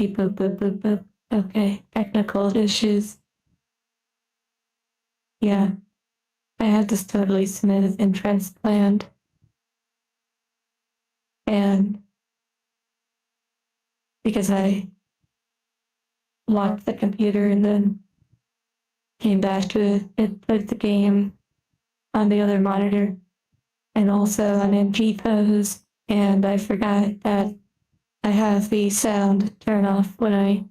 Beep, boop, boop, boop, boop. Okay, technical issues. Yeah, I had this totally smooth entrance planned. And because I locked the computer and then came back to it, it put the game on the other monitor. And also I'm in G pose, and I forgot that I have the sound turn off when I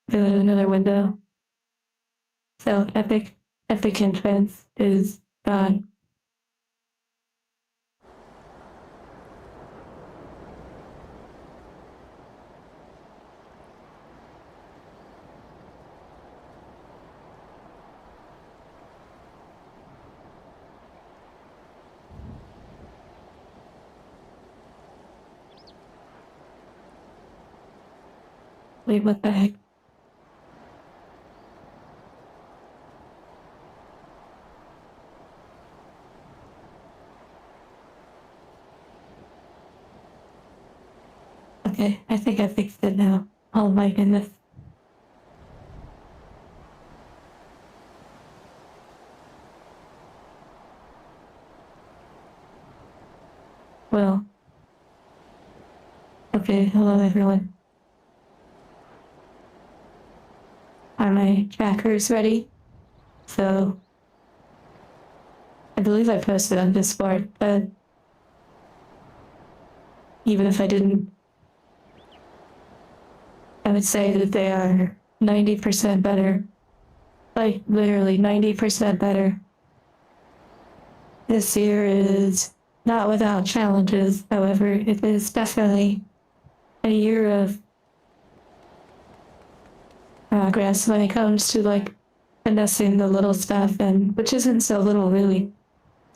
go to another window. So epic entrance is gone. Wait, what the heck? Okay, I think I fixed it now. Oh my goodness. Well. Okay, hello everyone. Are my trackers ready? So, I believe I posted on Discord, but even if I didn't, I would say that they are 90% better. Like, literally 90% better. This year is not without challenges, however, it is definitely a year of progress when it comes to, like, finessing the little stuff, and which isn't so little, really.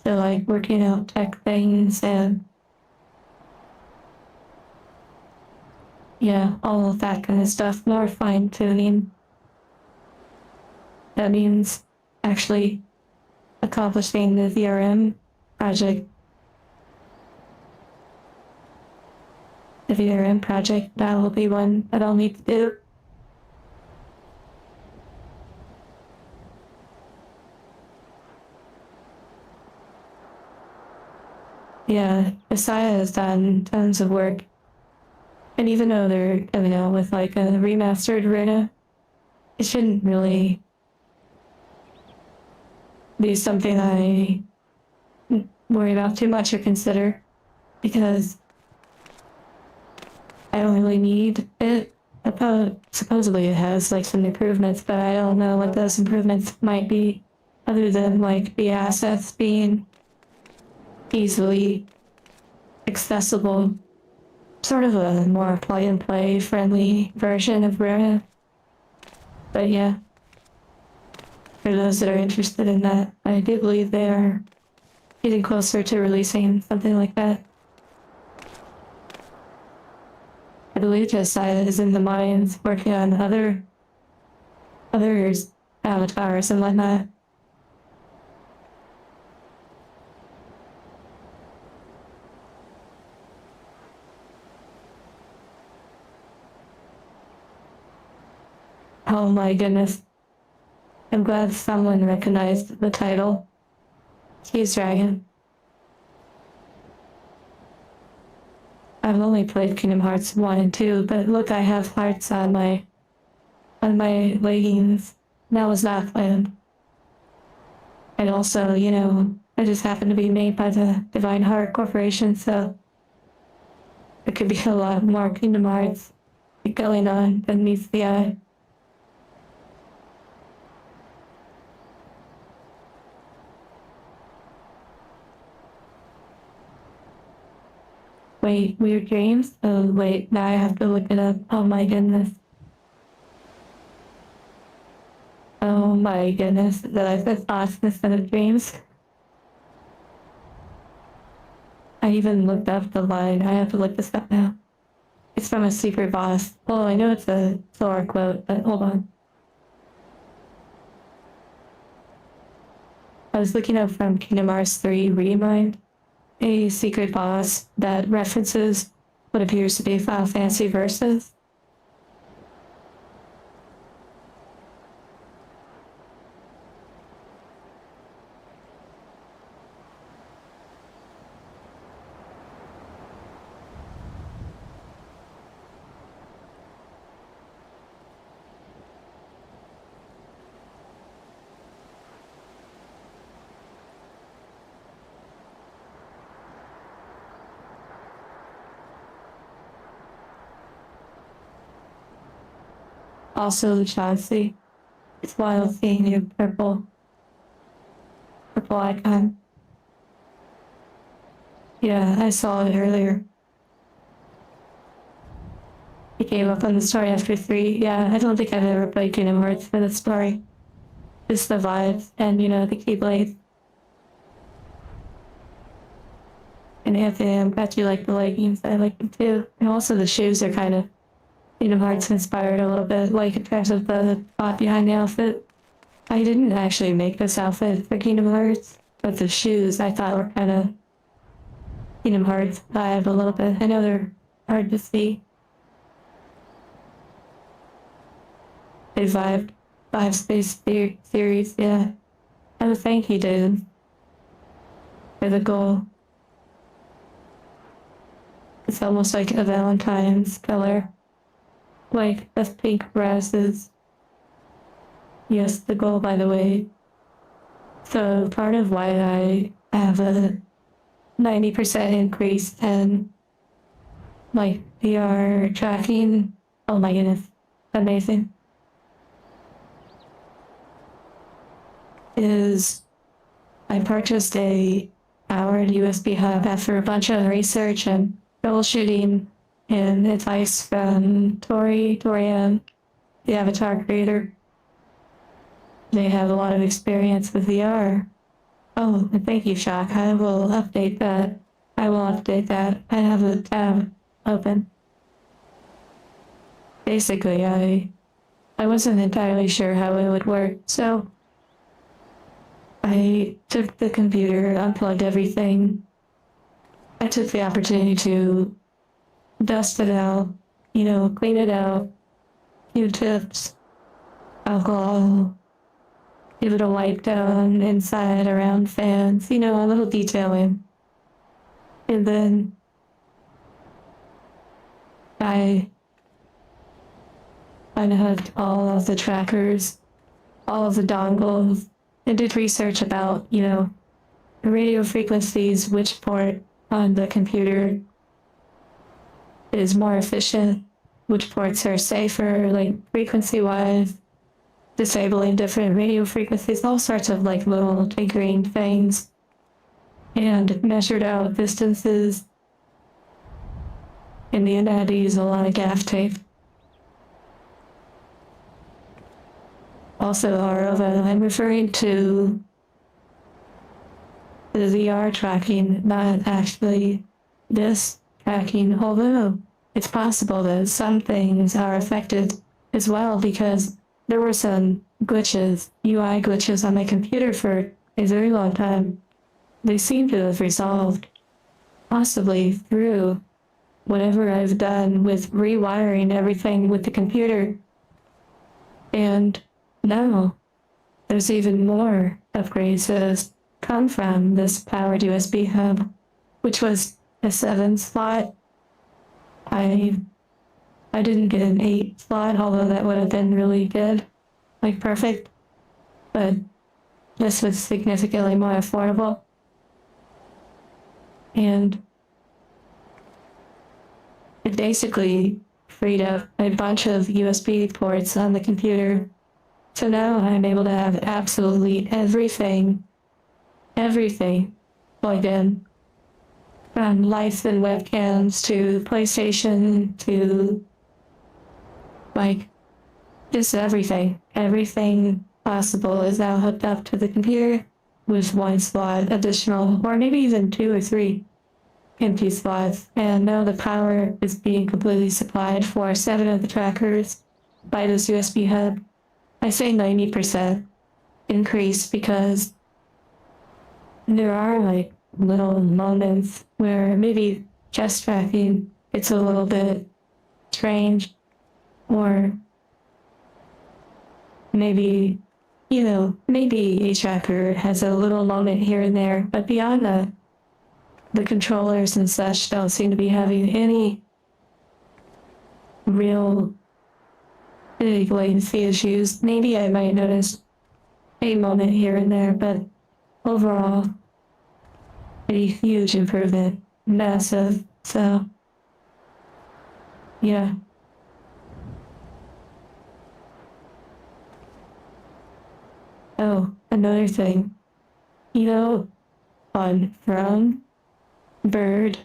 So, like, working out tech things and yeah, all of that kind of stuff, more fine tuning. That means actually accomplishing the VRM project. The VRM project, that will be one that I'll need to do. Yeah, Isaiah has done tons of work. And even though they're coming out with like a remastered Rena, it shouldn't really be something I worry about too much or consider, because I don't really need it. Supposedly it has like some improvements, but I don't know what those improvements might be, other than like the assets being easily accessible. Sort of a more plug and play friendly version of Rena. But yeah, for those that are interested in that, I do believe they are getting closer to releasing something like that. I believe Josiah is in the mines working on others avatars and whatnot. Oh my goodness. I'm glad someone recognized the title. Cheese Dragon. I've only played Kingdom Hearts 1 and 2, but look, I have hearts on my leggings. That was not planned. And also, you know, I just happened to be made by the Divine Heart Corporation, so there could be a lot more Kingdom Hearts going on than meets the eye. Wait, Weird Dreams? Oh, wait, now I have to look it up. Oh my goodness. Oh my goodness, that I said thoughts instead of dreams. I even looked up the line. I have to look this up now. It's from a secret boss. Well, I know it's a Thor quote, but hold on. I was looking up from Kingdom Hearts 3 Remind, a secret boss that references what appears to be Final Fantasy verses. Also the chassis. It's wild seeing your purple icon. Yeah, I saw it earlier. He gave up on the story after 3. Yeah, I don't think I've ever played Kingdom Hearts for the story. Just the vibes and, the Keyblade. And Anthony, I'm glad you like the leggings. I like them too. And also the shoes are kind of Kingdom Hearts inspired a little bit, like in terms of the thought behind the outfit. I didn't actually make this outfit for Kingdom Hearts, but the shoes I thought were kind of Kingdom Hearts vibe a little bit. I know they're hard to see. They vibed. Five Space Series, yeah. Oh, thank you, dude. For the goal. It's almost like a Valentine's color. Like the pink roses. Yes, the goal, by the way. So part of why I have a 90% increase in like VR tracking. Oh my goodness, amazing. Is I purchased a powered USB hub after a bunch of research and troubleshooting and advice from Torian, the avatar creator. They have a lot of experience with VR. Oh, and thank you, Shock. I will update that. I have a tab open. Basically, I wasn't entirely sure how it would work, so I took the computer, unplugged everything. I took the opportunity to dust it out, clean it out, Q-tips, alcohol, give it a wipe down inside around fans, a little detailing. And then I unhooked all of the trackers, all of the dongles, and did research about, the radio frequencies, which port on the computer is more efficient, which ports are safer, like frequency-wise, disabling different radio frequencies, all sorts of like little tinkering things, and measured out distances. In the end, I had to use a lot of gaff tape. Also, Arova, I'm referring to the VR tracking, not actually this tracking, although it's possible that some things are affected as well because there were some glitches, UI glitches on my computer for a very long time. They seem to have resolved, possibly through whatever I've done with rewiring everything with the computer. And now there's even more upgrades that have come from this powered USB hub, which was a 7 slot. I didn't get an 8 slot, although that would have been really good, like perfect. But this was significantly more affordable. And it basically freed up a bunch of USB ports on the computer. So now I'm able to have absolutely everything plugged in. From lights and webcams to PlayStation to like just everything. Everything possible is now hooked up to the computer with 1 slot additional, or maybe even 2 or 3 empty slots. And now the power is being completely supplied for 7 of the trackers by this USB hub. I say 90% increase because there are like little moments where maybe chest tracking it's a little bit strange, or maybe maybe a tracker has a little moment here and there, but beyond that, the controllers and such don't seem to be having any real big latency issues. Maybe I might notice a moment here and there, but overall, a huge improvement, massive. So, yeah. Oh, another thing. You know, on Throne, Bird,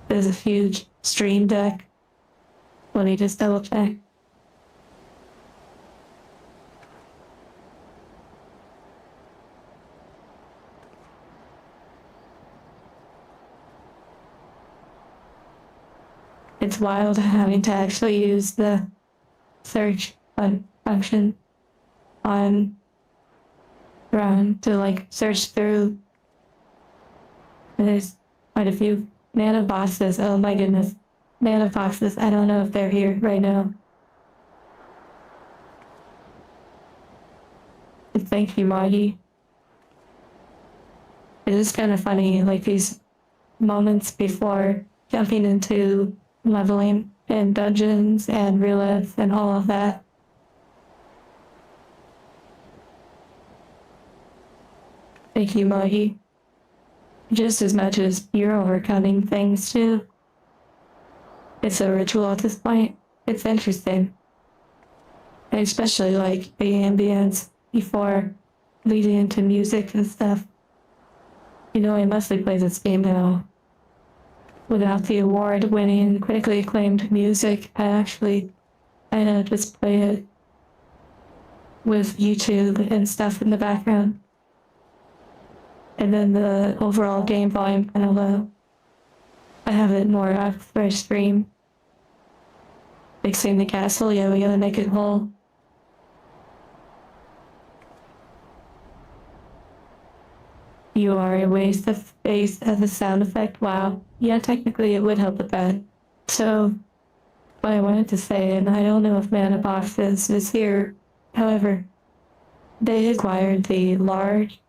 there's a huge stream deck. Let me just double check. It's wild having to actually use the search function on Throne to like search through. There's quite a few mana boxes. Oh my goodness. Mana boxes. I don't know if they're here right now. Thank you, Marty. It is kind of funny, like these moments before jumping into leveling and dungeons and relives and all of that. Thank you, Marty. Just as much as you're overcoming things too. It's a ritual at this point. It's interesting. I especially like the ambience before leading into music and stuff. You know, I mostly play this game now without the award-winning, critically acclaimed music. I just play it with YouTube and stuff in the background. And then the overall game volume kind of low. I have it more up for a stream. Fixing the castle, yeah, we gotta make it whole. You are a waste of space as a sound effect. Wow. Yeah, technically it would help with that. So, what I wanted to say, and I don't know if Mana Boxes is here, however, they acquired the large,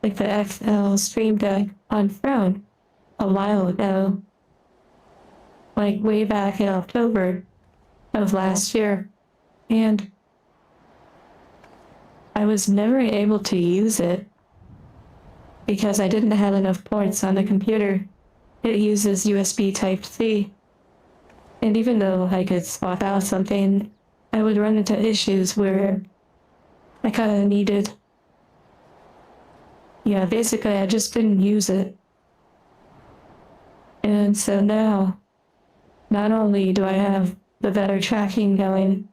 like the XL Stream Deck on Throne a while ago. Like way back in October of last year. And I was never able to use it because I didn't have enough ports on the computer. It uses USB Type-C. And even though I could swap out something, I would run into issues where I kind of needed. Yeah, basically I just didn't use it. And so now, not only do I have the better tracking going,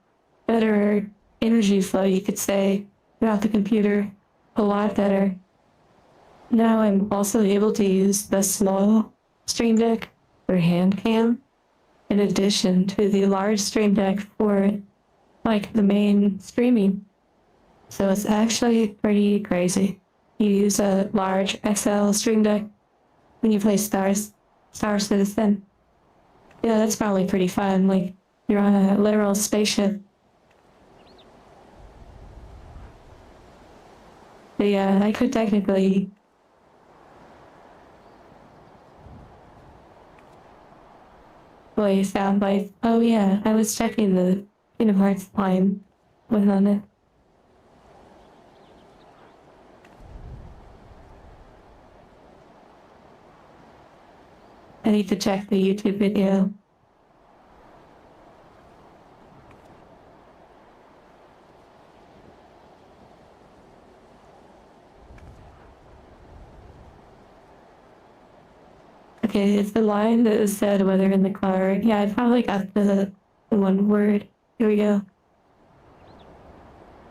better energy flow, you could say, throughout the computer, a lot better. Now I'm also able to use the small Stream Deck for hand cam, in addition to the large Stream Deck for like the main streaming. So it's actually pretty crazy. You use a large XL Stream Deck when you play Star Citizen. Yeah, that's probably pretty fun. Like you're on a literal spaceship. But yeah, I could technically play sound bites. Oh yeah, I was checking the Kingdom Hearts line was on it. I need to check the YouTube video. Okay, it's the line that was said whether in the car. Yeah, I probably got the one word. Here we go.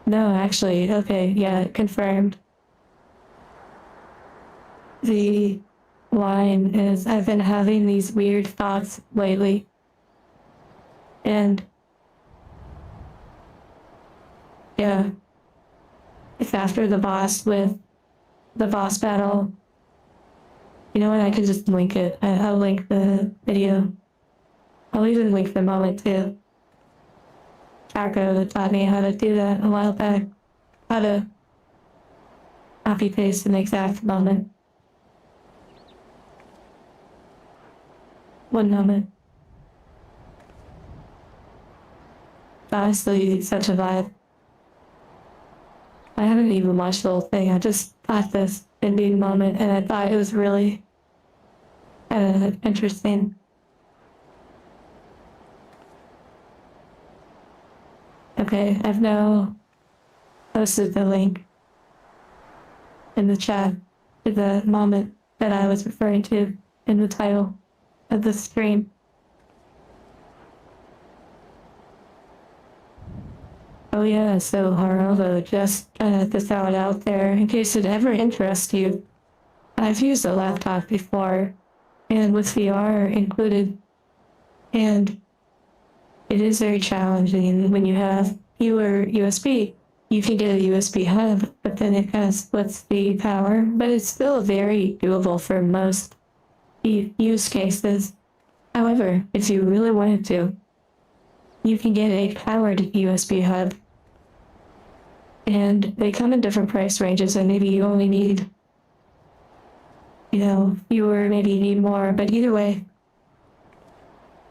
No, actually, okay, yeah, confirmed. The line is I've been having these weird thoughts lately. And yeah, it's after the boss with the boss battle. You know what? I could just link it. I'll link the video. I'll even link the moment too. Taco taught me how to do that a while back. How to copy paste an exact moment. One moment. Honestly, such a vibe. I haven't even watched the whole thing. I just got this ending moment and I thought it was really interesting. Okay, I've now posted the link. in the chat to the moment that I was referring to in the title of the stream. Oh yeah, so Harolo, just to throw it out there, in case it ever interests you, I've used a laptop before, and with VR included, and it is very challenging when you have fewer USB. You can get a USB hub, but then it kind of splits the power, but it's still very doable for most use cases. However, if you really wanted to, you can get a powered USB hub, and they come in different price ranges, and maybe you only need, fewer, maybe you need more, but either way,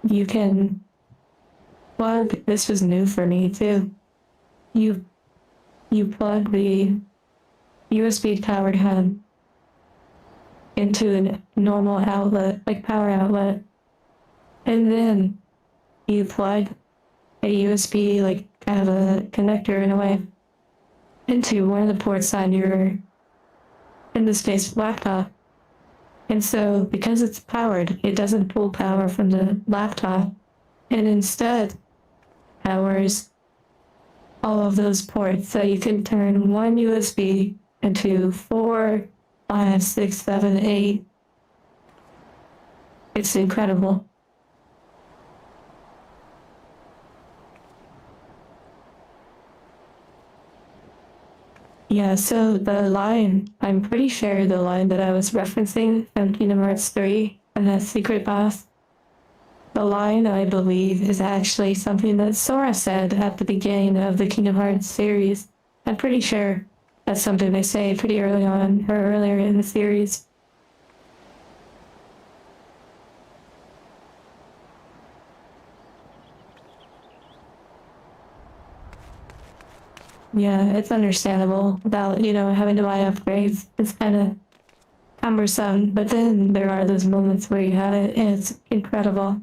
you can plug, this was new for me too, you plug the USB powered hub into a normal outlet, like power outlet, and then you plug a USB, like kind of a connector in a way, into one of the ports on your, in this case, laptop. And so because it's powered, it doesn't pull power from the laptop, and instead powers all of those ports. So you can turn one USB into 4, 5, 6, 7, 8. It's incredible. Yeah, so the line, I'm pretty sure the line that I was referencing from Kingdom Hearts 3 and that secret boss, the line, I believe, is actually something that Sora said at the beginning of the Kingdom Hearts series. I'm pretty sure that's something they say pretty early on, or earlier in the series. Yeah, it's understandable without, having to buy upgrades. It's kind of cumbersome, but then there are those moments where you have it, and it's incredible.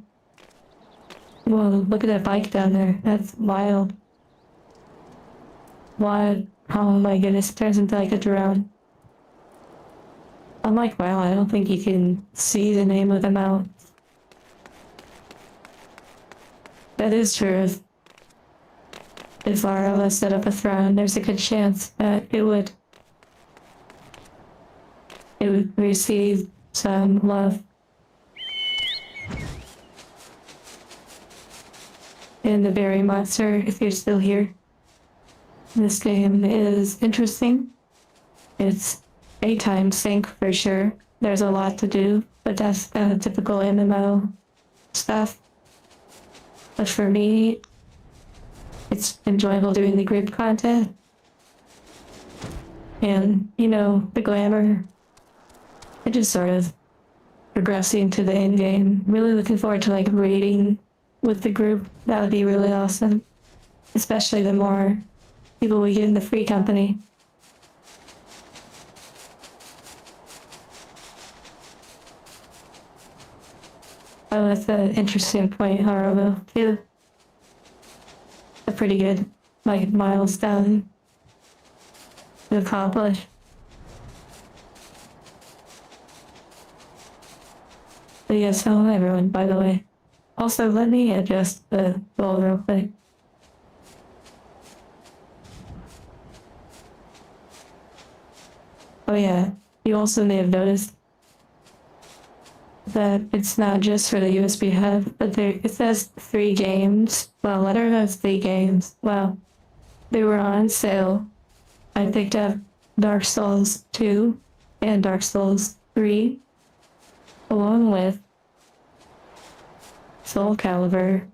Whoa, look at that bike down there. That's wild. What? Oh my goodness, it turns into like a drone. I'm like, wow, I don't think you can see the name of the mount. That is true. If Varela set up a throne, there's a good chance that it would receive some love. And the berry monster, if you're still here. This game is interesting. It's a time sink for sure. There's a lot to do, but that's kind of typical MMO stuff. But for me, it's enjoyable doing the group content. And, the glamour. It just sort of progressing to the end game. Really looking forward to raiding with the group. That would be really awesome. Especially the more people we get in the free company. Oh, that's an interesting point, Haruo, too. A pretty good, milestone to accomplish. But yes, hello everyone, by the way. Also, let me adjust the goal real quick. Oh yeah, you also may have noticed that it's not just for the USB hub, but it says 3 games. Well, Letter has 3 games. Well, they were on sale. I picked up Dark Souls 2 and Dark Souls 3, along with Soul Calibur.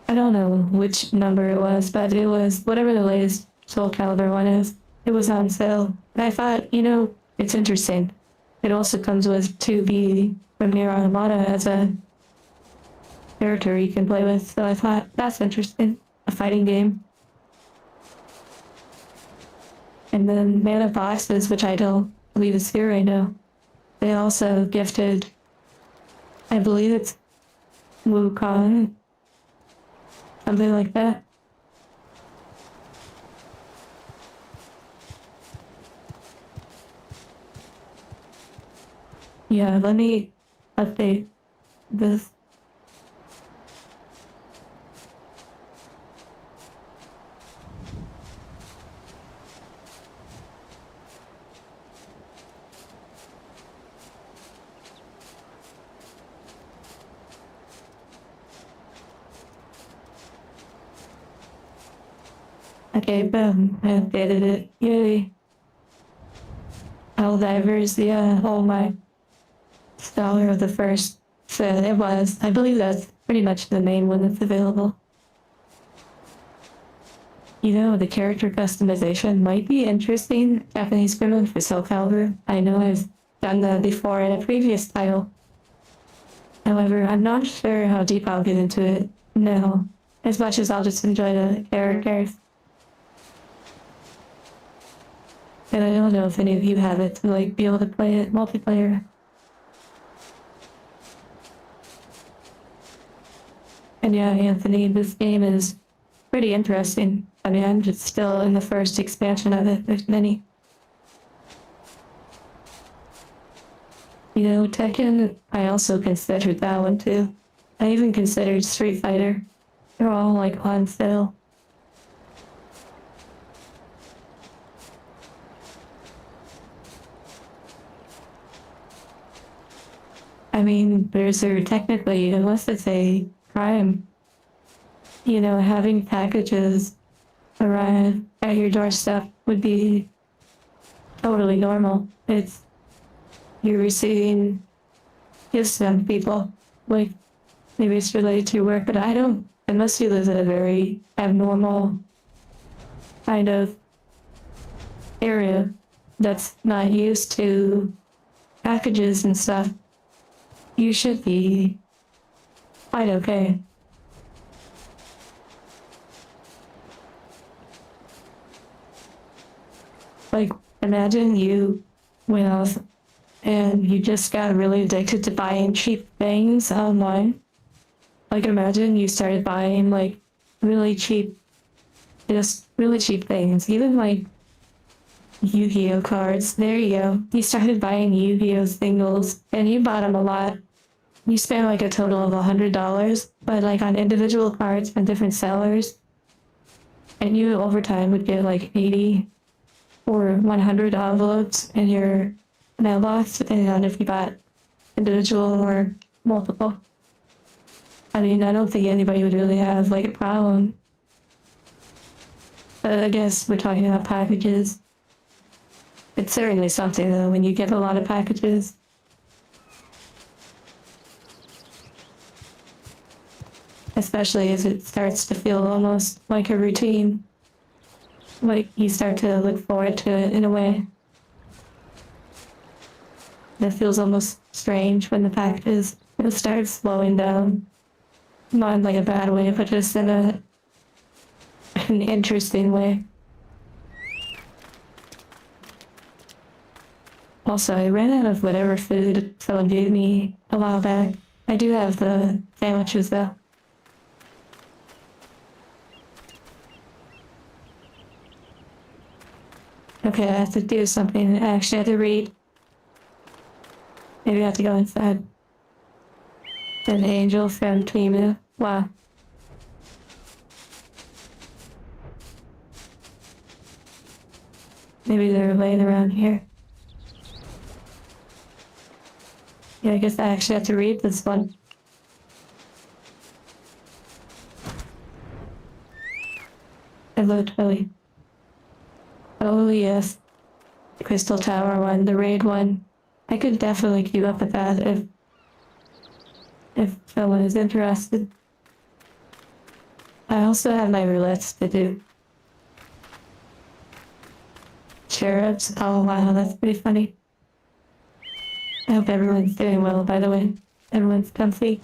I don't know which number it was, but it was whatever the latest Soul Calibur one is. It was on sale. And I thought, it's interesting. It also comes with 2B from Nier Automata as a character you can play with, so I thought, that's interesting. A fighting game. And then Man of Boxes, which I don't believe is here right now. They also gifted, I believe it's Wukong, something like that. Yeah, let me update this. Okay, boom, I updated it. Yay. Helldivers, yeah, oh my. Scholar of the First. So it was. I believe that's pretty much the main one that's available. You know, the character customization might be interesting. Japanese criminal for Soul Calibur. I know I've done that before in a previous title. However, I'm not sure how deep I'll get into it now, as much as I'll just enjoy the characters. And I don't know if any of you have it to like be able to play it multiplayer. And yeah, Anthony, this game is pretty interesting. I mean, I'm just still in the first expansion of it. There's many. You know, Tekken, I also considered that one too. I even considered Street Fighter. They're all like on sale. I mean, Bruiser, technically, unless it's a crime, you know, having packages arrive at your doorstep would be totally normal. It's, you're receiving gifts from people. Like, maybe it's related to your work, but I don't, unless you live in a very abnormal kind of area that's not used to packages and stuff, you should be quite okay. Like, imagine you went off and you just got really addicted to buying cheap things online. Like, imagine you started buying like really cheap, just really cheap things, even like Yu-Gi-Oh cards. There you go. You started buying Yu-Gi-Oh singles and you bought them a lot. You spent like a total of $100, but like on individual cards from different sellers. And you over time would get like 80 or 100 envelopes in your mailbox, depending on if you bought individual or multiple. I mean, I don't think anybody would really have like a problem. But I guess we're talking about packages. It's certainly something though when you get a lot of packages. Especially as it starts to feel almost like a routine. Like you start to look forward to it in a way that feels almost strange when the packages start slowing down. Not in like a bad way, but just in an interesting way. Also, I ran out of whatever food someone gave me a while back. I do have the sandwiches though. Okay, I have to do something. I actually have to read. Maybe I have to go inside. An angel from Timu. Wow. Maybe they're laying around here. Yeah, I guess I actually have to read this one. Hello, Toey. Oh yes, the Crystal Tower one, the raid one. I could definitely keep up with that if someone is interested. I also have my roulettes to do. Cherubs. Oh wow, that's pretty funny. I hope everyone's doing well, by the way. Everyone's comfy.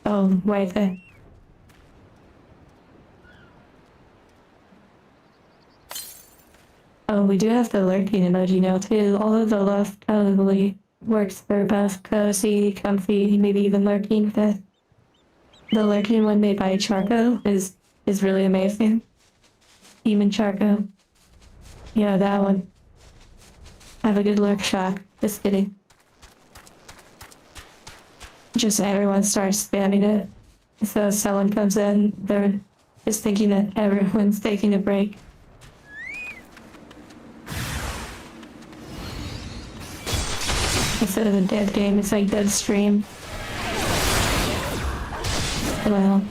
Oh, right there. Oh, we do have the lurking emoji now too. All of the love probably works for both cozy, comfy, maybe even lurking. The lurking one made by Charco is really amazing. Demon Charco. Yeah, that one. Have a good lurk shot. Just kidding. Just everyone starts spamming it. So if someone comes in, they're just thinking that everyone's taking a break. Instead of a dead game, it's like dead stream. Well,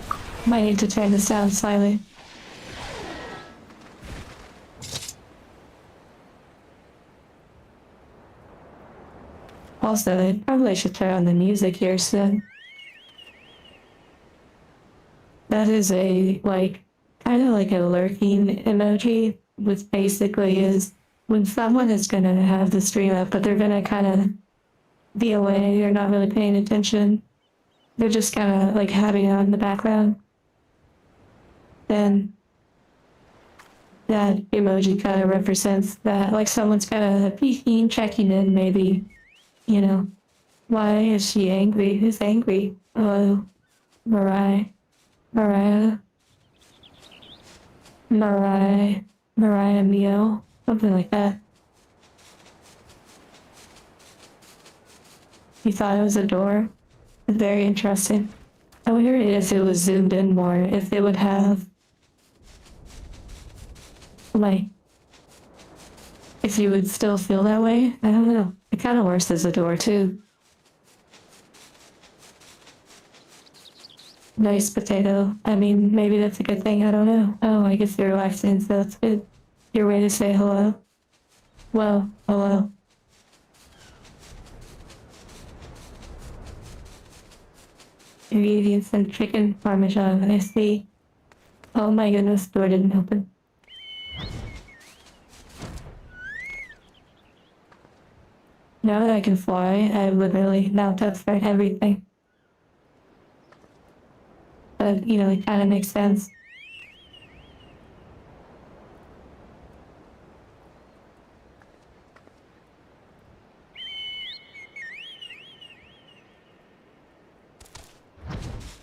might need to turn this down slightly. Also, I probably should turn on the music here soon. That is a, like, kind of like a lurking emoji, which basically is when someone is gonna have the stream up, but they're gonna kind of be away, you're not really paying attention. They're just kind of like having it on in the background. Then that emoji kind of represents that, like someone's kind of peeking, checking in, maybe. You know, why is she angry? Who's angry? Oh, Mariah, Mio, something like that. You thought it was a door? Very interesting. I wonder if it was zoomed in more, if it would have, like, if you would still feel that way. I don't know. It kind of works as a door, too. Nice potato. I mean, maybe that's a good thing. I don't know. Oh, I guess you're relaxing, so that's good. Your way to say hello. Well, hello. You're eating some chicken parmesan, I see. Oh my goodness, door didn't open. Now that I can fly, I literally now touchdown everything. But, you know, it kind of makes sense.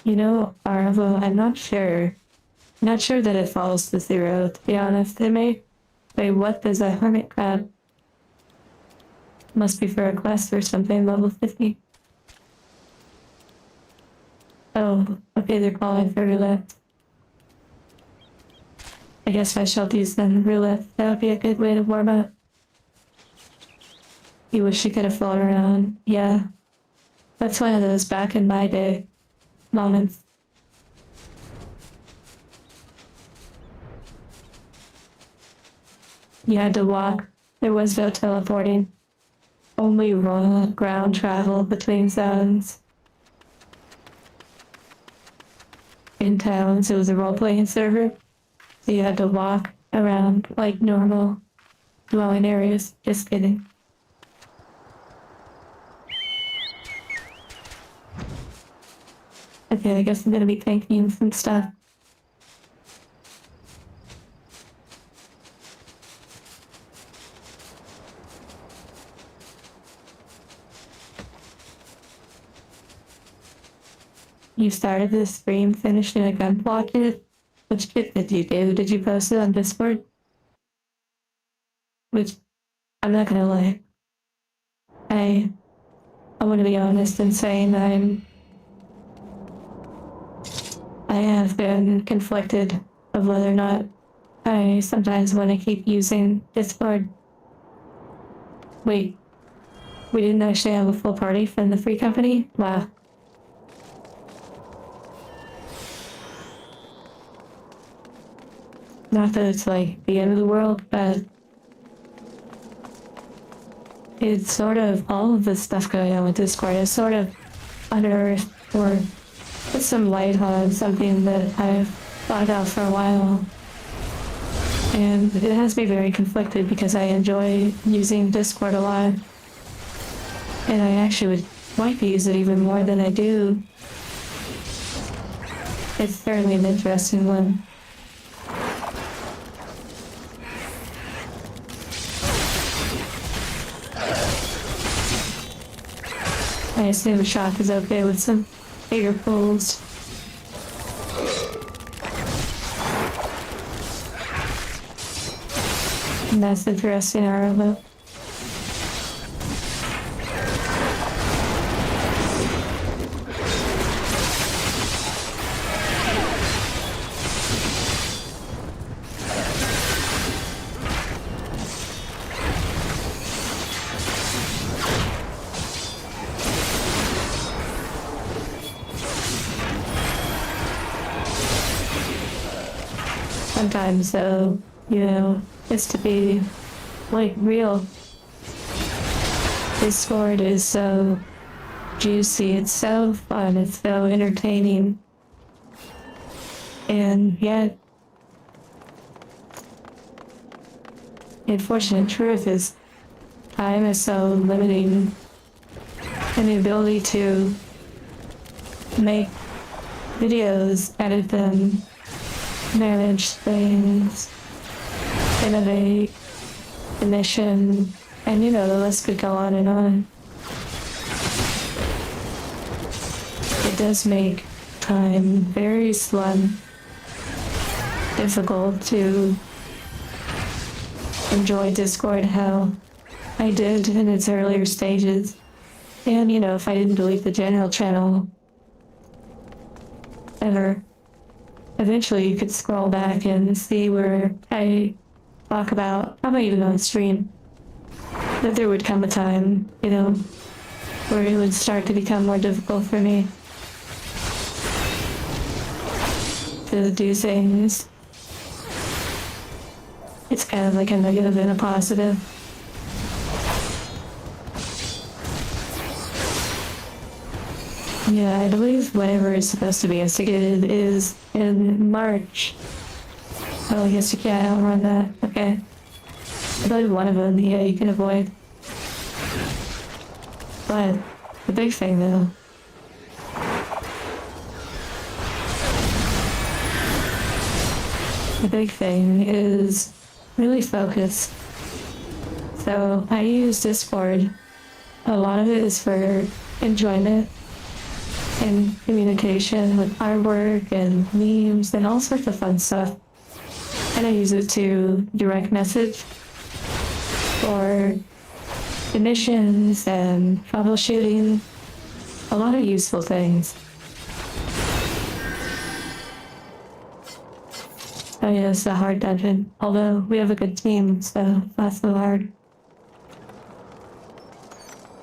You know, Arvo, I'm not sure. Not sure that it falls to 0, to be honest. It may. Wait, what does a hermit crab? Must be for a quest or something, level 50. Oh, okay, they're calling for roulette. I guess I shall use them roulette. That would be a good way to warm up. You wish you could have flown around. Yeah. That's one of those back in my day moments. You had to walk. There was no teleporting. Only raw ground travel between zones. In towns, it was a role-playing server, so you had to walk around like normal dwelling areas. Just kidding. Okay, I guess I'm gonna be tanking some stuff. You started this stream finishing a gunpla kit? Which kit did you do? Did you post it on Discord? Which, I'm not gonna lie. I want to be honest in saying I have been conflicted of whether or not I sometimes want to keep using Discord. Wait, we didn't actually have a full party from the free company? Wow. Not that it's like the end of the world, but it's sort of all of this stuff going on with Discord is sort of unearthed or put some light on something that I've thought about for a while. And it has me very conflicted because I enjoy using Discord a lot. And I actually would like to use it even more than I do. It's certainly an interesting one. I assume Shock is okay with some bigger pulls. And that's interesting, Arlo. Sometimes though, it's to be like real. Discord is so juicy, it's so fun, it's so entertaining. And yet, the unfortunate truth is time is so limiting, and the ability to make videos, edit them, manage things, innovate, commission, and the list could go on and on. It does make time very slim, difficult to enjoy Discord how I did in its earlier stages. And if I didn't delete the general channel ever, eventually you could scroll back and see where I talk about, probably even on stream, that there would come a time, where it would start to become more difficult for me to do things. It's kind of like a negative and a positive. Yeah, I believe whatever is supposed to be instigated is in March. Oh, I guess you can't outrun that. Okay. I believe one of them, yeah, you can avoid. But the big thing, though, is really focus. So I use Discord. A lot of it is for enjoyment and communication with artwork and memes and all sorts of fun stuff. And I use it to direct message for commissions and troubleshooting, a lot of useful things. Oh yeah, it's a hard dungeon, although we have a good team, so it's not so hard.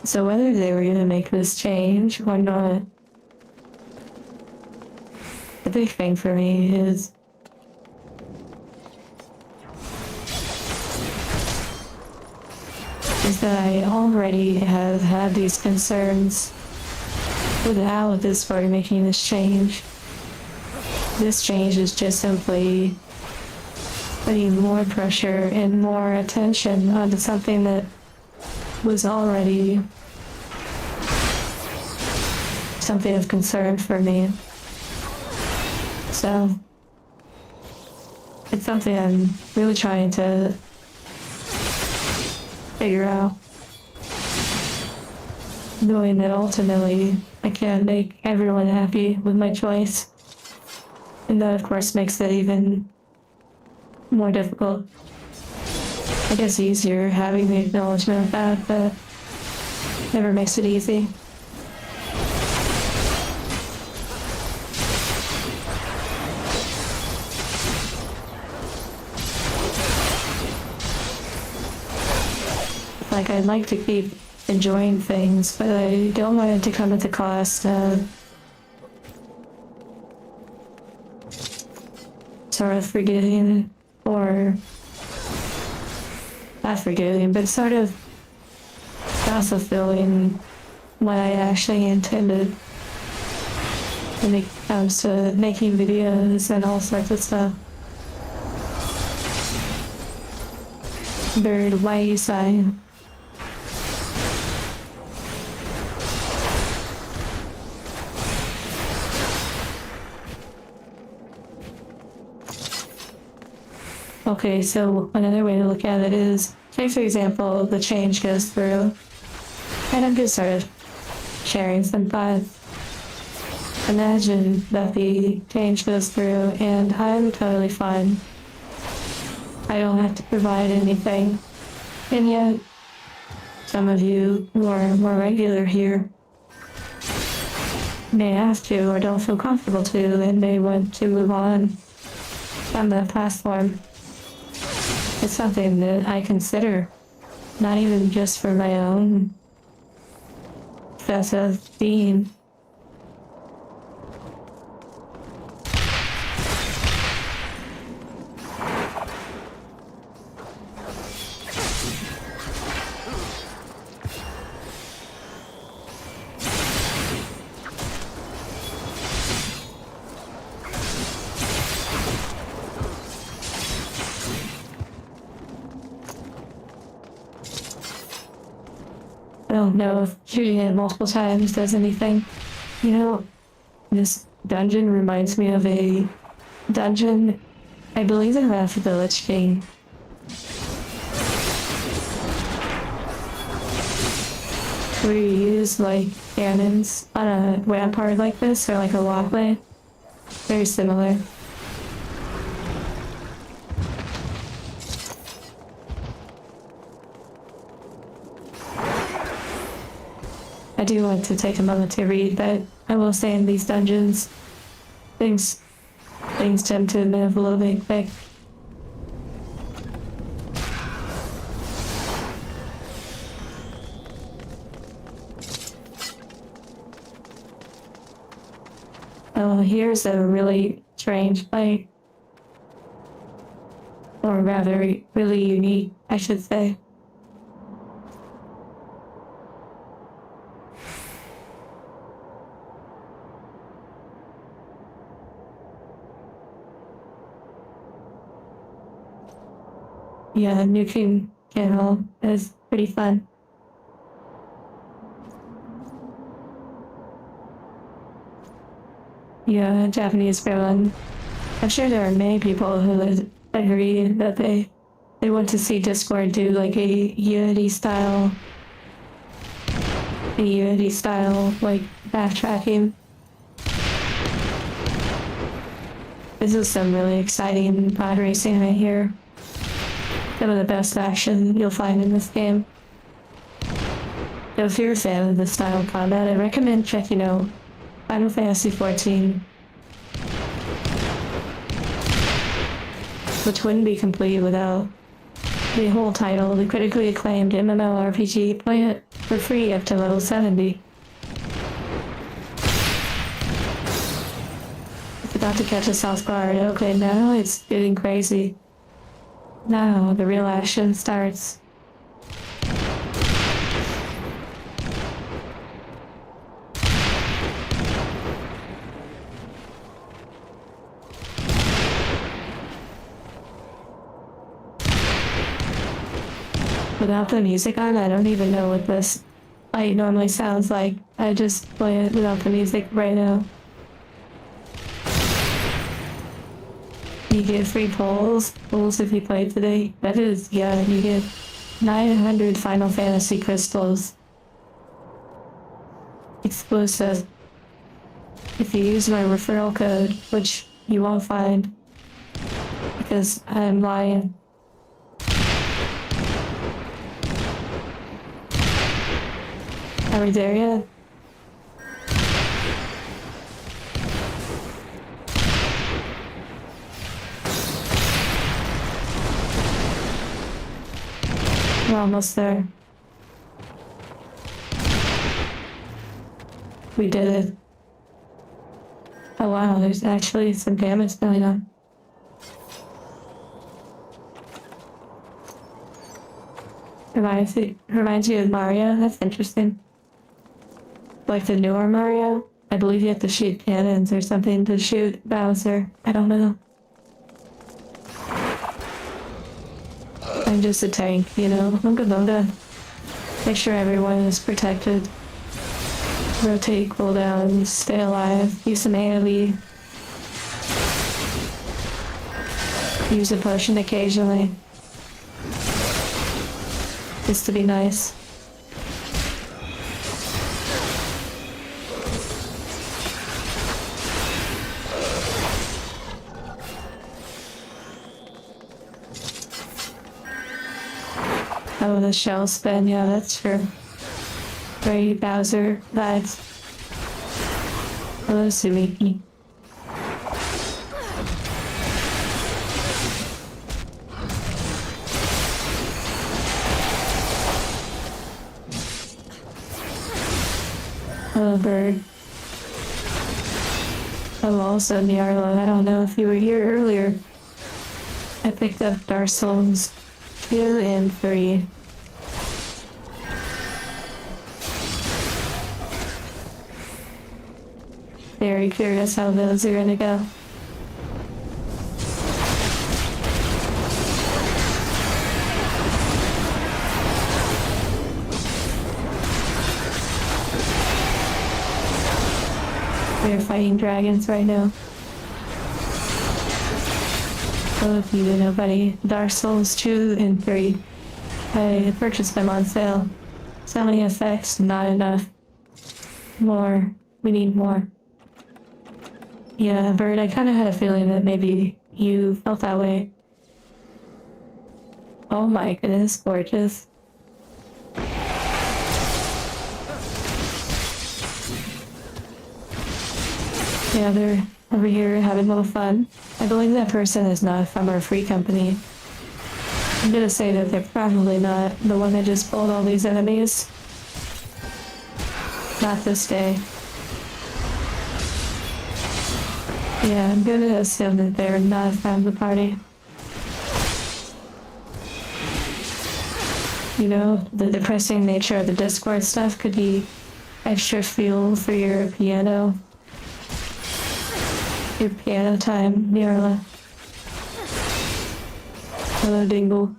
So whether they were going to make this change or not, the big thing for me is that I already have had these concerns without Discord making this change. This change is just simply putting more pressure and more attention onto something that was already something of concern for me. So it's something I'm really trying to figure out, knowing that ultimately I can't make everyone happy with my choice. And that, of course, makes it even more difficult. I guess easier having the acknowledgement of that, but never makes it easy. Like, I'd like to keep enjoying things, but I don't want it to come at the cost of sort of forgetting, or not forgetting, but sort of not fulfilling what I actually intended when it comes to making videos and all sorts of stuff. Buried white side. Okay, so another way to look at it is, say for example, the change goes through, and I'm just sort of sharing some thoughts. Imagine that the change goes through and I'm totally fine. I don't have to provide anything. And yet, some of you who are more regular here may have to or don't feel comfortable to, and may want to move on from the platform. It's something that I consider, not even just for my own sense of being. don't know if shooting it multiple times does anything. You know, this dungeon reminds me of a dungeon, I believe in the Village King. Where you use like cannons on a rampart like this, or like a walkway. Very similar. I do want to take a moment to read, but I will say in these dungeons, things tend to move a little bit quick. Oh, here's a really strange fight. Or rather, really unique, I should say. Yeah, nuking General is pretty fun. Yeah, Japanese villain. I'm sure there are many people who would agree that they want to see Discord do like a Unity style like backtracking. This is some really exciting pod racing right here. Some of the best action you'll find in this game. So if you're a fan of this style of combat, I recommend checking out Final Fantasy XIV, which wouldn't be complete without the whole title, the critically acclaimed MMORPG. Play it for free up to level 70. It's about to catch us off guard. Okay, now it's getting crazy. Now the real action starts. Without the music on, I don't even know what this fight normally sounds like. I just play it without the music right now. You get free pulls if you play today. That is, yeah, you get 900 Final Fantasy crystals. Exclusive. If you use my referral code, which you won't find, because I'm lying. Are we there yet? We're almost there. We did it. Oh wow, there's actually some damage going on. Reminds you of Mario? That's interesting. Like the newer Mario? I believe you have to shoot cannons or something to shoot Bowser. I don't know. I'm just a tank, you know? I'm gonna make sure everyone is protected. Rotate cooldowns, stay alive, use some AoE. Use a potion occasionally. Just to be nice. Oh, the shell spin, yeah, that's true. Very Bowser vibes. Hello, Sumiki. Hello, bird. Oh, also, Nyarlo, I don't know if you were here earlier. I picked up Dark Souls 2 and 3. Very curious how those are gonna go. We're fighting dragons right now. So if you didn't know, buddy, Dark Souls 2 and 3. I purchased them on sale. So many effects, not enough. More. We need more. Yeah, Bird, I kind of had a feeling that maybe you felt that way. Oh my goodness, gorgeous. Yeah, they're over here having a little fun. I believe that person is not from our free company. I'm gonna say that they're probably not the one that just pulled all these enemies. Not this day. Yeah, I'm gonna assume that they're not from the party. You know, the depressing nature of the Discord stuff could be extra fuel for your piano. Your piano time, Nirla. Hello, Dingle.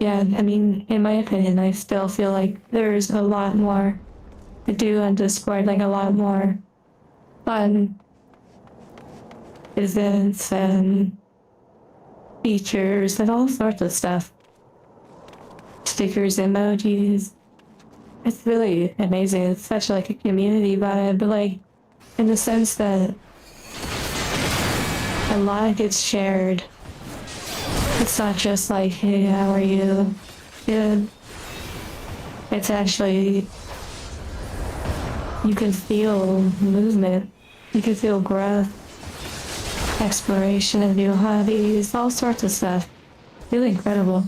Yeah, I mean, in my opinion, I still feel like there's a lot more to do on Discord, like a lot more fun events and features and all sorts of stuff. Stickers, emojis. It's really amazing. It's such like a community vibe, but like in the sense that a lot gets shared. It's not just like, hey, how are you? Good. It's actually, you can feel movement. You can feel growth, exploration of new hobbies, all sorts of stuff. Really incredible.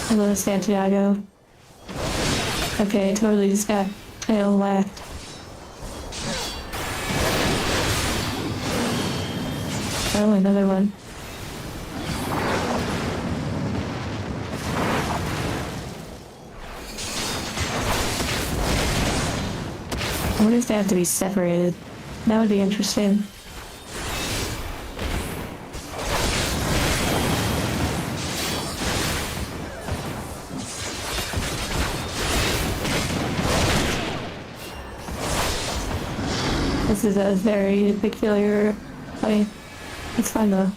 Hello, Santiago. Okay, totally just got tail whacked. Oh, another one. I wonder if they have to be separated. That would be interesting. This is a very peculiar fight. It's fun though.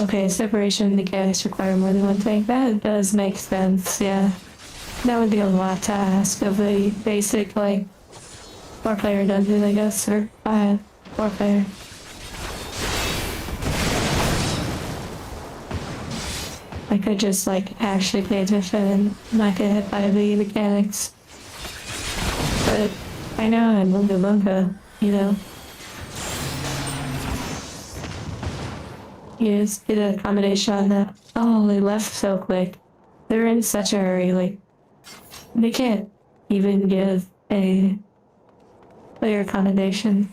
Okay, separation mechanics require more than one thing. That does make sense, yeah. That would be a lot to ask of a basic, like, 4-player dungeon, I guess, or 4-player. I could just, like, actually pay attention and not get hit by the mechanics. But I know I'm Lunga Lunga, you know. You just get an accommodation on that. Oh, they left so quick. They're in such a hurry, like, they can't even give a player accommodation.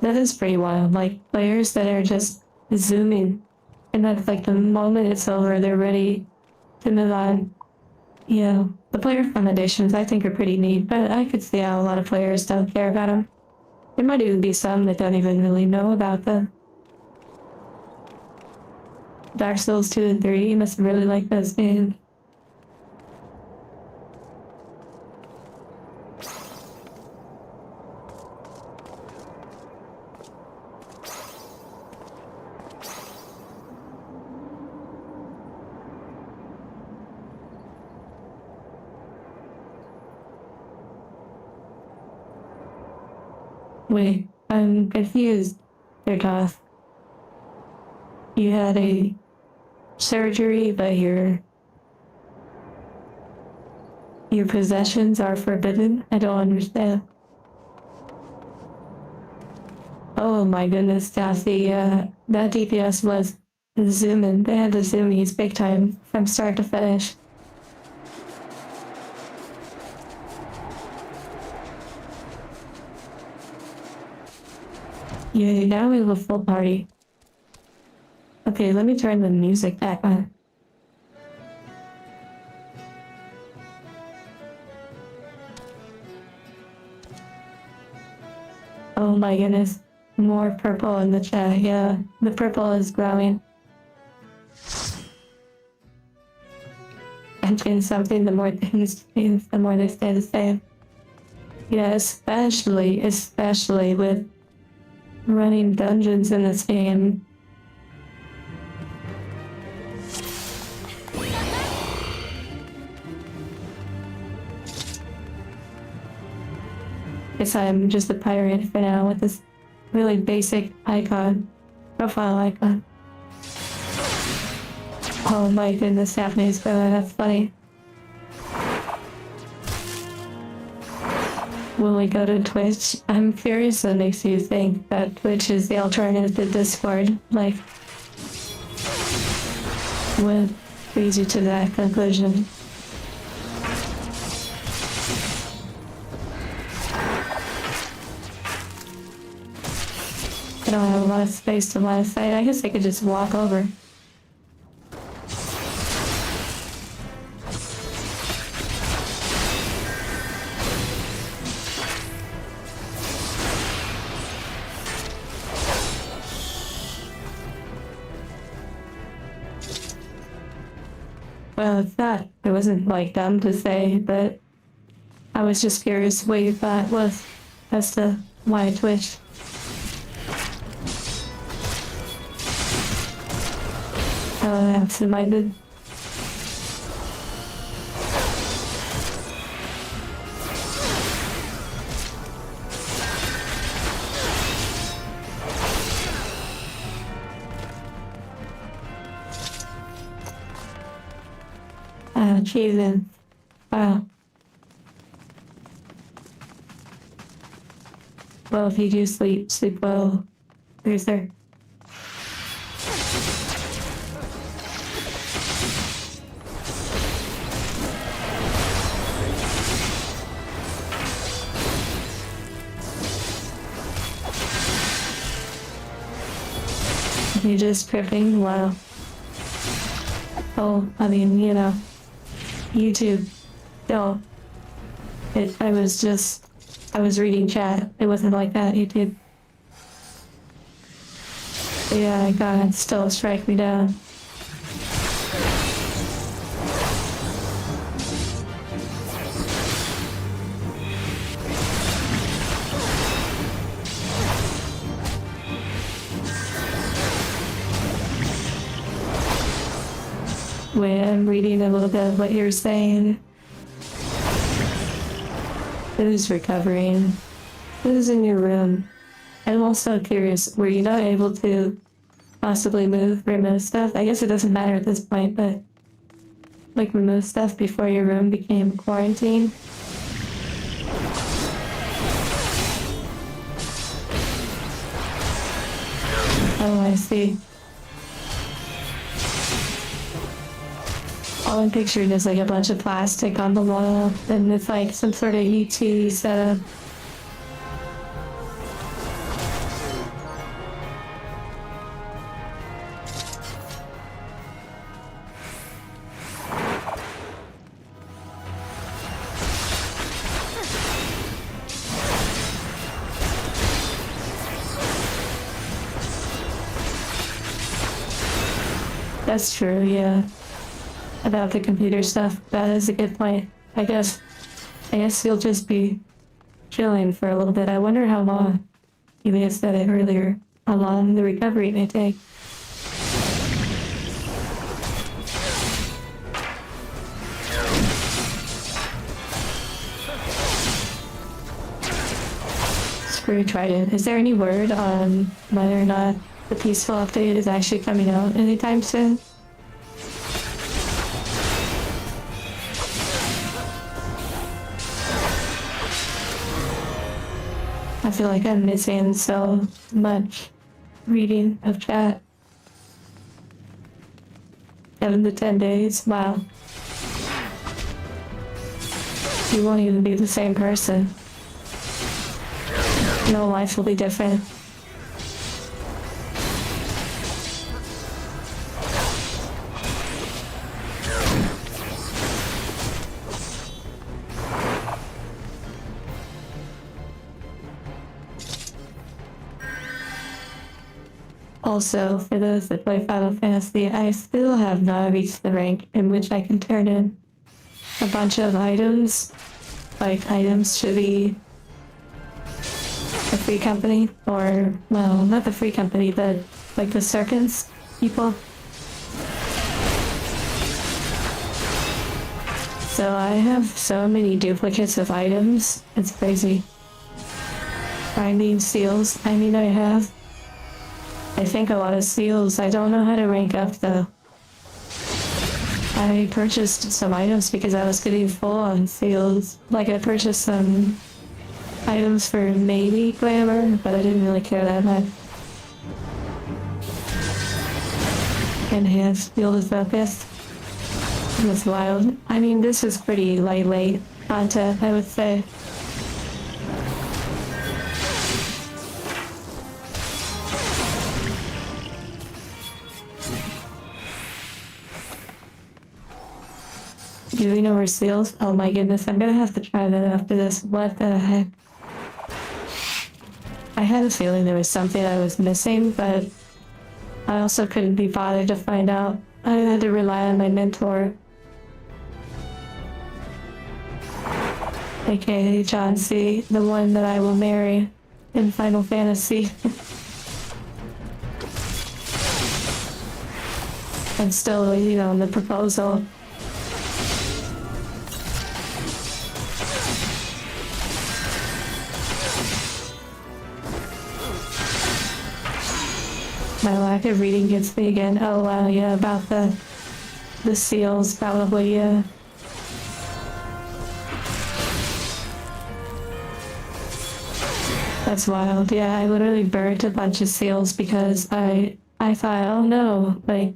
That is pretty wild. Like, players that are just zooming, and that's like the moment it's over, they're ready to move on. You know, the player accommodations I think are pretty neat, but I could see how a lot of players don't care about them. There might even be some that don't even really know about them. Dark Souls 2 and 3, you must really like those games. Wait, I'm confused. They're tough. You had a surgery, but your possessions are forbidden? I don't understand. Oh my goodness, Daffy, that DPS was zooming. They had the zoomies big time from start to finish. Yeah, now we have a full party. Okay, let me turn the music back on. Oh my goodness. More purple in the chat. Yeah, the purple is growing. And something, the more things change, the more they stay the same. Yeah, especially with running dungeons in this game. Guess I'm just a pirate for now with this really basic icon, profile icon. Oh my goodness, Daphne's going, that's funny. Will we go to Twitch? I'm curious what makes you think that Twitch is the alternative to Discord. Like, what leads you to that conclusion? I don't have a lot of space to want to say. I guess I could just walk over. Well, it's not. It wasn't like dumb to say, but I was just curious what you thought was as to why Twitch. Absent-minded. Cheesing. Wow. Well, if you do sleep, sleep well. Bruiser. You just tripping? Wow. Oh, I mean, you know, YouTube. No. I was reading chat. It wasn't like that, YouTube. Yeah, God, still strike me down. Wait, I'm reading a little bit of what you're saying. Who's recovering? Who's in your room? I'm also curious, were you not able to possibly remove stuff? I guess it doesn't matter at this point, but like remove stuff before your room became quarantine? Oh, I see. All I'm picturing is like a bunch of plastic on the wall, and it's like some sort of ET setup. That's true, yeah. About the computer stuff, that is a good point. I guess you'll just be chilling for a little bit. I wonder how long, you may have said it earlier, how long the recovery may take. Screw Trident. Is there any word on whether or not the peaceful update is actually coming out anytime soon? I feel like I'm missing so much reading of chat. 7 to 10 days, wow. You won't even be the same person. No, life will be different. Also, for those that play Final Fantasy, I still have not reached the rank in which I can turn in a bunch of items, like items to the free company, or, well, not the free company, but like the circus people. So I have so many duplicates of items, it's crazy. Finding seals, I mean I think a lot of seals. I don't know how to rank up though. I purchased some items because I was getting full on seals. Like I purchased some items for maybe glamour, but I didn't really care that much. Enhanced field of focus. That's wild. I mean, this is pretty lightweight content, I would say. Do we know where seals? Oh my goodness, I'm gonna have to try that after this. What the heck? I had a feeling there was something I was missing, but I also couldn't be bothered to find out. I had to rely on my mentor. AKA John C., the one that I will marry in Final Fantasy. I'm still waiting on the proposal. My lack of reading gets me again. Oh wow, yeah, about the seals, probably, yeah. That's wild. Yeah, I literally burnt a bunch of seals because I thought, oh no, like,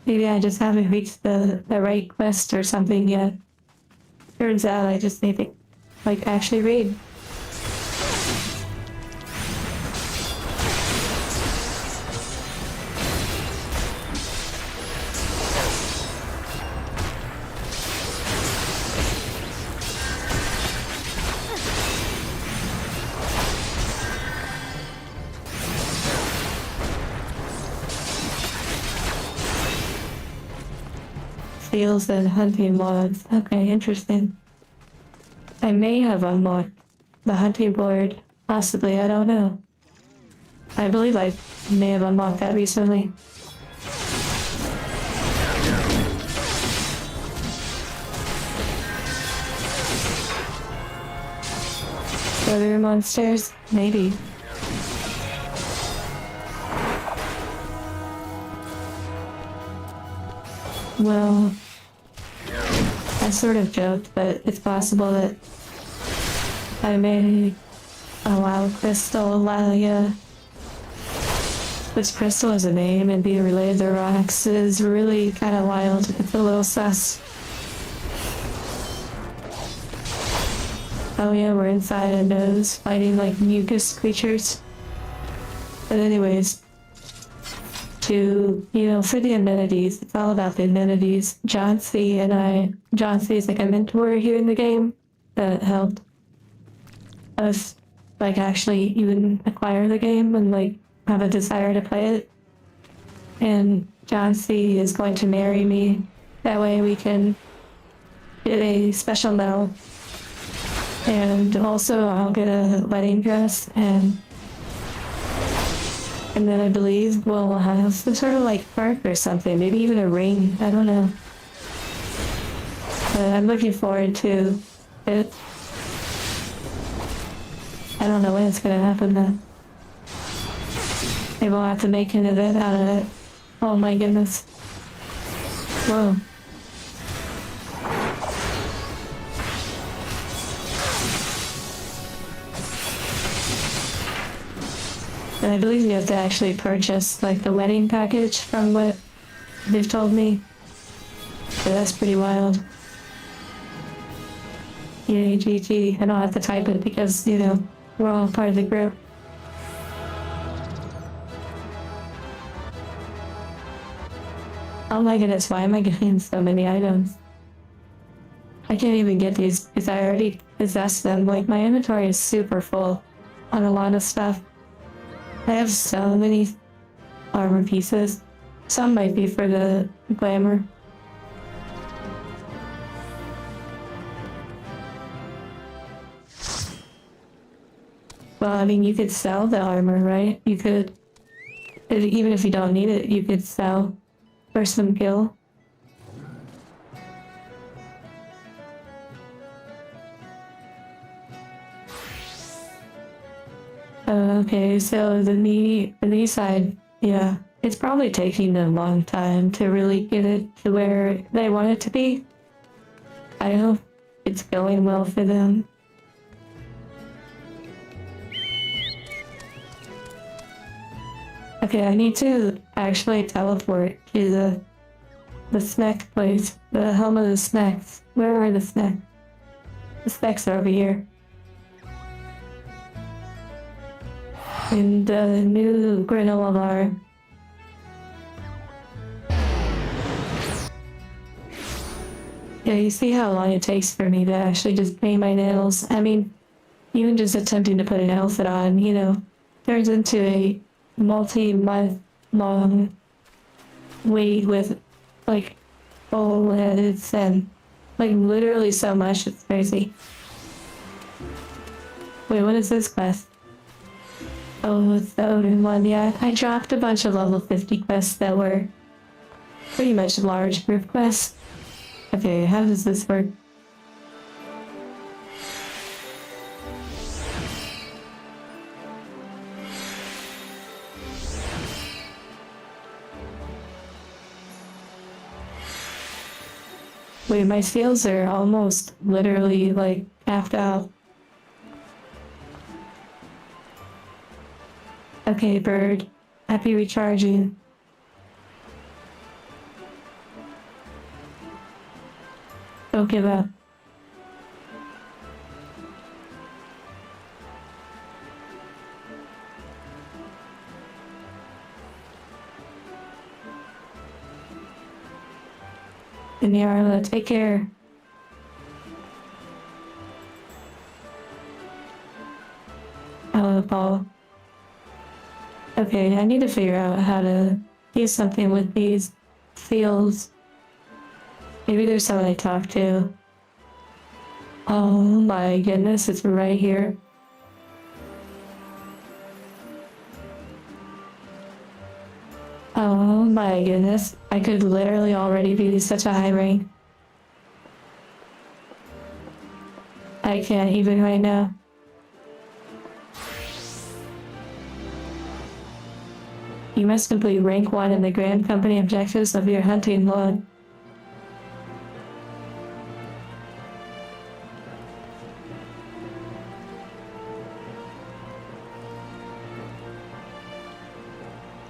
maybe I just haven't reached the right quest or something yet. Turns out I just need to, like, actually read. Seals and hunting mods. Okay, interesting. I may have unlocked the hunting board. Possibly, I don't know. I believe I may have unlocked that recently. Other monsters? Maybe. Well, I sort of joked, but it's possible that I may allow Crystal, Lalia. Which Crystal has a name and being related to rocks is really kind of wild. It's a little sus. Oh yeah, we're inside a nose fighting like mucus creatures. But anyways, for the amenities, it's all about the amenities. John C. is like a mentor here in the game that helped us like actually even acquire the game and like have a desire to play it. And John C. is going to marry me. That way we can get a special medal. And also I'll get a wedding dress and then I believe we'll have some sort of like perk or something, maybe even a ring, I don't know. But I'm looking forward to it. I don't know when it's gonna happen though. Maybe we'll have to make an event out of it. Oh my goodness. Whoa. And I believe you have to actually purchase like the wedding package from what they've told me. So that's pretty wild. GG. I don't have to type it because, we're all part of the group. Oh my goodness, why am I getting so many items? I can't even get these because I already possess them. Like, my inventory is super full on a lot of stuff. I have so many armor pieces. Some might be for the glamour. Well, I mean, you could sell the armor, right? You could, even if you don't need it, you could sell for some gil. Okay, so the knee side, yeah, it's probably taking them a long time to really get it to where they want it to be. I hope it's going well for them. Okay, I need to actually teleport to the snack place, the home of the snacks. Where are the snacks? The snacks are over here. And the new granola bar. Yeah, you see how long it takes for me to actually just paint my nails. I mean, even just attempting to put an outfit on, you know, turns into a multi-month long wait with, like, full edits and, like, literally so much. It's crazy. Wait, what is this quest? Oh, it's the Odin one, yeah. I dropped a bunch of level 50 quests that were pretty much large group quests. Okay, how does this work? Wait, my seals are almost literally, like, halved out. Okay, bird. Happy recharging. Don't give up. And Yarla, take care. Hello, Paul. Okay, I need to figure out how to do something with these seals. Maybe there's someone I talk to. Oh my goodness, it's right here. Oh my goodness, I could literally already be such a high rank. I can't even right now. You must complete rank 1 in the Grand Company objectives of your hunting log.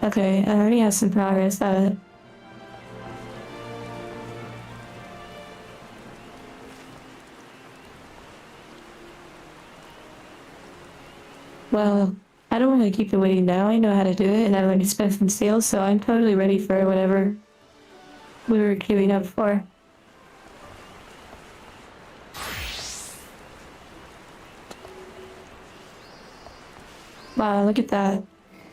Okay, I already have some progress at it. Well, I don't want to keep it waiting now. I know how to do it, and I've already spent some sales, so I'm totally ready for whatever we were queuing up for. Wow, look at that.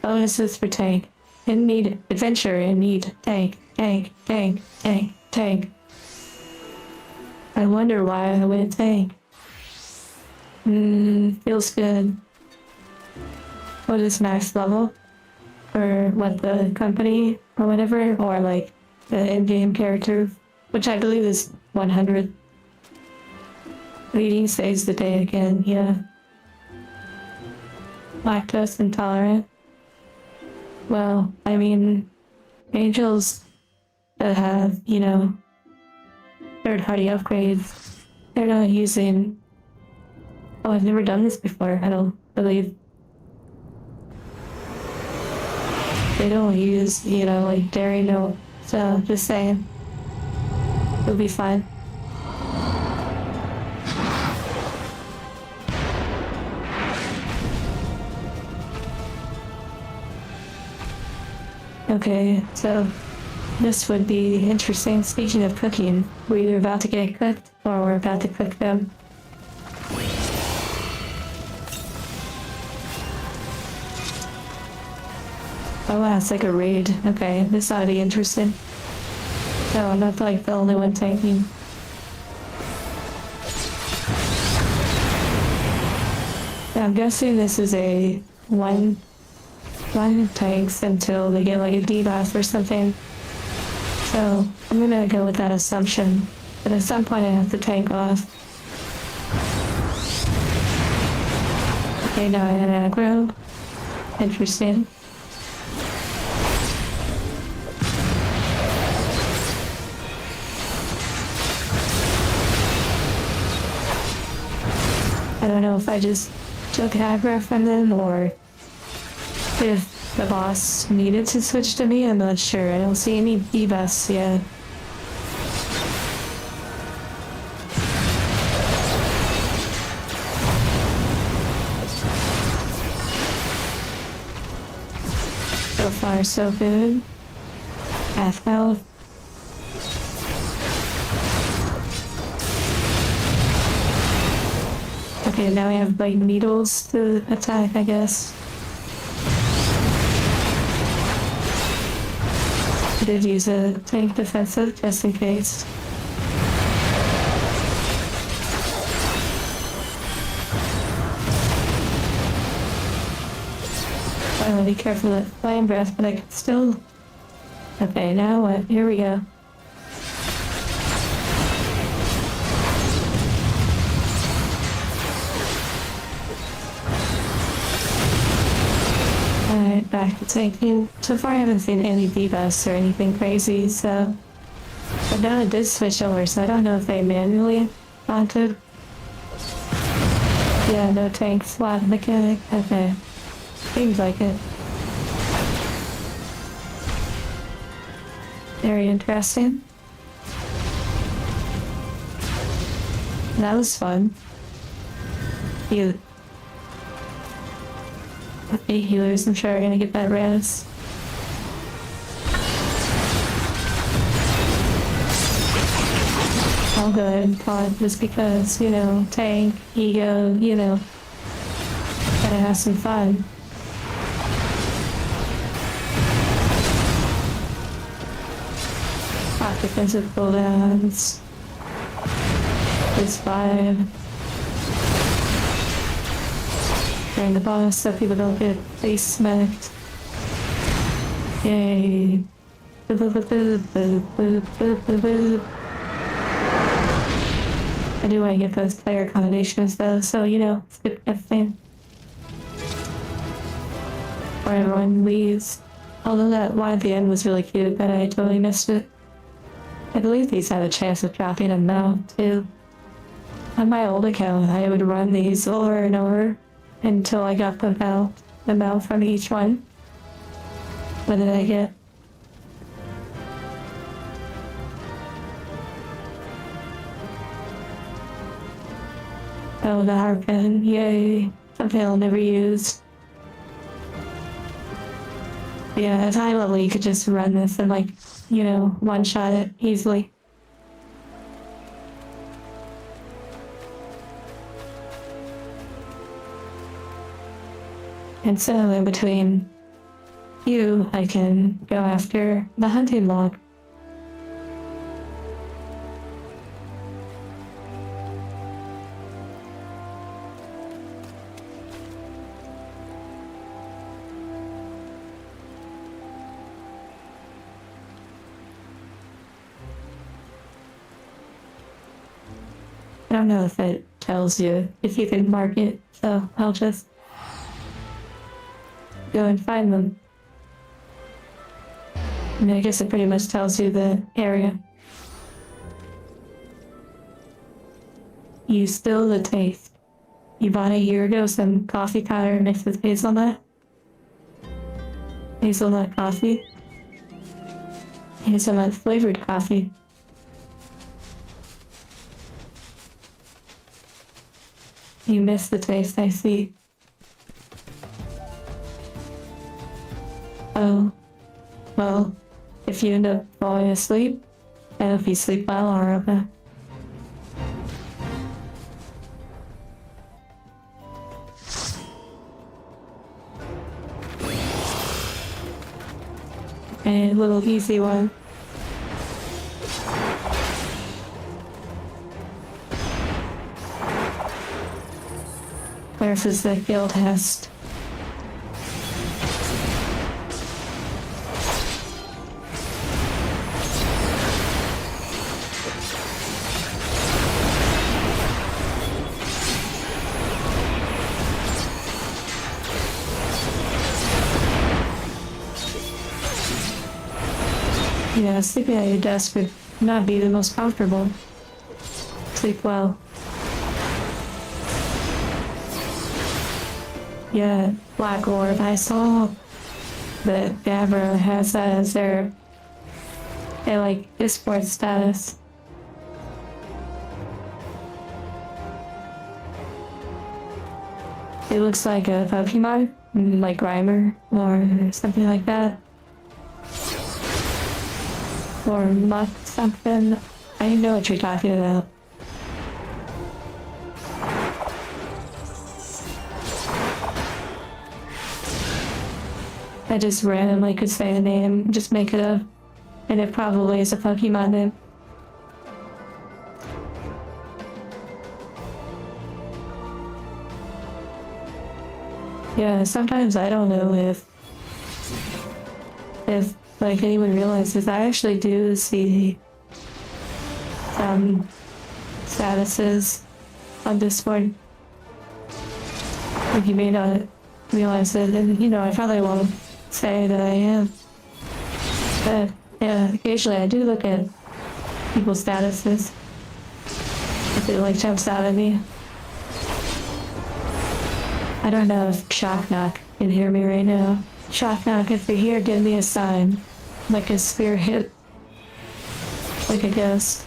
Bonuses for tank. In need adventure, in need tank, tank, tank, tank, tank. I wonder why I went tank. Feels good. What is max level? Or what the company or whatever, or like the in-game character, which I believe is 100. Leading saves the day again, yeah. Lactose intolerant. Well, I mean, angels that have, you know, third-party upgrades, they're not using... Oh, I've never done this before, I don't believe. They don't use, you know, like dairy milk, so just saying. It'll be fine. Okay, so this would be interesting. Speaking of cooking, we're either about to get cooked or we're about to cook them. Oh wow, it's like a raid. Okay, this ought to be interesting. No, I'm not like the only one tanking. I'm guessing this is a one tanks until they get like a debuff or something. So I'm gonna go with that assumption. But at some point I have to tank off. Okay, now I had aggro. Interesting. I don't know if I just took aggro from them or if the boss needed to switch to me. I'm not sure. I don't see any debuffs yet. So far, so good. Half health. Okay, now we have like needles to attack, I guess. I did use a tank defensive just in case. I want to be careful with flame breath, but I can still. Okay, now what? Here we go. Alright, back to tanking. So far I haven't seen any debuffs or anything crazy, so... But now it did switch over, so I don't know if they manually wanted. Yeah, no tank slot mechanic. Okay. Seems like it. Very interesting. That was fun. Cute. The healers, I'm sure, are gonna get that res. I'll go ahead and pod just because, you know, tank, ego, you know, gotta have some fun. Hot defensive cooldowns. This 5. During the boss so people don't get face smacked. Yay. I do want to get those player accommodations though, so you know, skip everything. Or everyone leaves. Although that one at the end was really cute, but I totally missed it. I believe these had a chance of dropping them now, too. On my old account, I would run these over and over until I got the mouth from each one. What did I get? Oh, the harpoon, yay. Something I'll never use. Yeah, at high level you could just run this and like, you know, one-shot it easily. And so in between you, I can go after the hunting log. I don't know if it tells you if you can mark it, so I'll just go and find them. I mean, I guess it pretty much tells you the area. You still the taste. You bought a year ago some coffee powder mixed with hazelnut. Hazelnut coffee. Hazelnut flavored coffee. You miss the taste, I see. Oh, well, if you end up falling asleep, I hope you sleep well, Araba. A little easy one. Versus the guild test. Yeah, sleeping at your desk would not be the most comfortable. Sleep well. Yeah, Black Orb. I saw that Gabra has that as their like Discord status. It looks like a Pokemon, like Grimer or something like that. Or Muck something. I know what you're talking about. I just randomly could say a name, just make it up, and it probably is a Pokemon name. Yeah, sometimes I don't know if like anyone realizes I actually do see some statuses on Discord. Like you may not realize it, and you know, I probably won't say that I am. But yeah, occasionally I do look at people's statuses. If it like jumps out at me. I don't know if Shocknock can hear me right now. Shocknock, if you're here, give me a sign. Like a spear hit. Like a ghost.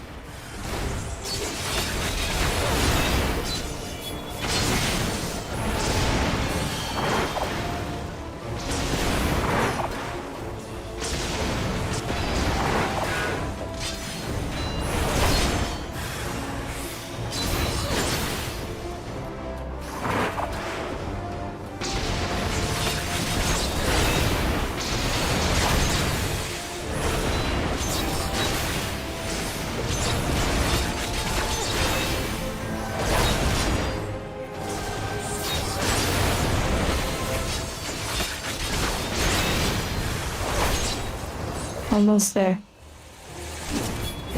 Almost there.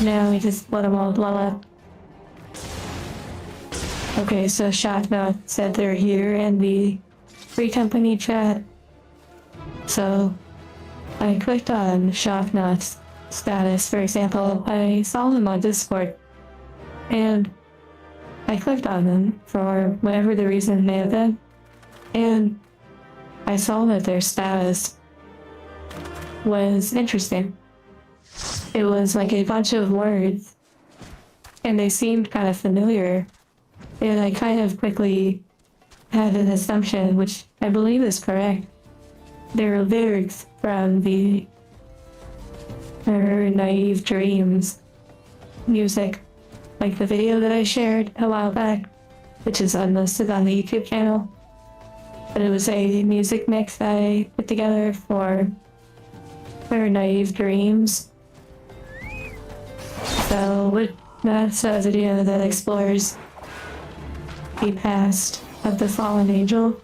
Now we just let them all blow up. Okay, so Shocknock said they're here in the free company chat. So I clicked on Shocknock's status, for example. I saw him on Discord. And I clicked on him for whatever the reason may have been. And I saw that their status was interesting. It was like a bunch of words, and they seemed kind of familiar, and I kind of quickly had an assumption, which I believe is correct. They're lyrics from the Her Naive Dreams music, like the video that I shared a while back, which is unlisted on the YouTube channel, but it was a music mix I put together for Her Naive Dreams. So that's a video that explores the past of the fallen angel.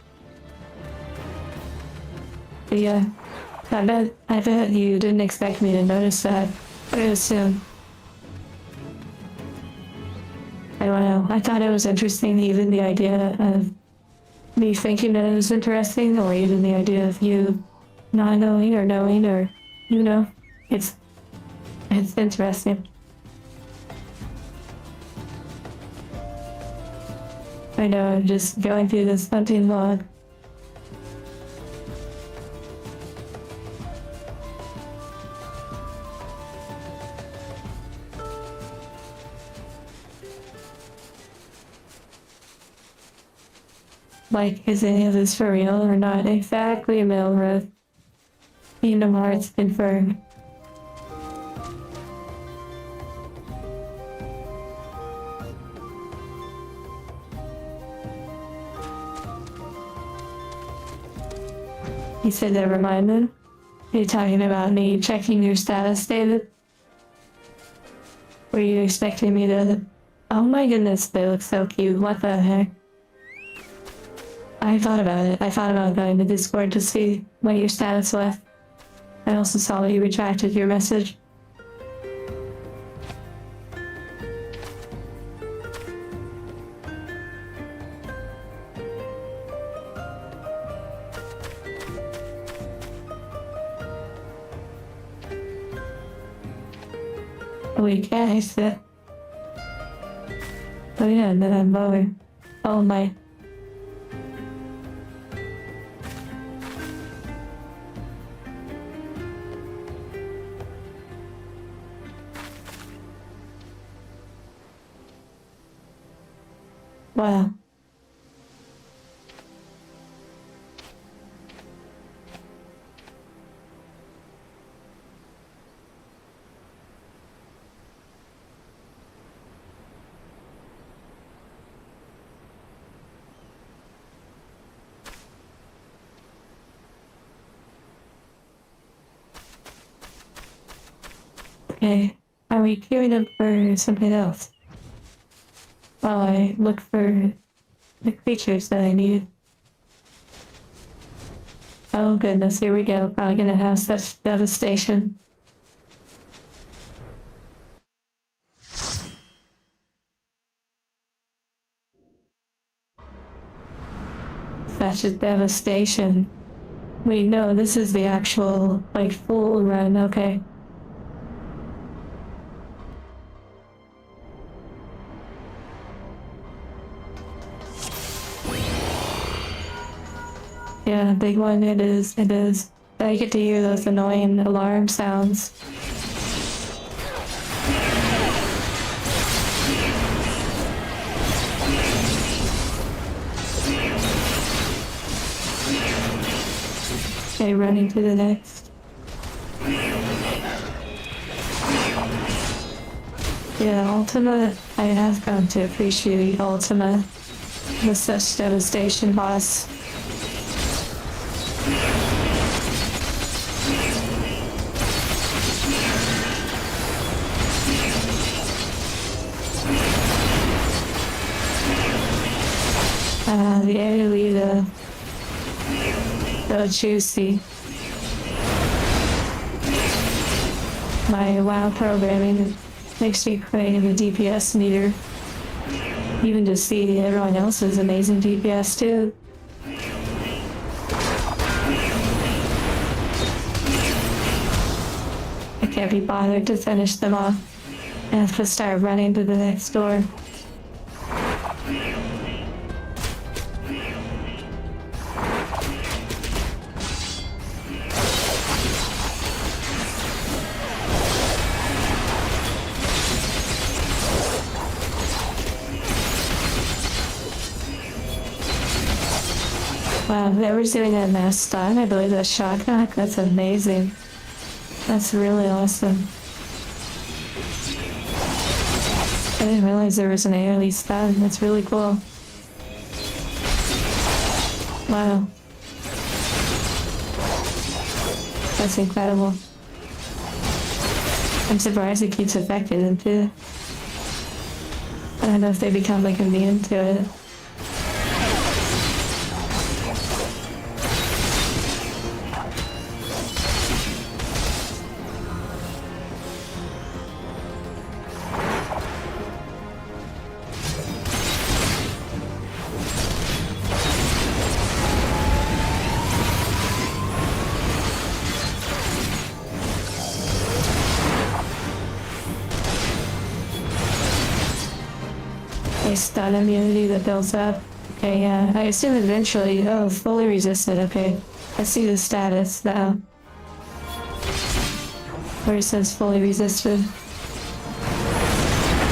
But yeah, I bet you didn't expect me to notice that very soon. I don't know, I thought it was interesting, even the idea of me thinking that it was interesting, or even the idea of you not knowing or knowing, or you know, it's interesting. I know, I'm just going through this hunting log. Like, is any of this for real or not? Exactly, Milroth. Kingdom Hearts confirmed. He said that reminded. you talking about me checking your status, David? Were you expecting me to... Oh my goodness, they look so cute. What the heck? I thought about it. I thought about going to Discord to see what your status was. I also saw that you retracted your message. Wait, can I sit? Oh yeah, and then I'm lower. Oh my. Wow. Okay, are we queuing up for something else? While I look for the creatures that I need. Oh goodness, here we go. Probably gonna have such devastation. Such a devastation. Wait, no, this is the actual, like, full run, okay. Yeah, big one, it is. I get to hear those annoying alarm sounds. Okay, running to the next. Yeah, Ultima, I have come to appreciate Ultima with such devastation boss. The AoE, so juicy. My WoW programming makes me crave the DPS meter. Even to see everyone else's amazing DPS too. I can't be bothered to finish them off. I have to start running to the next door. Wow, whoever's doing that mass stun, I believe that's shot knock. That's amazing. That's really awesome. I didn't realize there was an AoE stun. That's really cool. Wow. That's incredible. I'm surprised it keeps affecting them too. I don't know if they become like immune to it. Stun immunity that builds up. Okay, yeah. I assume eventually. Oh, fully resisted. Okay. I see the status now. Where it says fully resisted.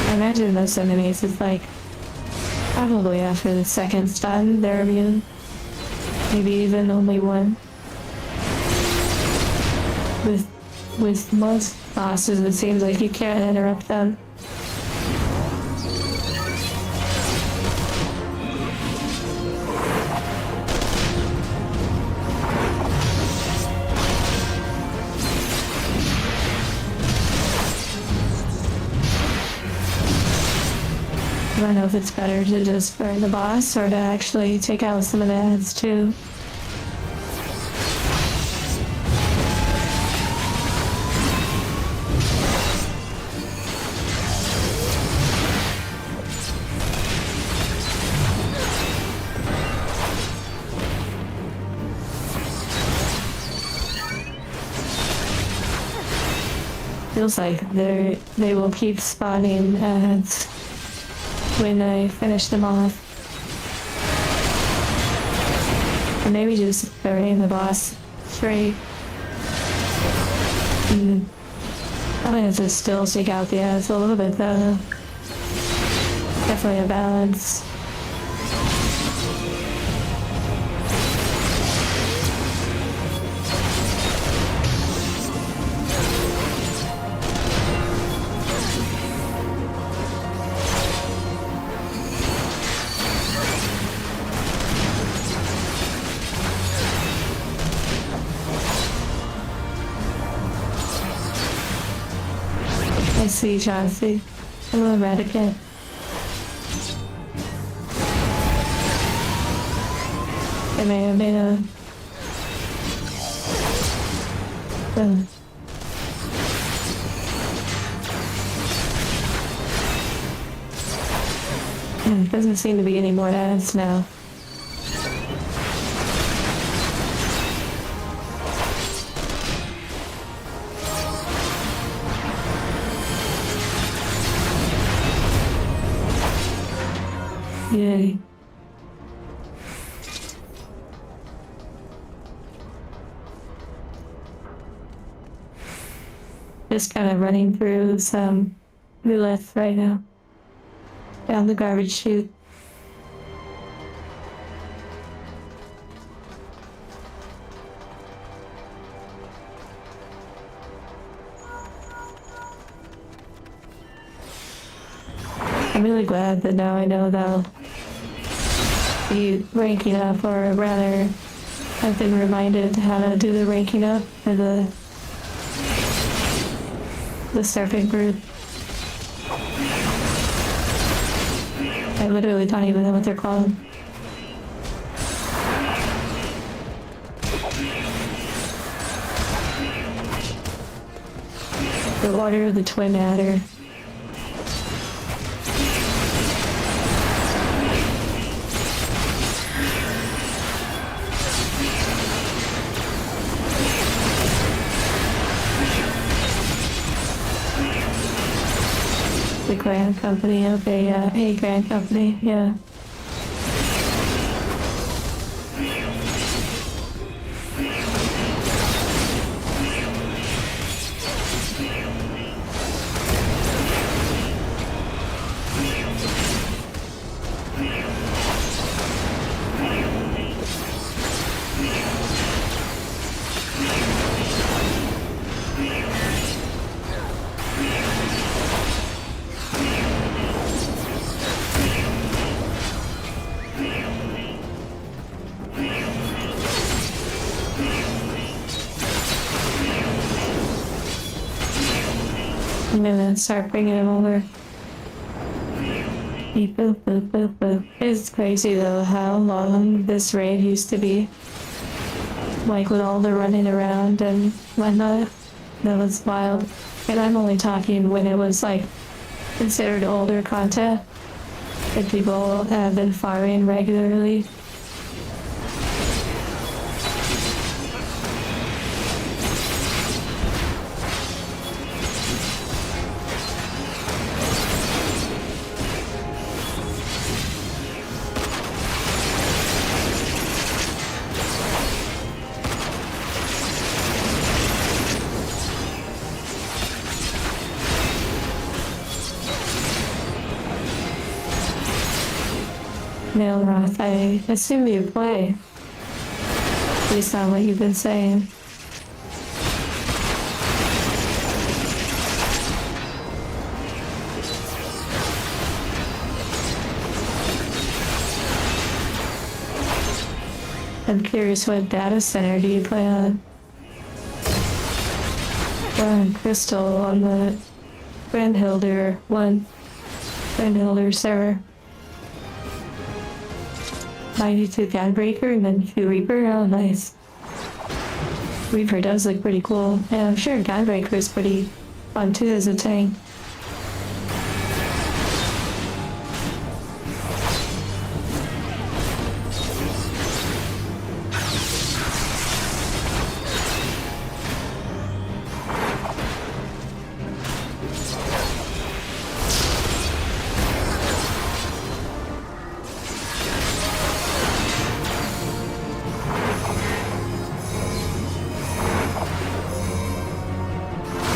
I imagine most enemies is like probably after the second stun they're immune. Maybe even only one. With most bosses it seems like you can't interrupt them. I don't know if it's better to just burn the boss or to actually take out some of the ads too. Feels like they will keep spawning ads when I finish them off. And maybe just burying the boss straight. I'm gonna have to still take out the ads a little bit though. Definitely a balance. I see, Chauncey. Hello, Radicate. I may have made a... Doesn't seem to be any more ads now. Yay. Just kind of running through some roulette right now. Down the garbage chute. I'm really glad that now I know they'll be ranking up, or rather, I've been reminded how to do the ranking up for the surfing group. I literally don't even know what they're called. The Order of the Twin Adder. The Grand Company, okay, yeah, hey, Grand Company, yeah. I'm gonna start bringing him over. Beep, boop, boop, boop, boop. It's crazy though how long this raid used to be. Like with all the running around and whatnot. That was wild. And I'm only talking when it was like considered older content that people have been farming regularly. Nail Roth, I assume you play, based on what you've been saying. I'm curious, what data center do you play on? We're on Crystal on the Grandhilder server. 92 Gunbreaker and then 2 Reaper. Oh, nice. Reaper does look pretty cool. Yeah, I'm sure Gunbreaker is pretty fun too as a tank.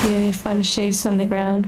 Yeah, fun shapes on the ground.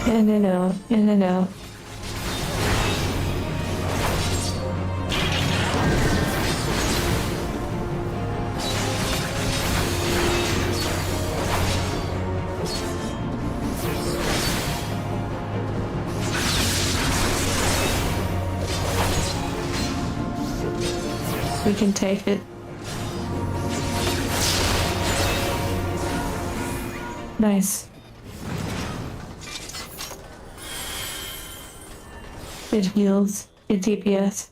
In and out, in and out. We can take it. Nice. Good heals, good DPS.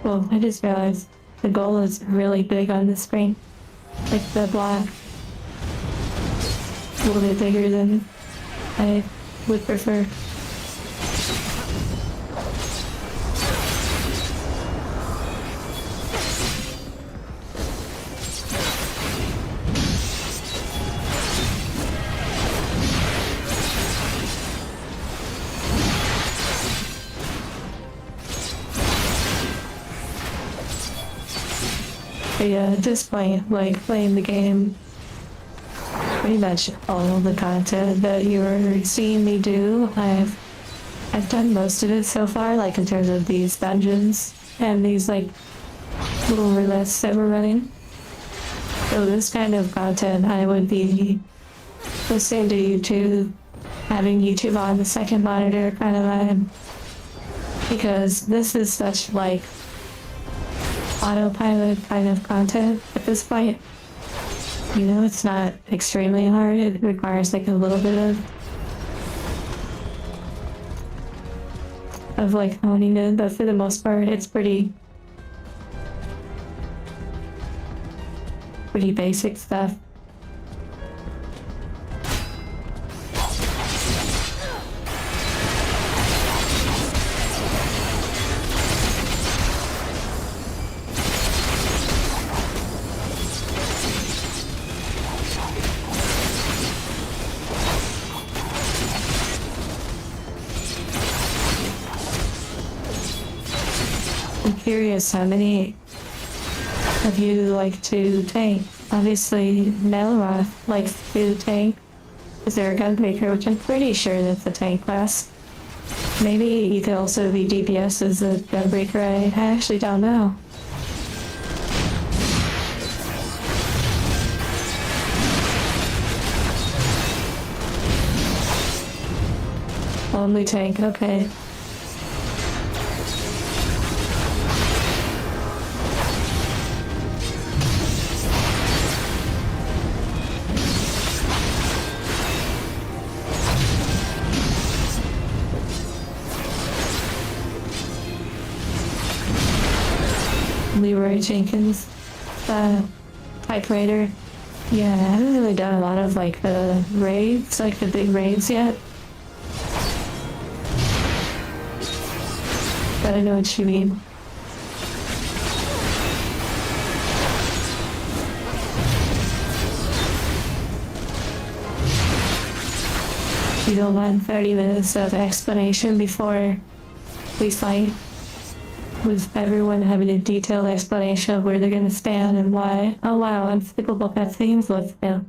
Well, I just realized the goal is really big on the screen. Like the block. A little bit bigger than I would prefer. But yeah, at this point, like playing the game, pretty much all of the content that you're seeing me do, I've done most of it so far, like in terms of these dungeons and these like little roulettes that we're running. So this kind of content I would be listening to YouTube, having YouTube on the second monitor kind of vibe, because this is such like autopilot kind of content at this point. You know, it's not extremely hard. It requires like a little bit of like honing it, but for the most part, it's pretty basic stuff. I'm curious how many of you like to tank. Obviously, Melroth likes to tank. Is there a gunmaker, which I'm pretty sure that's a tank class. Maybe you could also be DPS as a gunbreaker. I actually don't know. Only tank, okay. Leroy Jenkins, typewriter. Yeah, I haven't really done a lot of like the raids, like the big raids yet. but I know what you mean. You don't want 30 minutes of explanation before we fight, with everyone having a detailed explanation of where they're gonna stand and why. Oh wow, unskippable cutscenes, let's go.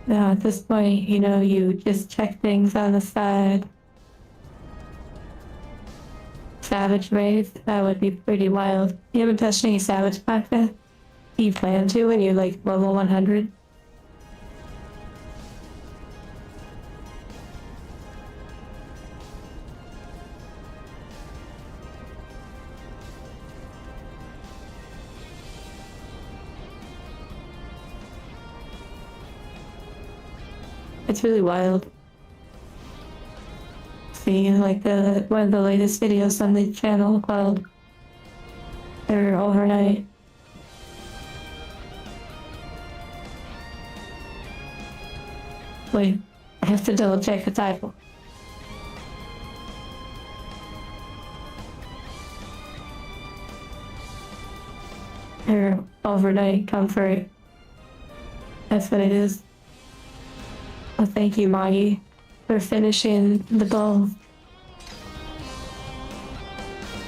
Now at this point, you know, you just check things on the side. Savage race, that would be pretty wild. You haven't touched any savage pack yet? You plan to when you're like level 100? It's really wild. Seeing like one of the latest videos on the channel called Overnight. Wait, I have to double check the title. Overnight comfort. That's what it is. Well, thank you, Maggie, for finishing the goal.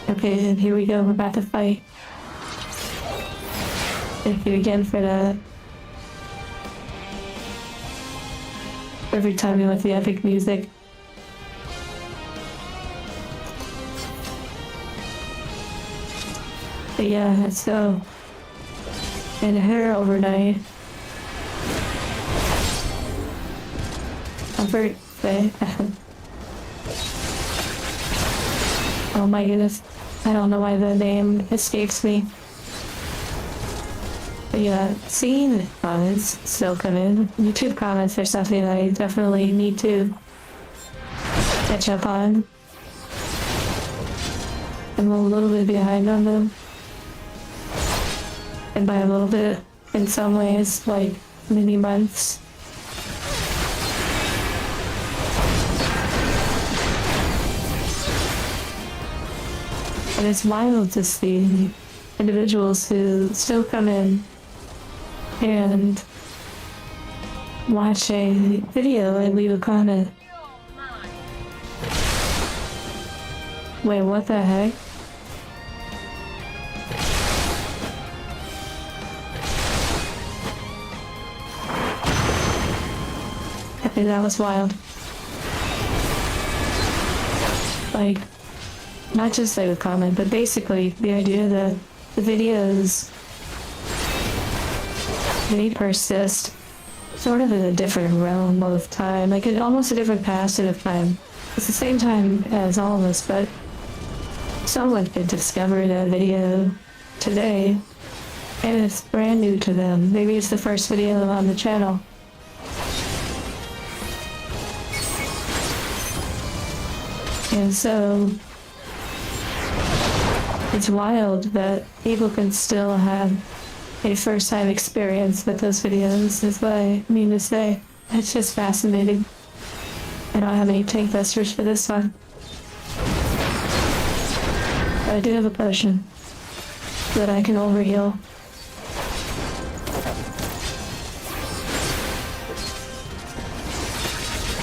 Okay, and here we go, we're about to fight. Thank you again for that. Every time we went the epic music. But yeah, so, and her overnight. Comfort, say. Oh my goodness, I don't know why the name escapes me. But yeah, seeing comments still come in. YouTube comments are something that I definitely need to catch up on. I'm a little bit behind on them. And by a little bit, in some ways, like many months. And it's wild to see individuals who still come in and watch a video and leave a comment. Wait, what the heck? Okay, that was wild. Like, not just like a comment, but basically the idea that the videos, they persist sort of in a different realm of time, like almost a different passage of time. It's the same time as all of us, but someone could discover that video today and it's brand new to them. Maybe it's the first video on the channel. And so it's wild that people can still have a first-time experience with those videos, is what I mean to say. It's just fascinating. I don't have any tank busters for this one. But I do have a potion that I can overheal.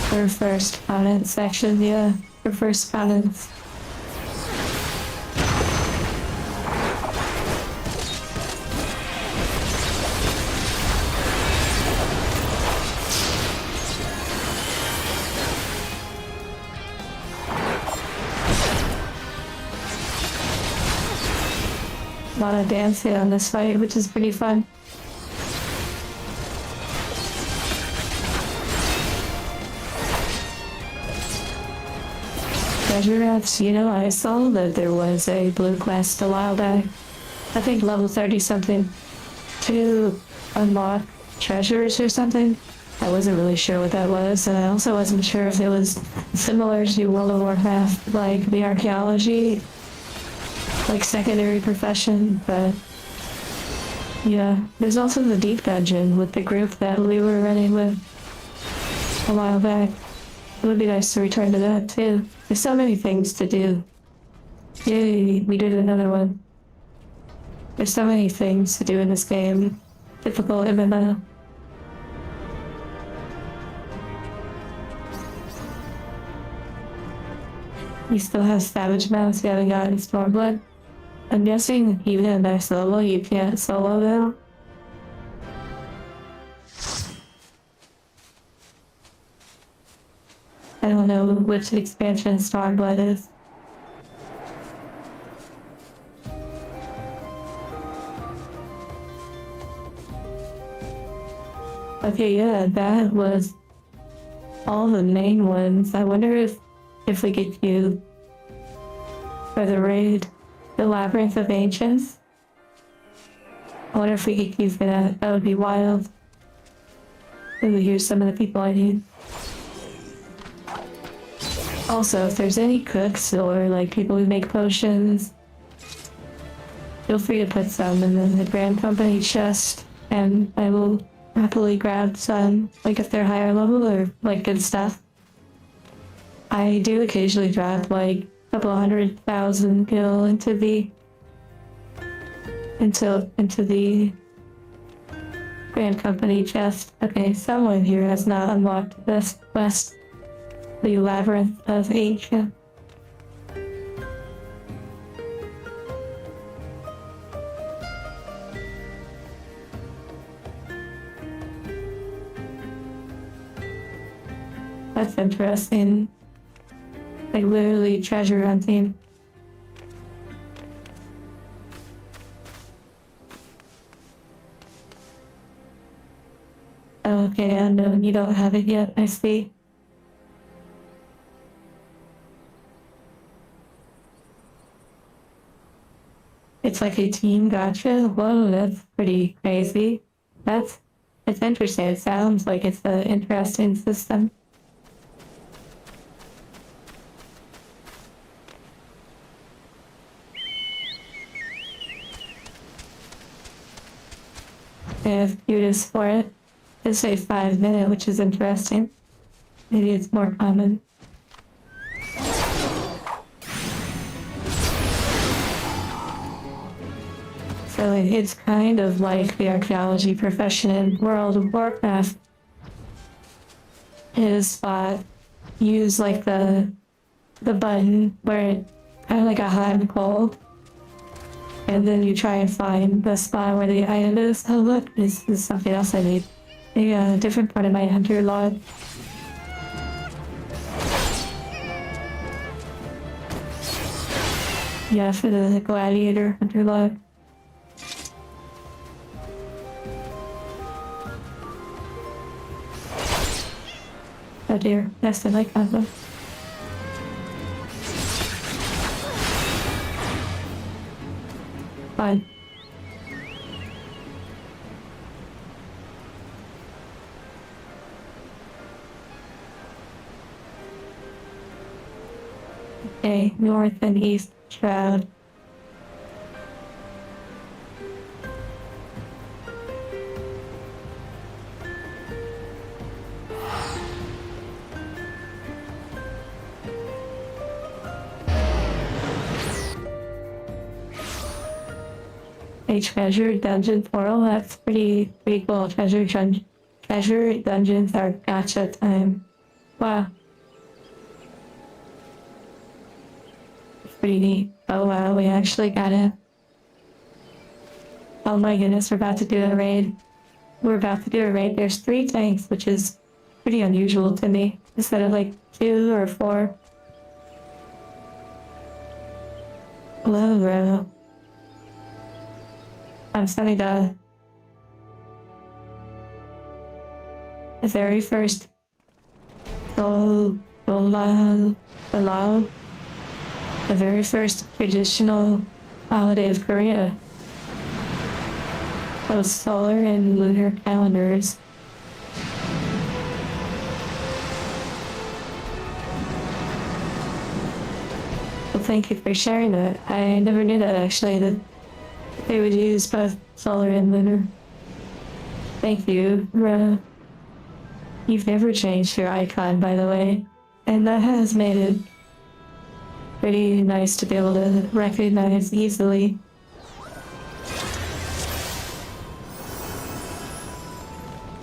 For first opponent section, yeah. For first opponents. A lot of dancing on this fight, which is pretty fun. treasure maps, you know, I saw that there was a blue quest a while back. I think level 30 something to unlock treasures or something. I wasn't really sure what that was, and I also wasn't sure if it was similar to World of Warcraft, like the archaeology, like secondary profession, but yeah. There's also the deep dungeon with the group that we were running with a while back. It would be nice to return to that too. There's so many things to do. Yay, we did another one. There's so many things to do in this game. Typical MMO. You still have Savage Mouse, you haven't gotten Stormblood. I'm guessing even at next level you can't solo them. I don't know which expansion Stormblood is. Okay, yeah, that was all the main ones. I wonder if we get you for the raid, the Labyrinth of Ancients. I wonder if we get you for that. That would be wild. Ooh, here's some of the people I need. Also, if there's any cooks or like people who make potions, feel free to put some in the Grand Company chest, and I will happily grab some, like if they're higher level or like good stuff. I do occasionally drop like a couple 100,000 gil into the Grand Company chest. Okay, someone here has not unlocked this quest, the Labyrinth of Ancient. That's interesting. Like literally treasure hunting. Okay, unknown, you don't have it yet, I see. It's like a team gotcha? Whoa, that's pretty crazy. It's interesting. It sounds like it's an interesting system. If you just for it, just say 5 minute, which is interesting. Maybe it's more common. So it's kind of like the archaeology profession in World of Warcraft. Is use like the button where it kind of like a hot and cold, and then you try and find the spot where the item is. Oh look, this is something else I need. A different part of my hunter log. Yeah, for the gladiator hunter log. Oh dear, that's the like that one. Fine. Okay, north and east shroud. A treasure dungeon portal, that's pretty cool. Treasure dungeons are gacha time. Wow. It's pretty neat. Oh wow, we actually got it. Oh my goodness, we're about to do a raid. There's 3 tanks, which is pretty unusual to me, instead of like 2 or 4. Hello, bro. I'm studying the very first below the very first traditional holiday of Korea. Those solar and lunar calendars. Well, thank you for sharing that. I never knew that actually, that they would use both solar and lunar. Thank you. You've never changed your icon, by the way, and that has made it pretty nice to be able to recognize easily.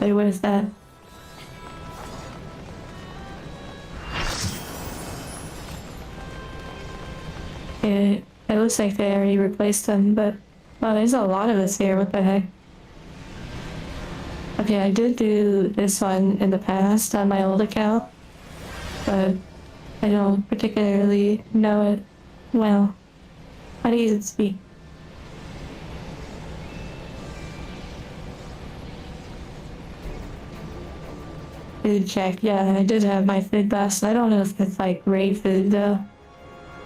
Wait, what is that? It looks like they already replaced them, but wow, there's a lot of us here, what the heck? Okay, I did do this one in the past on my old account, but I don't particularly know it well. How do you speak? Food check, yeah, I did have my food bus. I don't know if it's like great food though,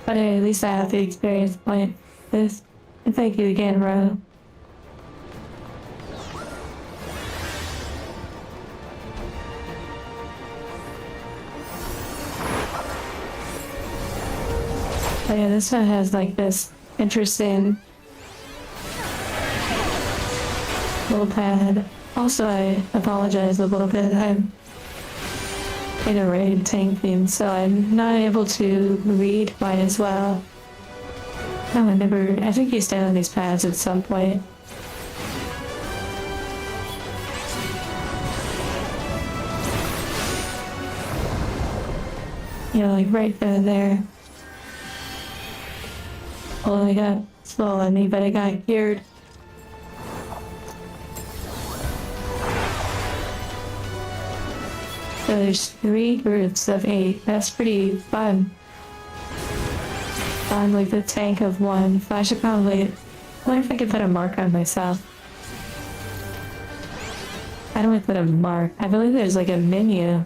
but at least I have the experience playing this. And thank you again, Ro. Oh yeah, this one has like this interesting little pad. Also, I apologize a little bit. I'm in a raid tank theme, so I'm not able to read quite as well. No, I think you stand on these pads at some point. Yeah, like right there. Well, I got slow on me, but I got cured. So there's 3 groups of 8. That's pretty fun. I'm like the tank of 1. So I should probably... I wonder if I could put a mark on myself. How do I put a mark? I believe there's like a menu.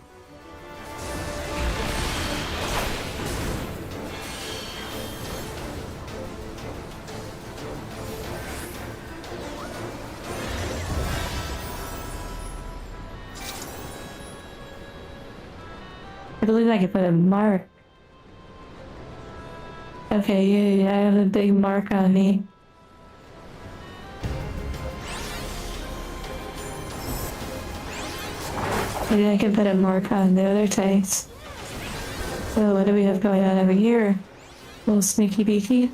I believe I could put a mark. Okay, yeah, I have a big mark on me. Maybe I can put a mark on the other tanks. So what do we have going on over here? A little sneaky beaky.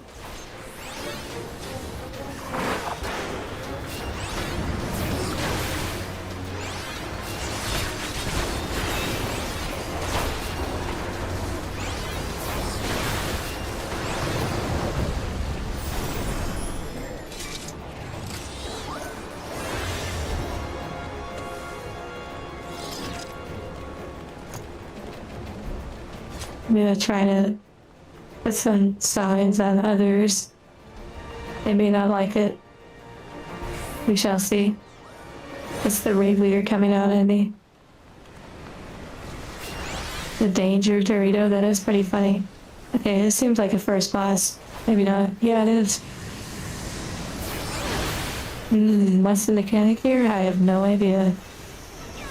I'm gonna try to put some signs on others. They may not like it. We shall see. It's the raid leader coming out at me. The danger Dorito, that is pretty funny. Okay, this seems like a first boss. Maybe not. Yeah, it is. What's the mechanic here? I have no idea.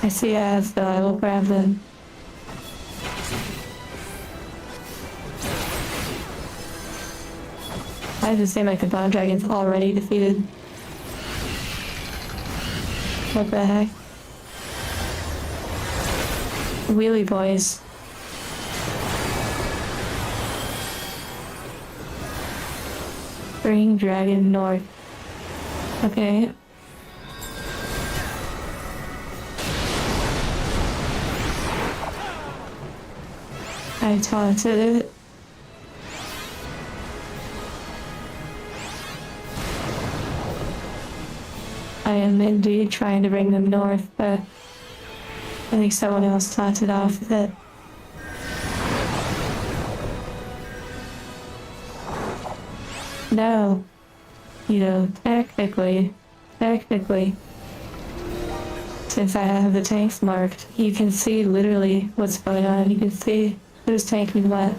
I see ads, though I will grab them. I just seem like the bomb dragon's already defeated. What the heck? Wheelie boys. Bring dragon north. Okay. I taunted it. I am indeed trying to bring them north, but I think someone else taunted off with it. No. You know, technically, since I have the tanks marked, you can see literally what's going on. You can see who's tanking what.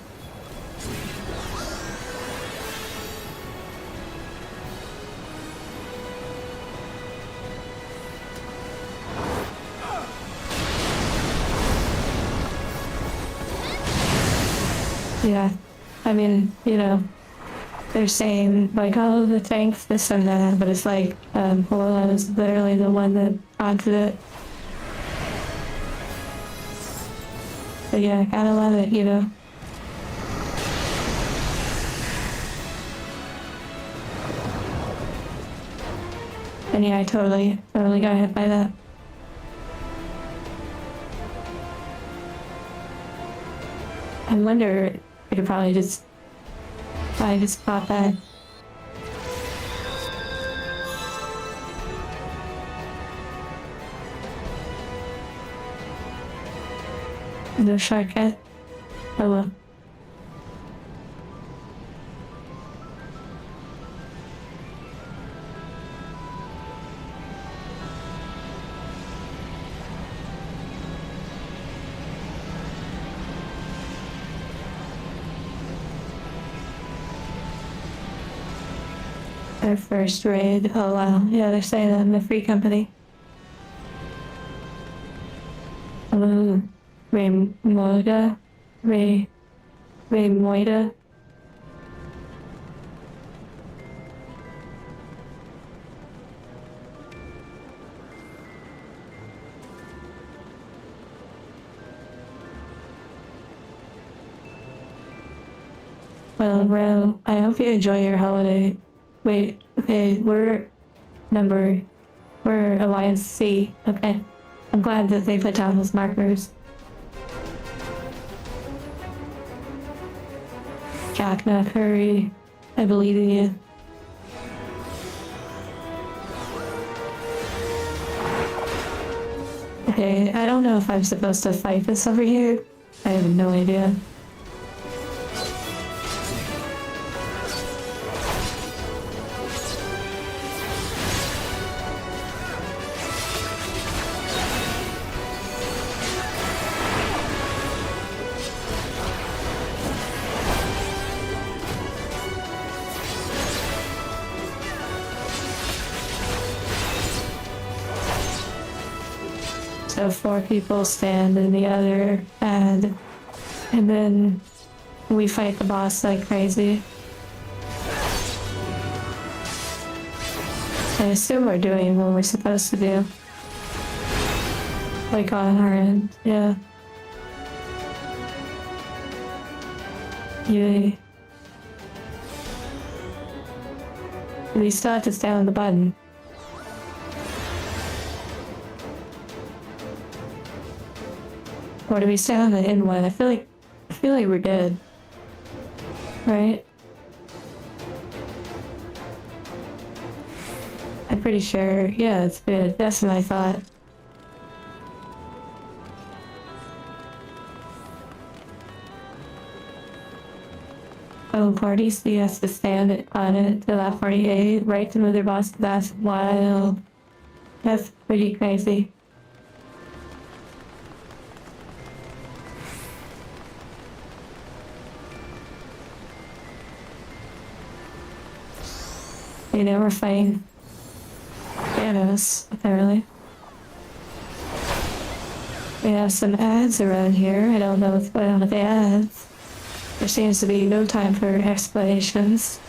Yeah. I mean, they're saying like, oh, the tanks, this and that, but it's like, Holola is literally the one that caused it. But yeah, I kinda love it. And yeah, I totally got hit by that. I wonder, I could probably just pop back. No shortcut. Oh well. Our first raid. Oh wow. Yeah, they're saying that in the free company. Hello. Moida. Ray Moida. Well, bro, I hope you enjoy your holiday. Wait, okay, we're Alliance C. Okay. I'm glad that they put down those markers. Jackna, hurry. I believe in you. Okay, I don't know if I'm supposed to fight this over here. I have no idea. So 4 people stand in the other ad, and then we fight the boss like crazy. I assume we're doing what we're supposed to do. Like on our end, yeah. Yay. We still have to stay on the button. Or do we stay on the in one? I feel like we're good. Right? I'm pretty sure. Yeah, it's good. That's what I thought. Oh, party C has to stand on it to that party A, right to move their boss. That's wild. That's pretty crazy. We're fighting Thanos, apparently. We have some ads around here. I don't know what's going on with the ads. There seems to be no time for explanations.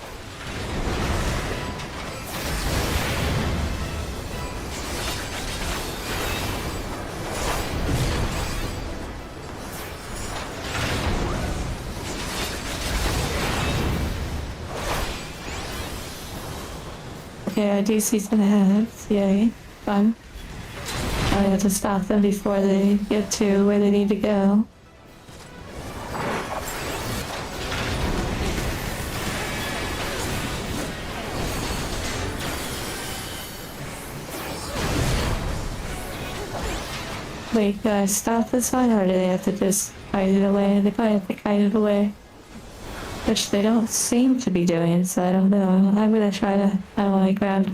Okay, I do see some ads. Yay. Fun. I have to stop them before they get to where they need to go. Wait, do I stop this one, or do they have to just fight it away? They probably have to fight it away. Which they don't seem to be doing, so I don't know. I'm gonna try to, I don't like grab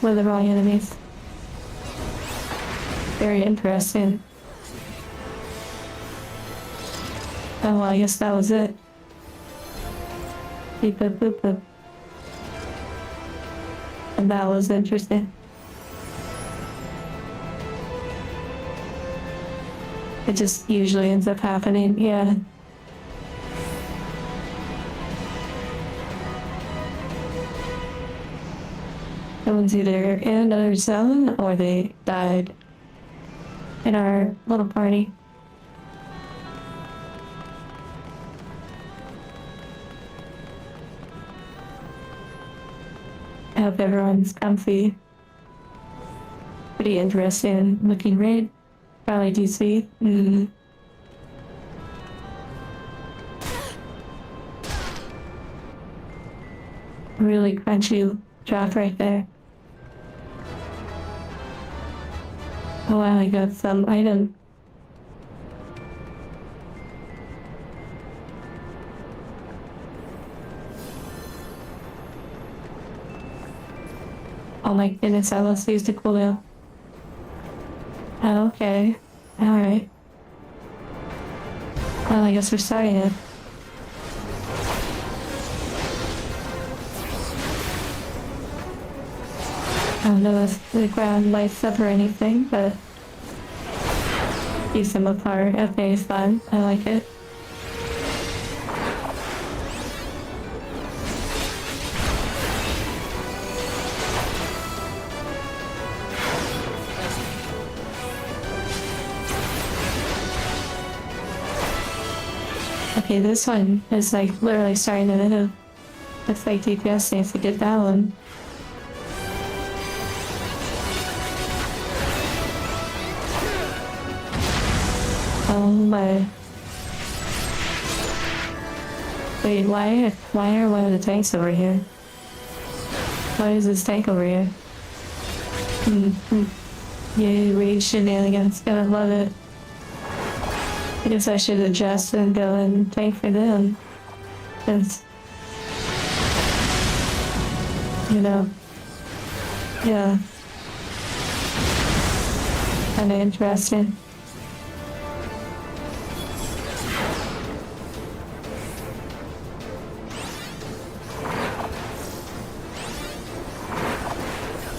one of the wrong enemies. Very interesting. Oh, well, I guess that was it. Beep, boop, boop, boop. And that was interesting. It just usually ends up happening, yeah. everyone's either in another zone or they died in our little party. I hope everyone's comfy. Pretty interesting looking raid. Probably DC. Really crunchy drop right there. Oh wow, I got some item. Oh my goodness, I almost used a cooldown. Oh, okay. Alright. Well, I guess we're starting it. I don't know if the ground lights up or anything, but piece them apart. Okay, it's fun. I like it. Okay, this one is like literally starting to move. Looks like DPS needs to get that one. Oh my. Wait, why are one of the tanks over here? Why is this tank over here? Yay, raid shenanigans, gotta love it. I guess I should adjust and go and tank for them. Since, you know, yeah. Kinda interesting.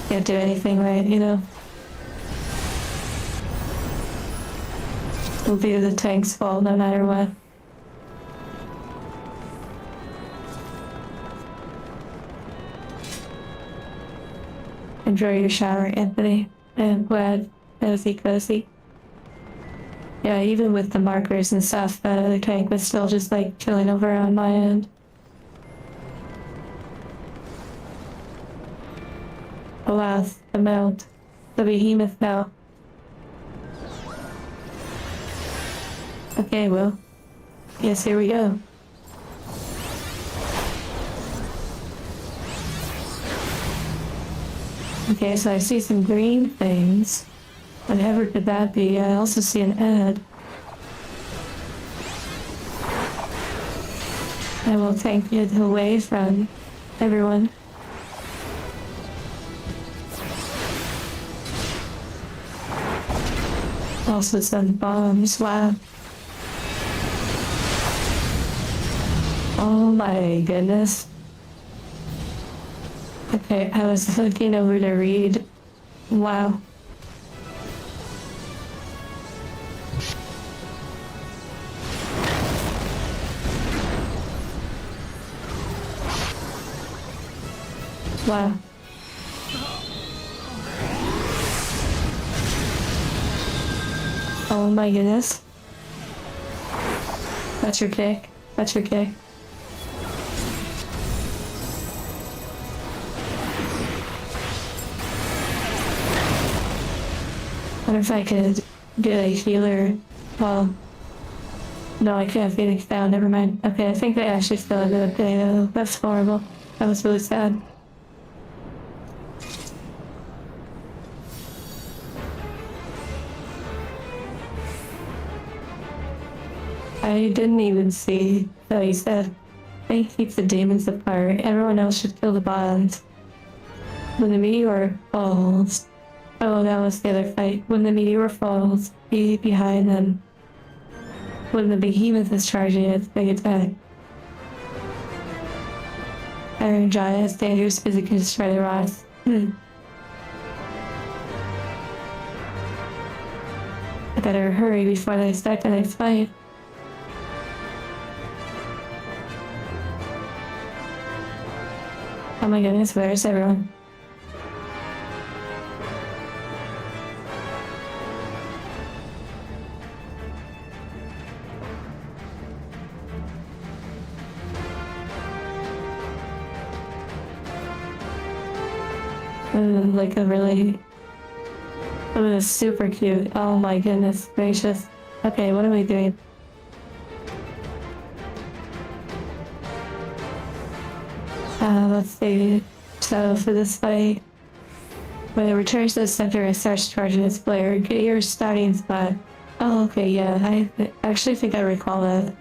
Can't do anything right, you know. It'll be the tank's fault no matter what. Enjoy your shower, Anthony. I'm glad. Cozy. Yeah, even with the markers and stuff, the tank was still just like killing over on my end. Alas, the mount. The behemoth now. Okay, well. Yes, here we go. Okay, so I see some green things. Whatever could that be? I also see an ad. I will take it away from everyone. Also some bombs, wow. Oh my goodness. Okay, I was looking over to read. Wow. Wow. Oh my goodness. That's your kick. That's your kick. I wonder if I could get a healer. Well, no, I can't Phoenix down. Never mind. Okay, I think they actually still have a day though. That's horrible. That was really sad. I didn't even see. So he said, they keep the demons apart. Everyone else should kill the bonds. When the meteor falls. Oh, that was the other fight. When the meteor falls, be behind them. When the behemoth is charging its big attack. Iron Giant is dangerous because it can destroy the rocks. I better hurry before they start the next fight. Oh my goodness, where's everyone? Like a really... Oh, super cute. Oh my goodness gracious. Okay, what are we doing? Let's see. So for this fight, when it returns to the center, it starts charging its player. Get your starting spot. Oh, okay, yeah. I actually think I recall that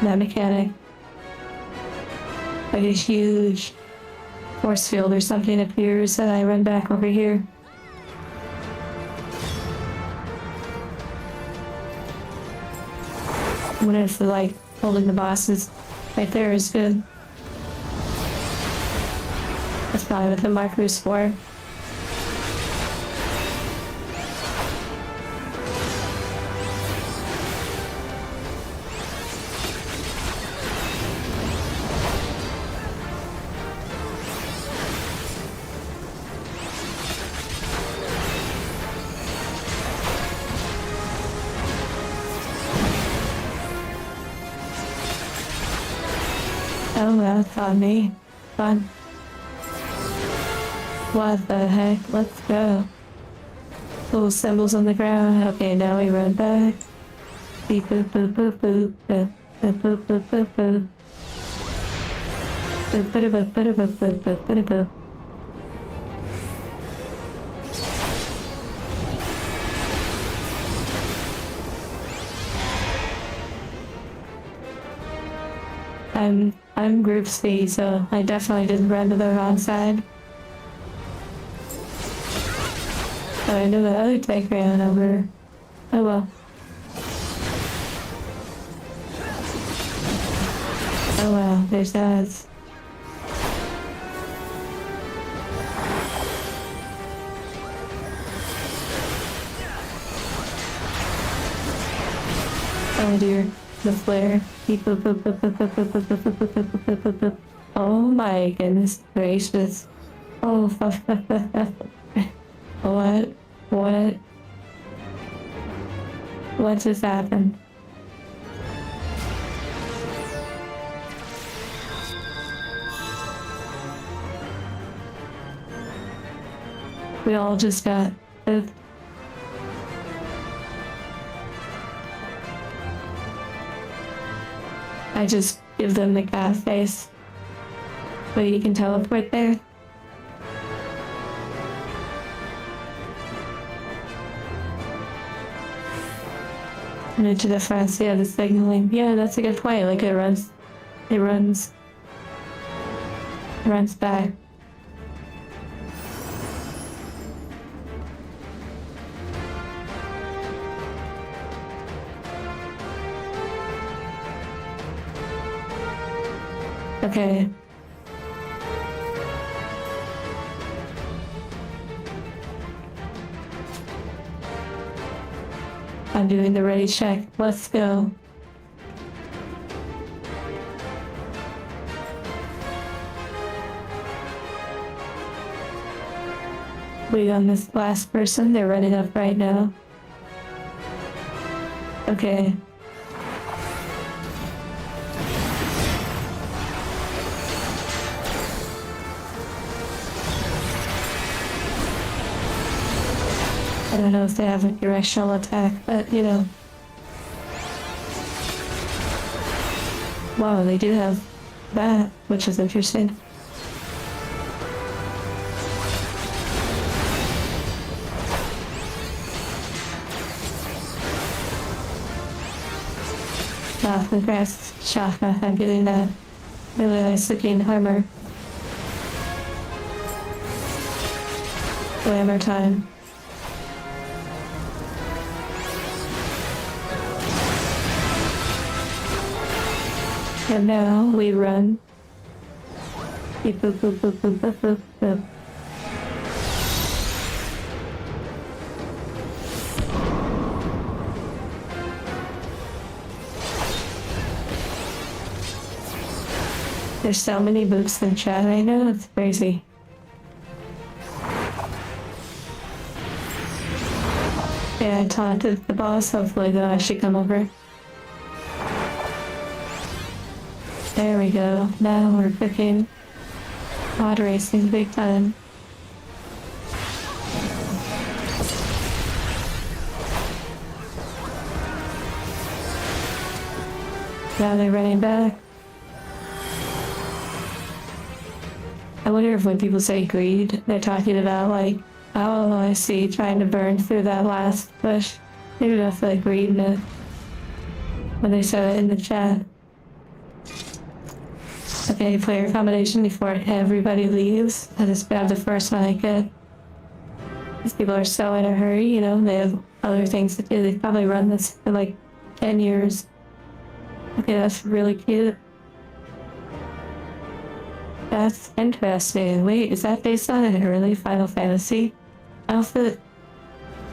mechanic. Like a huge force field or something appears, and I run back over here. When it's like holding the bosses right there is good. That's probably what the marker's for. Oh, that's on me. Fun. What the heck? Let's go. Little symbols on the ground. Okay, now we run back. Beep boop boop boop boop boop boop boop boop boop boop. Boop boop boop boop boop boop boop boop boop. I'm group C, so I definitely didn't run to the wrong side. But I know the other tank ran over. Oh well. Oh well, there's that. Oh dear, the flare. Oh my goodness gracious. Oh, what just happened? We all just got it. I just give them the gas face. But you can teleport there. And into the front, yeah, the signaling. Yeah, that's a good point. Like it runs back. Okay. I'm doing the ready check. Let's go. Wait on this last person. They're running up right now. Okay. I don't know if they have a directional attack, but you know. Wow, they do have that, which is interesting. Ah, congrats, Shaka, I'm getting that really nice looking armor. Glamour time. And now we run. Beep, boop, boop, boop, boop, boop, boop, boop. There's so many boops in chat, I know, it's crazy. Yeah, I taunted the boss, hopefully they'll actually come over. There we go, now we're cooking. Pod racing big time. Now they're running back. I wonder if when people say greed, they're talking about like, oh, I see, trying to burn through that last bush. Maybe that's like greediness. When they said it in the chat. Okay, player combination before everybody leaves. I just grab the first one I get. These people are so in a hurry, you know, they have other things to do. They probably run this for like 10 years. Okay, that's really cute. That's interesting. Wait, is that based on an early Final Fantasy outfit?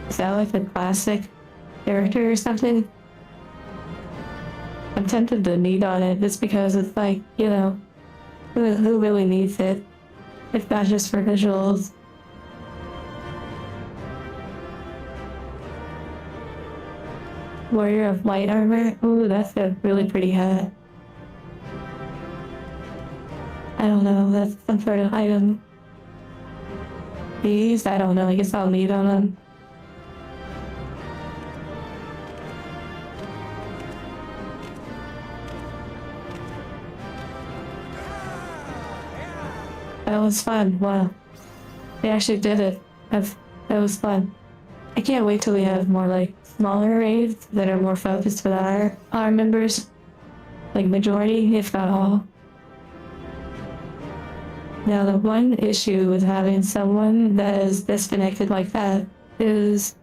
Is that like a classic character or something? I'm tempted to knead on it just because it's like, you know, who really needs it? If not just for visuals. Warrior of Light Armor? Ooh, that's a really pretty hat. I don't know, that's some sort of item. These? I don't know, I guess I'll need on them. That was fun, wow. They actually did it. That was fun. I can't wait till we have more like smaller raids that are more focused with our members. Like majority, if not all. Now the one issue with having someone that is disconnected like that is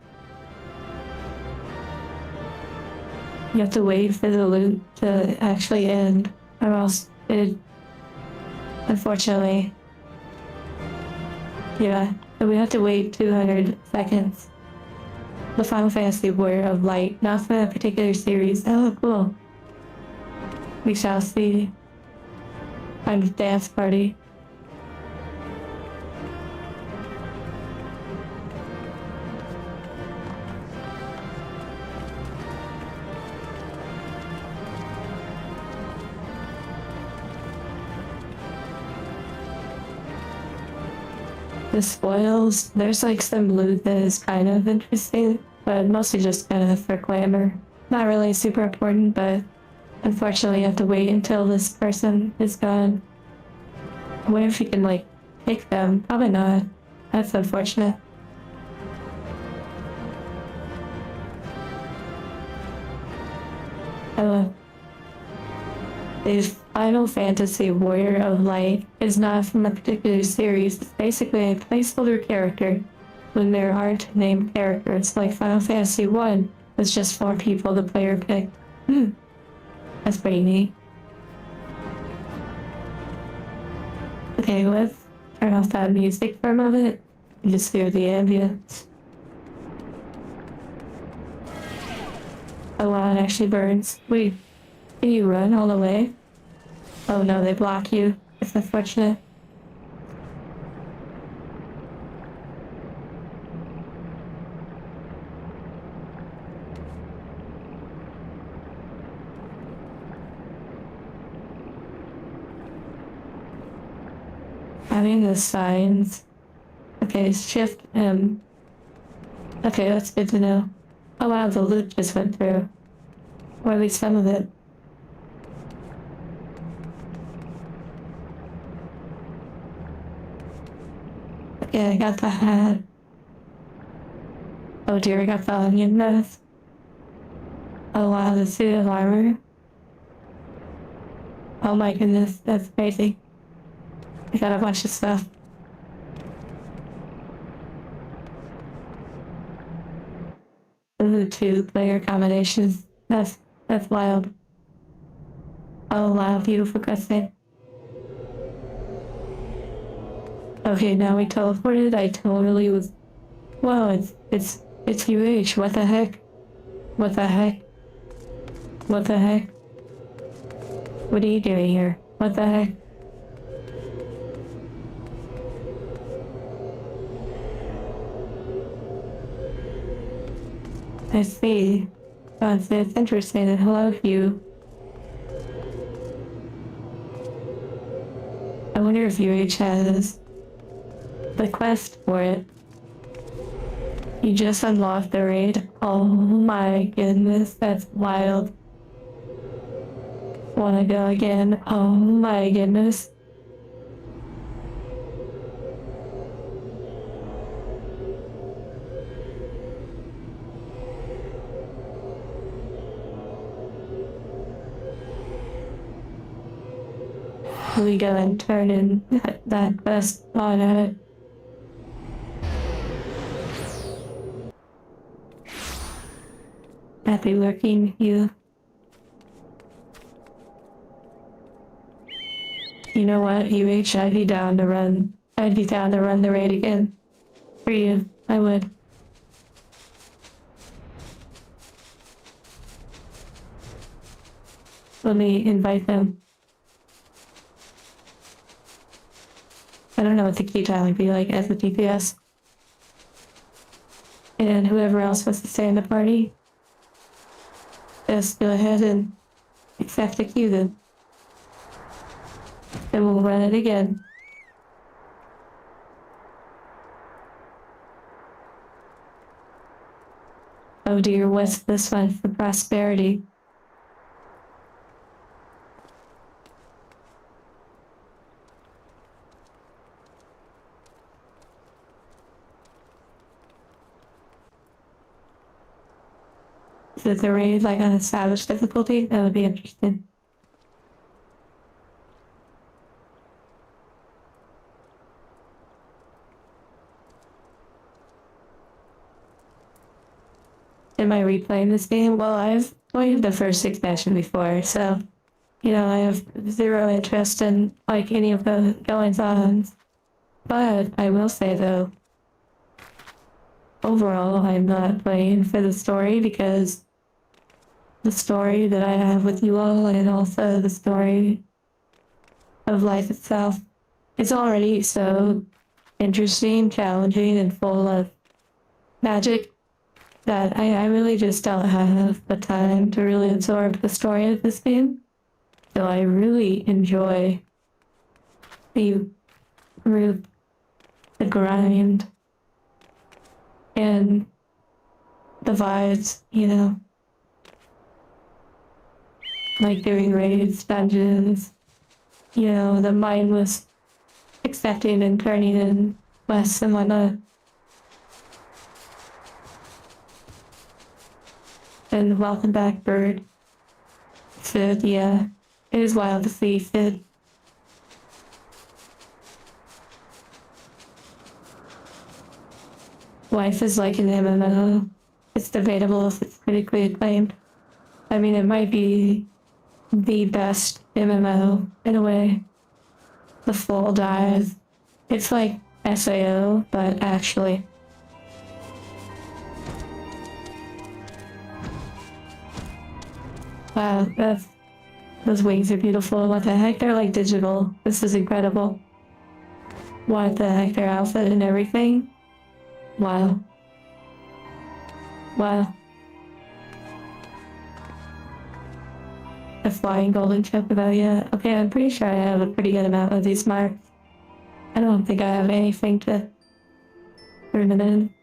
you have to wait for the loop to actually end, or else it, unfortunately, yeah, so we have to wait 200 seconds. The Final Fantasy Warrior of Light, not for a particular series. Oh, cool. We shall see. Kind of dance party. The spoils, there's like some loot that is kind of interesting, but mostly just kind of for glamour. Not really super important, but unfortunately you have to wait until this person is gone. I wonder if you can like pick them. Probably not. That's unfortunate. The Final Fantasy Warrior of Light is not from a particular series. It's basically a placeholder character when there aren't named characters. Like Final Fantasy I was just 4 people the player picked. That's pretty neat. Okay, let's turn off that music for a moment and just hear the ambience. Oh wow, it actually burns. Wait. Can you run all the way? Oh no, they block you. It's unfortunate. Having the signs. Okay, shift M. Okay, that's good to know. Oh wow, the loot just went through. Or at least some of it. Yeah, I got the hat. Oh dear, I got the onion nose. Oh wow, the suit of armor. Oh my goodness, that's crazy. I got a bunch of stuff. Those are 2-player combinations. That's wild. Oh wow, beautiful cutscene. Okay, now we teleported. I totally was. Whoa, it's UH. What the heck? What the heck? What the heck? What are you doing here? What the heck? I see. Oh, it's interesting. Hello, Hugh. I wonder wonder if UH has the quest for it. You just unlocked the raid. Oh my goodness, that's wild. Wanna go again? Oh my goodness. We go and turn in that quest on it. Happy working, you. You know what, UH, I'd be down to run. I'd be down to run the raid again. For you, I would. Let me invite them. I don't know what the key tile would be like as a DPS. And whoever else wants to stay in the party, just go ahead and accept the queue then. And we'll run it again. Oh dear, what's this one for prosperity? Is the raid like on a savage difficulty? That would be interesting. Am I replaying this game? Well, I've played the first expansion before, so, you know, I have zero interest in, like, any of the goings-ons. But I will say, though, overall, I'm not playing for the story because the story that I have with you all and also the story of life itself is already so interesting, challenging, and full of magic that I really just don't have the time to really absorb the story of this game. So I really enjoy the root, the grind, and the vibes, you know. Like doing raids, dungeons, you know, the mindless accepting and turning in quests and whatnot. And welcome back, Bird. Sid, yeah, it is wild to see Sid. Life is like an MMO. It's debatable if it's critically acclaimed. I mean, it might be the best MMO in a way. The full dive. It's like SAO, but actually. Wow, those wings are beautiful. What the heck? They're like digital. This is incredible. What the heck? Their outfit and everything. Wow. Wow. A flying golden chocobo, yeah. Okay, I'm pretty sure I have a pretty good amount of these marks. I don't think I have anything to turn it in.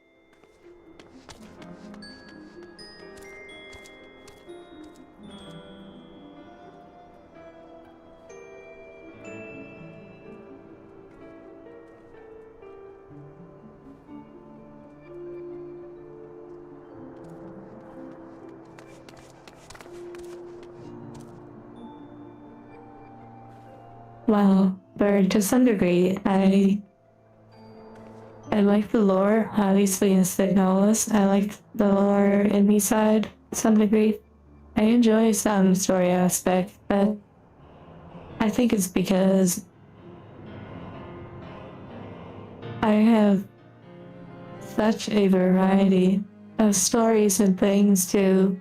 Well, Bird, to some degree, I like the lore, obviously in Signalis. I like the lore in B-side to some degree. I enjoy some story aspect, but I think it's because I have such a variety of stories and things to...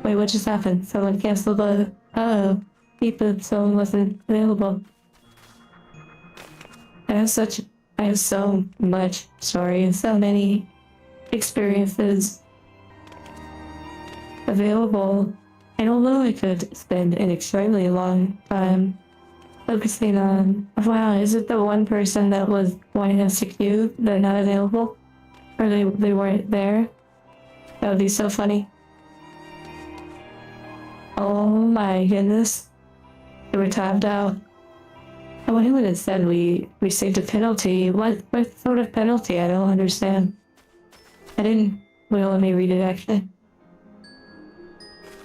Wait, what just happened? Someone canceled the... Oh. People, someone wasn't available. I have so much story and so many experiences available. And although I could spend an extremely long time focusing on. Wow, is it the one person that was wanting us to queue? They're not available? Or they weren't there? That would be so funny. Oh my goodness. They were tapped out. I wonder what it said. We received a penalty. What sort of penalty? I don't understand. I didn't. Well, let me read it actually.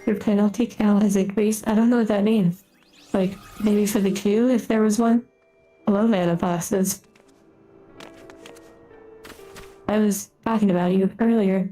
Your penalty count has increased. I don't know what that means. Like, maybe for the queue, if there was one? Hello, mana bosses. I was talking about you earlier.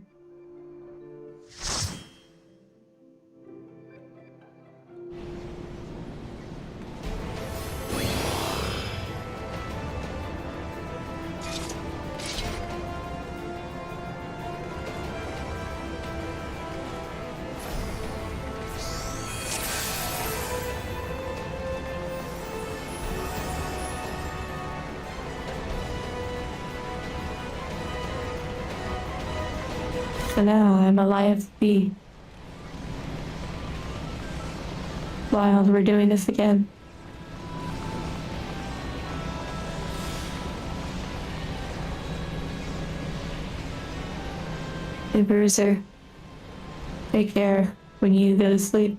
So now I'm alive to be. Wild, we're doing this again. Hey, Bruiser. Take care when you go to sleep.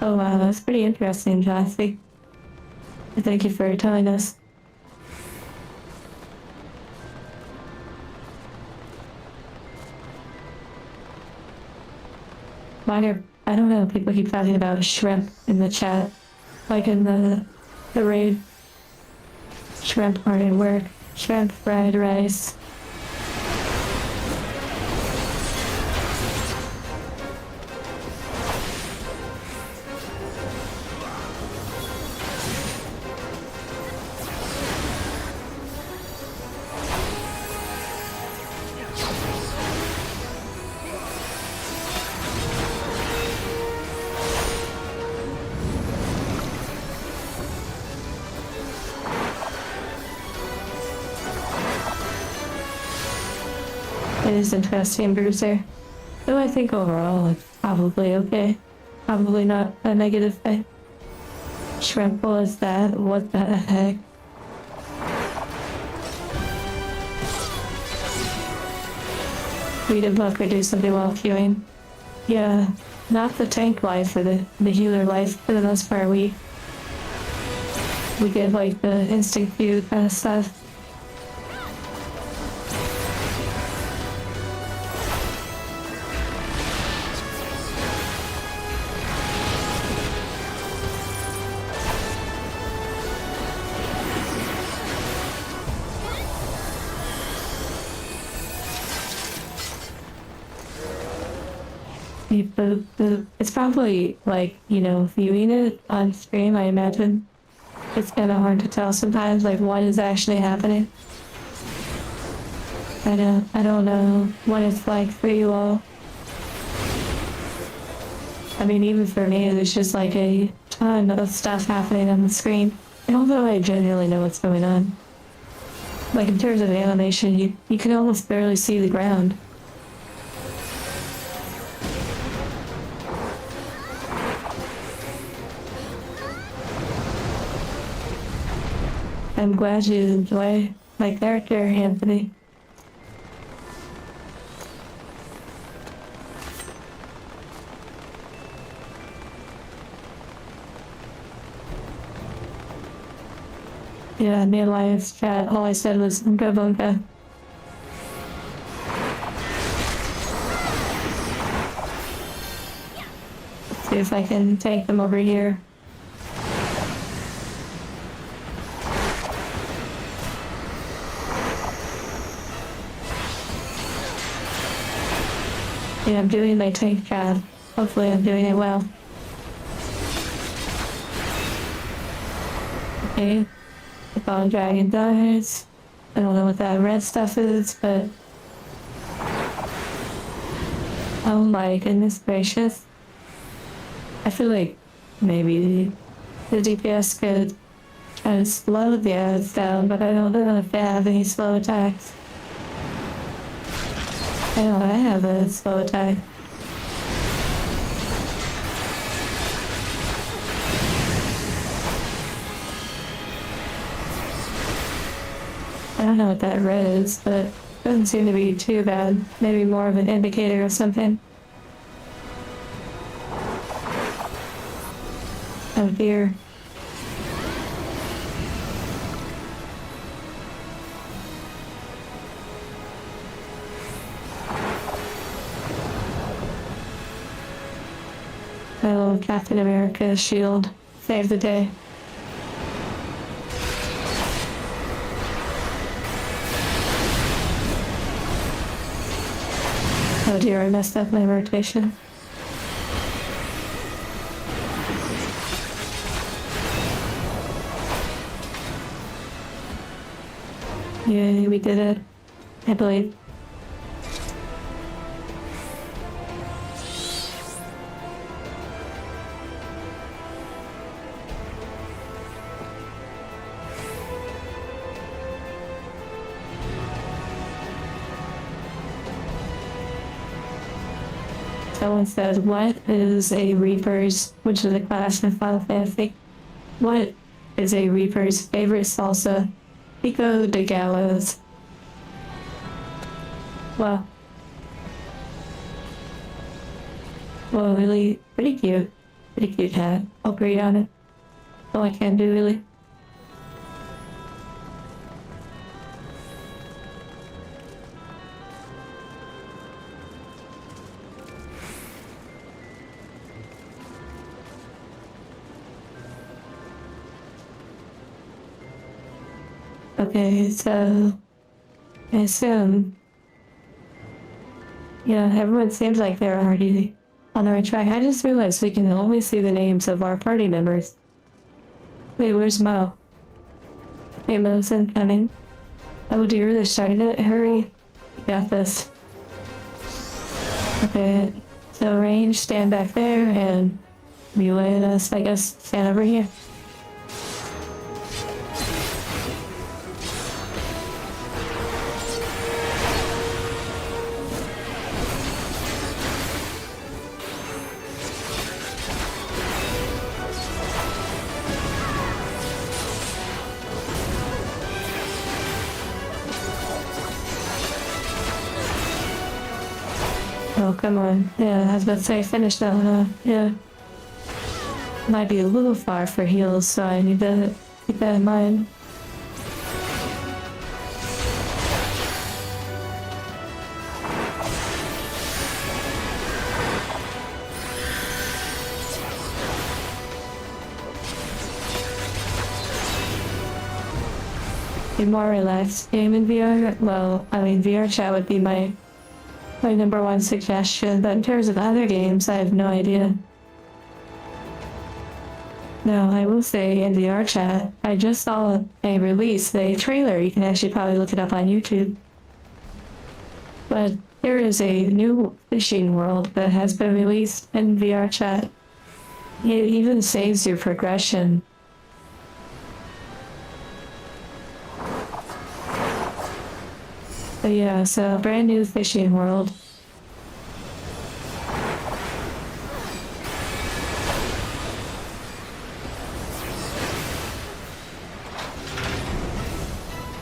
Oh wow, that's pretty interesting, Jossie. Thank you for telling us. I don't know, people keep talking about shrimp in the chat. Like in the raid. Shrimp hard at work. Shrimp fried rice. It is interesting, Bruiser. Though I think overall it's probably okay. Probably not a negative thing. Shrimp, what is that? What the heck? We did luck or do something while queuing. Yeah, not the tank life or the healer life for the most part. We get like the instant queue kind of stuff. It's probably like, you know, viewing it on stream, I imagine. It's kind of hard to tell sometimes, like, what is actually happening. I don't know what it's like for you all. I mean, even for me, there's just like a ton of stuff happening on the screen. And although I genuinely know what's going on. Like, in terms of animation, you can almost barely see the ground. I'm glad you enjoy my character, Anthony. Yeah, the Alliance chat, all I said was Bunka Bunka. Let's see if I can take them over here. Yeah, I'm doing my tank job. Hopefully I'm doing it well. Okay. The bone dragon dies. I don't know what that red stuff is, but... Oh my goodness gracious. I feel like maybe the DPS could try to slow the ads down, but I don't know if they have any slow attacks. I have a slow attack. don't know what that red is, but doesn't seem to be too bad. Maybe more of an indicator or something. Oh dear. Oh, Captain America's shield saved the day. Oh dear, I messed up my rotation. Yeah, we did it. I believe. Someone says, what is a Reaper's, which is a class in Final Fantasy? What is a Reaper's favorite salsa? Pico de Gallows. Wow. Well, really, pretty cute. Pretty cute hat. I'll agree on it. All I can do, really. Okay, so I assume, yeah, everyone seems like they're already on the right track. I just realized we can only see the names of our party members. Wait, where's Mo? Hey, Mo's incoming. Oh dear, they're starting to hurry. You got this. Okay, so range, stand back there, and melee us, I guess, stand over here. Oh, come on. Yeah, I was about to say, finish that one off. Yeah. Might be a little far for heals, so I need to keep that in mind. A more relaxed game in VR? Well, I mean, VR chat would be my number one suggestion, but in terms of other games, I have no idea. No, I will say in VR chat, I just saw a release, a trailer. You can actually probably look it up on YouTube. But there is a new fishing world that has been released in VR chat. It even saves your progression. But yeah, so brand new fishing world.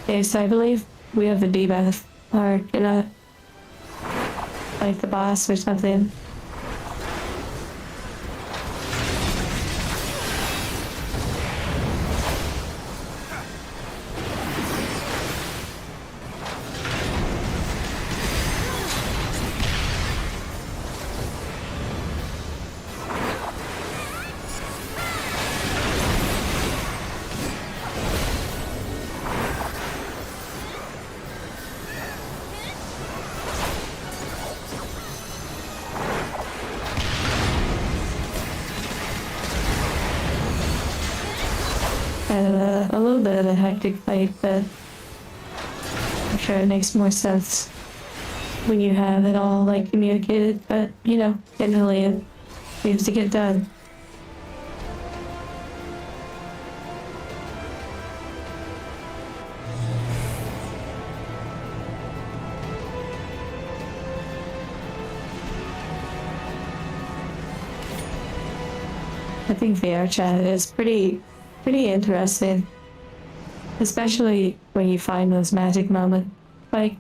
Okay, so I believe we have the debuff, or gonna fight the boss or something. A little bit of a hectic fight, but I'm sure it makes more sense when you have it all like communicated, but you know, generally it seems to get done. I think VR chat is pretty interesting. especially when you find those magic moments. Like,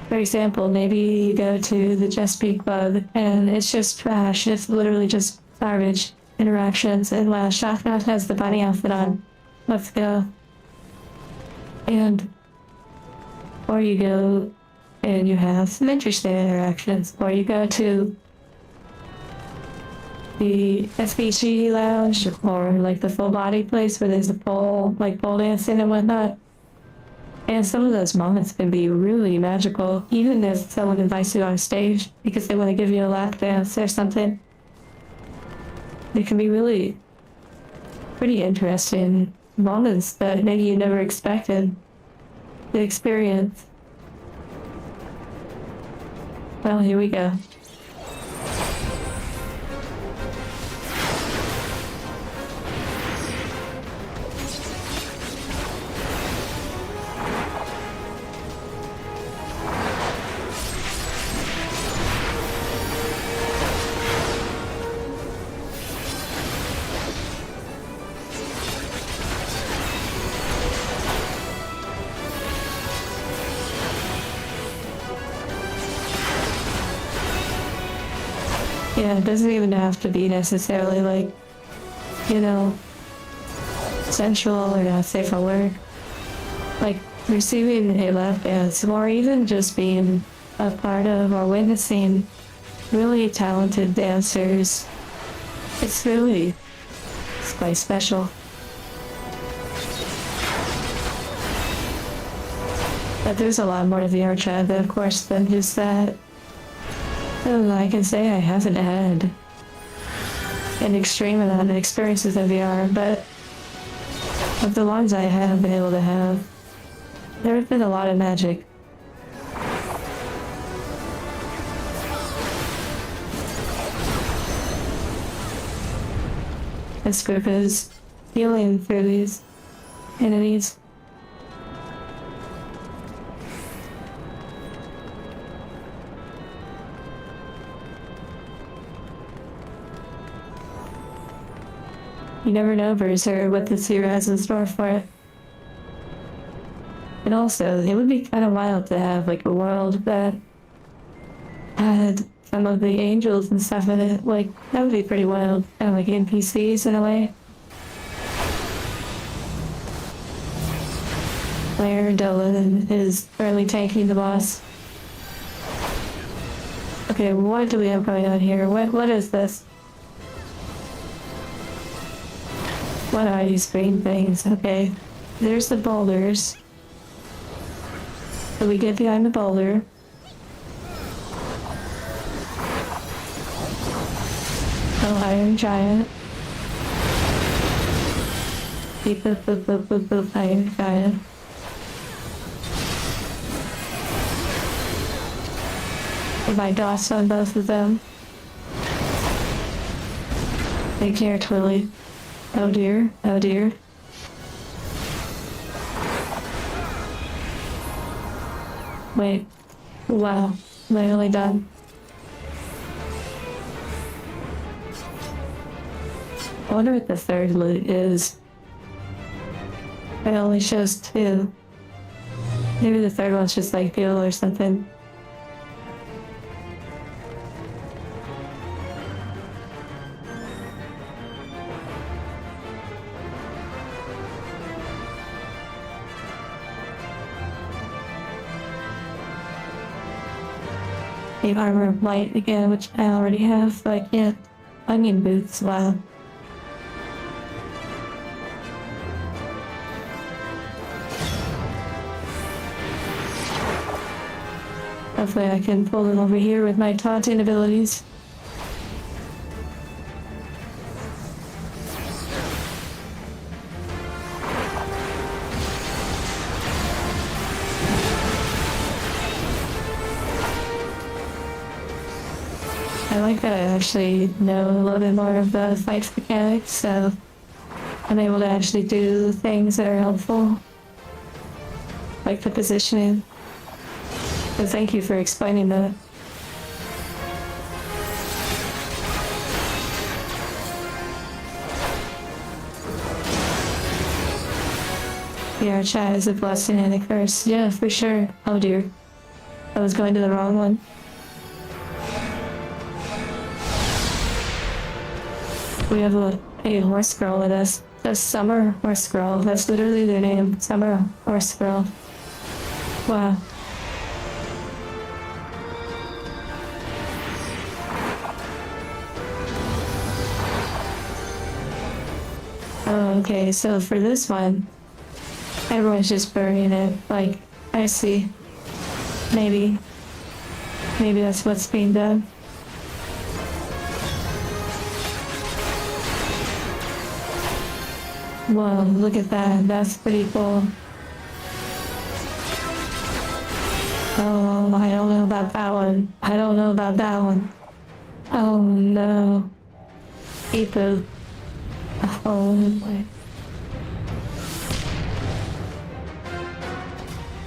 for example, maybe you go to the Chesapeake Club and it's just trash. It's literally just garbage interactions. And wow, Shotgun has the bunny outfit on. Let's go. And, or you go and you have some interesting interactions. Or you go to the SBG lounge or like the full body place where there's a pole, like pole dancing and whatnot. And some of those moments can be really magical, even if someone invites you on stage because they want to give you a lap dance or something. It can be really pretty interesting moments that maybe you never expected to experience. Well, here we go. Yeah, it doesn't even have to be necessarily like, you know, sensual or not safe for work. Like receiving a lap dance or even just being a part of or witnessing really talented dancers. It's quite special. But there's a lot more to VR chat, of course, than just that. And I can say I haven't had an extreme amount of experiences in VR, but of the ones I have been able to have, there has been a lot of magic. This group is healing through these entities. You never know, Bruiser, what this year has in store for it. And also, it would be kind of wild to have like a world that had some of the angels and stuff in it. Like, that would be pretty wild. Kind of like NPCs in a way. Claire Dolan is currently tanking the boss. Okay, what do we have going on here? What is this? What are these green things? Okay, there's the boulders. So we get behind the boulder. Oh, Iron Giant. Beep, boop, boop, boop, boop, boop, Iron Giant. Put my dots on both of them. Take care, Twilly. Oh dear, oh dear. Wait. Wow, literally done. I wonder what the third loot is. It only shows 2. Maybe the third one's just like fuel or something. The armor of light again, which I already have, but I can't. Onion boots, wow. Hopefully I can pull them over here with my taunting abilities. I like that I actually know a little bit more of the fight mechanics, so I'm able to actually do things that are helpful, like the positioning. So thank you for explaining that. Yeah, chat is a blessing and a curse. Yeah, for sure. Oh dear. I was going to the wrong one. We have a horse girl with us. The Summer Horse Girl. That's literally their name. Summer Horse Girl. Wow. Oh, okay, so for this one, everyone's just burying it. Like, I see. Maybe. Maybe that's what's being done. Whoa, look at that. That's pretty cool. Oh, I don't know about that one. I don't know about that one. Oh no. People. Oh my.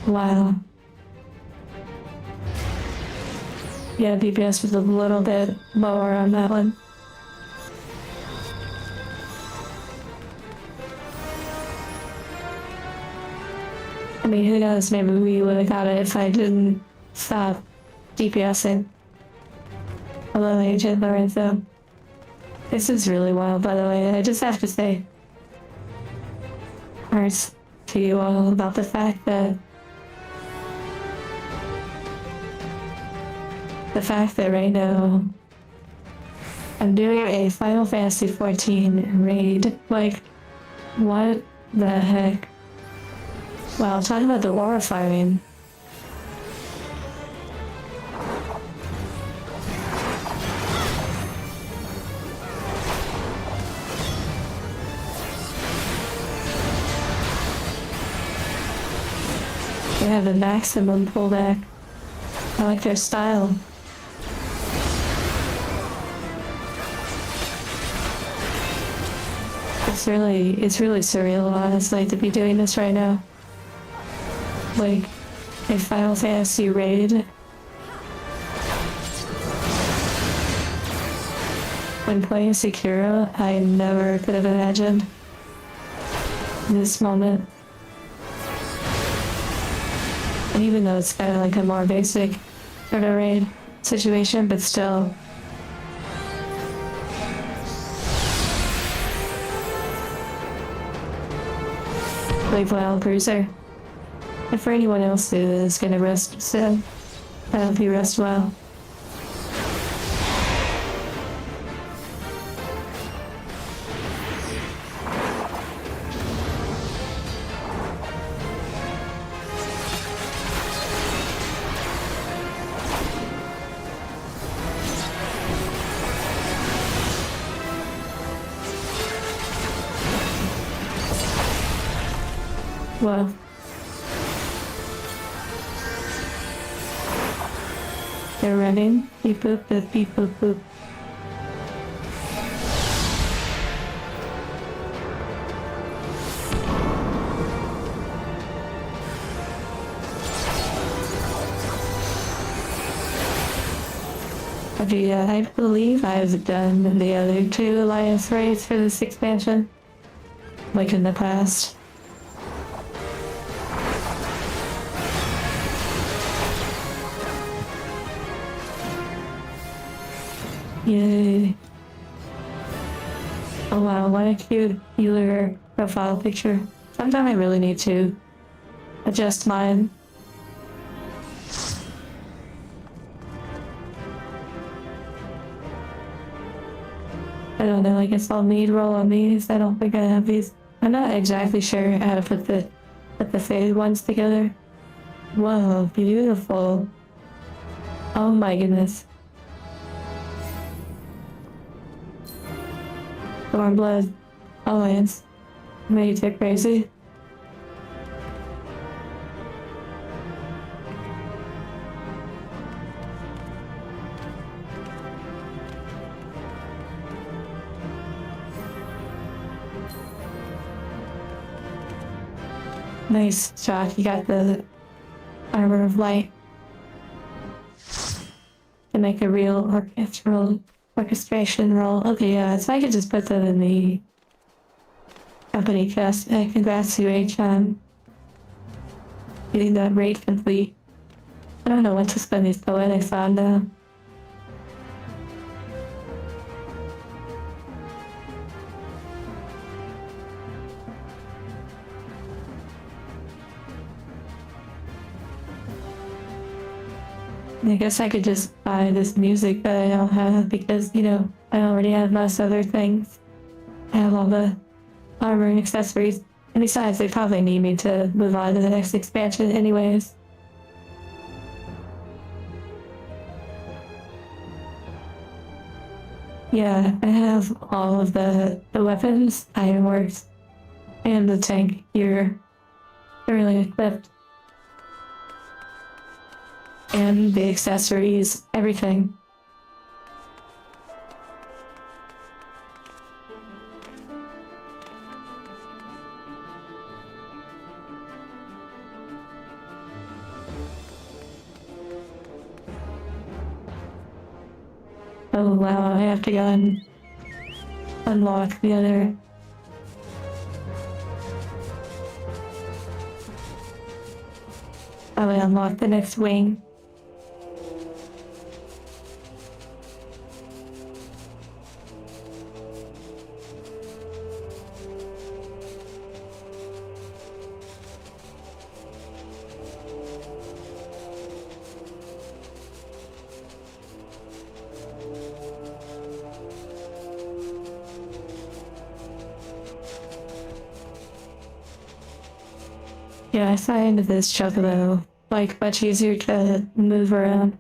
Wow. Yeah, DPS was a little bit lower on that one. I mean, who knows, maybe we would have got it if I didn't stop DPSing. Hello, Agent Lorenzo. This is really wild, by the way. I just have to say, hearts to you all about the fact that right now I'm doing a Final Fantasy XIV raid. Like, what the heck? Wow, talking about the aura firing. They have a maximum pullback. I like their style. It's really surreal, honestly, to be doing this right now. Like, a Final Fantasy raid. When playing Sekiro, I never could have imagined this moment. And even though it's kind of like a more basic sort of raid situation, but still. Like, well, Bruiser. And for anyone else who is gonna rest soon, I hope you rest well. Well. They're running. Beep boop boop beep boop boop. Okay, I believe I've done the other two alliance raids for this expansion, like in the past. Yay. Oh wow, what a cute healer profile picture. Sometimes I really need to adjust mine. I don't know, I guess I'll need roll on these. I don't think I have these. I'm not exactly sure how to put the fade ones together. Whoa, beautiful. Oh my goodness. Stormblood Alliance. Made it crazy. Nice shot. You got the armor of light to make a real orchestration roll. Okay, yeah, so I could just put that in the company chest. Congrats to H. getting that raid complete. I don't know when to spend these poetics on now. I guess I could just buy this music that I don't have because, you know, I already have most other things. I have all the armor and accessories. And besides, they probably need me to move on to the next expansion anyways. Yeah, I have all of the weapons, ironworks, and the tank gear. They're really equipped. And the accessories, everything. Oh wow, I have to go and unlock the other. I will unlock the next wing. Yeah, I find this chocobo like much easier to move around.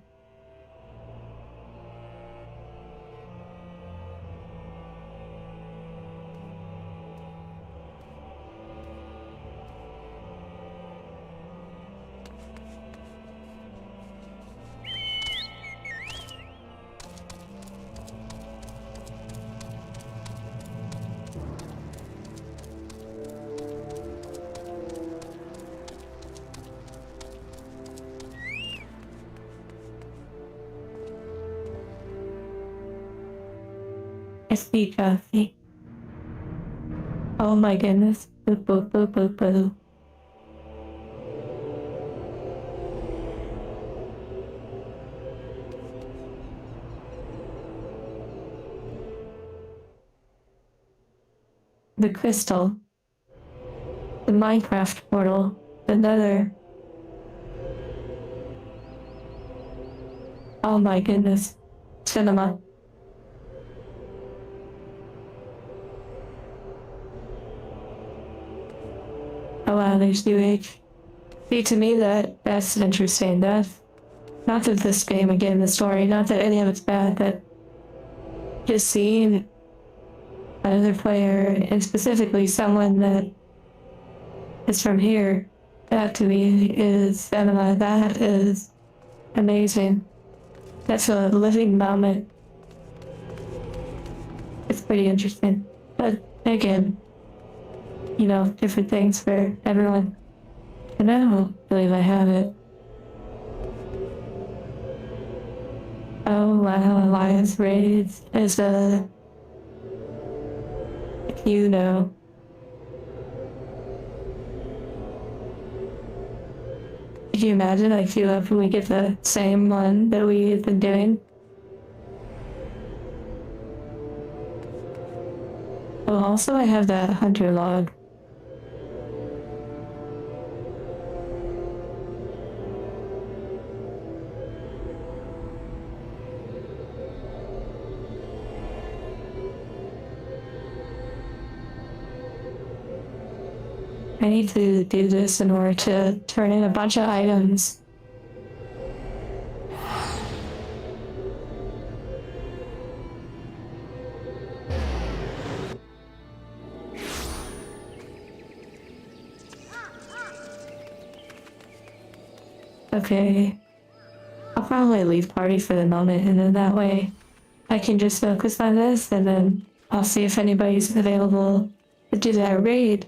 I see coffee. Oh my goodness. Boo boo boo boo boo. The crystal. The Minecraft portal. The nether. Oh my goodness. Cinema. Oh wow, there's New Age. See, to me that's interesting. Not that this game, again, the story, not that any of it's bad, but just seeing another player, and specifically someone that is from here, that to me is cinema. That is amazing. That's a living moment. It's pretty interesting. But again, you know, different things for everyone. And I don't believe I have it. Oh wow, Alliance Raids is you know. Could you imagine I feel if we get the same one that we've been doing? Oh, also I have that hunter log. I need to do this in order to turn in a bunch of items. Okay. I'll probably leave party for the moment, and then that way I can just focus on this, and then I'll see if anybody's available to do that raid.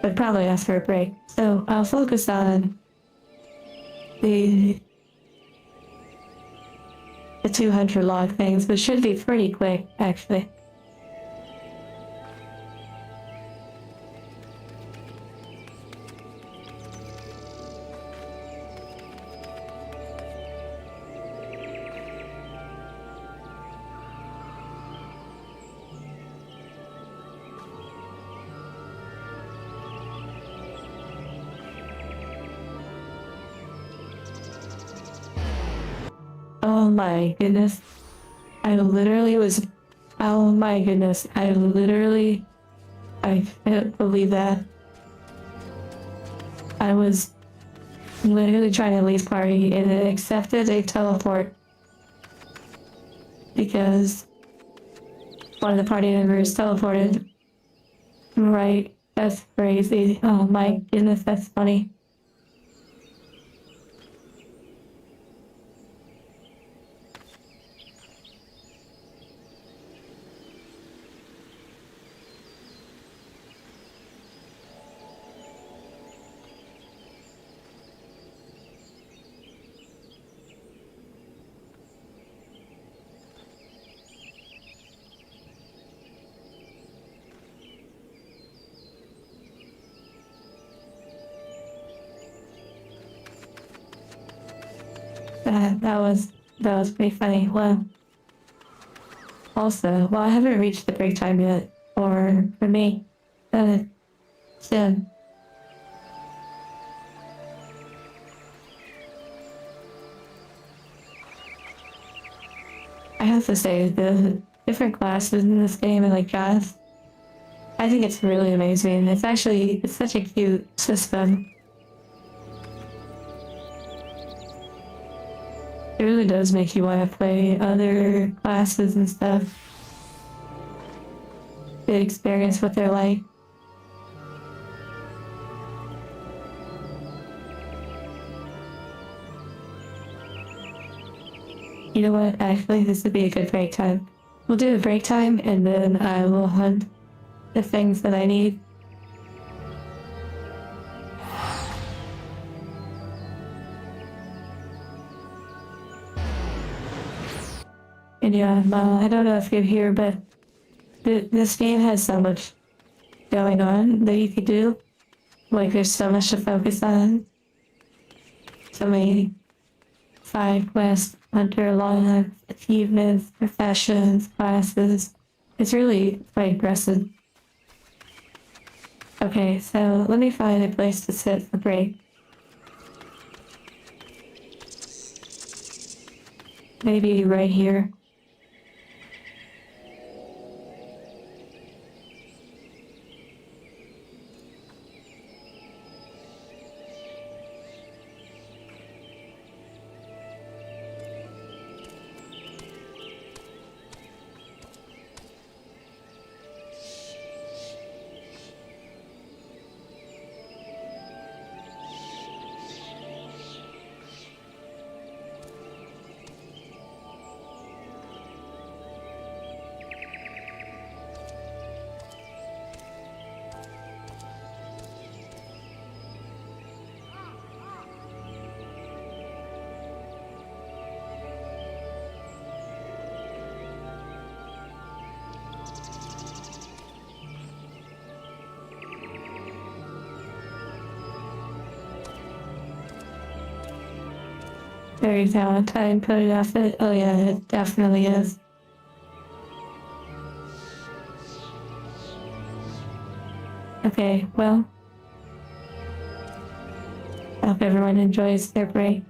But probably after a break. So I'll focus on the 200 log things, which should be pretty quick, actually. Oh my goodness. I literally was. Oh my goodness. I can't believe that. I was literally trying to leave party and it accepted a teleport because one of the party members teleported. Right. That's crazy. Oh my goodness, that's funny. That was pretty funny. Well, also, well, I haven't reached the break time yet, or for me, uh, soon. I have to say, the different classes in this game and like guys, I think it's really amazing. It's such a cute system. It really does make you want to play other classes and stuff to experience what they're like. You know what? Actually, this would be a good break time. We'll do a break time and then I will hunt the things that I need. And yeah, I don't know if you're here, but this game has so much going on that you could do. Like, there's so much to focus on. So many side quests, hunter logs, achievements, professions, classes. It's really quite aggressive. Okay, so let me find a place to sit for break. Maybe right here. Very Valentine coded outfit. Oh yeah, it definitely is. Okay, well, I hope everyone enjoys their break.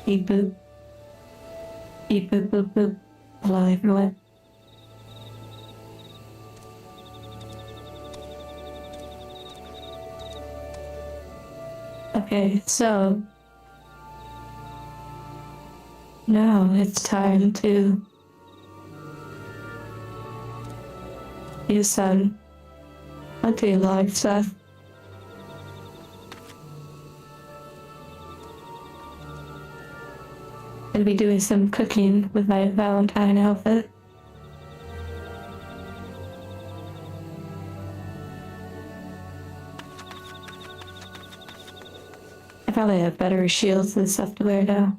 Beep boop. Beep boop boop boop. Hello everyone. Okay, so now it's time to do some hunting log stuff. Gonna be doing some cooking with my Valentine outfit. I probably have better shields and stuff to wear now.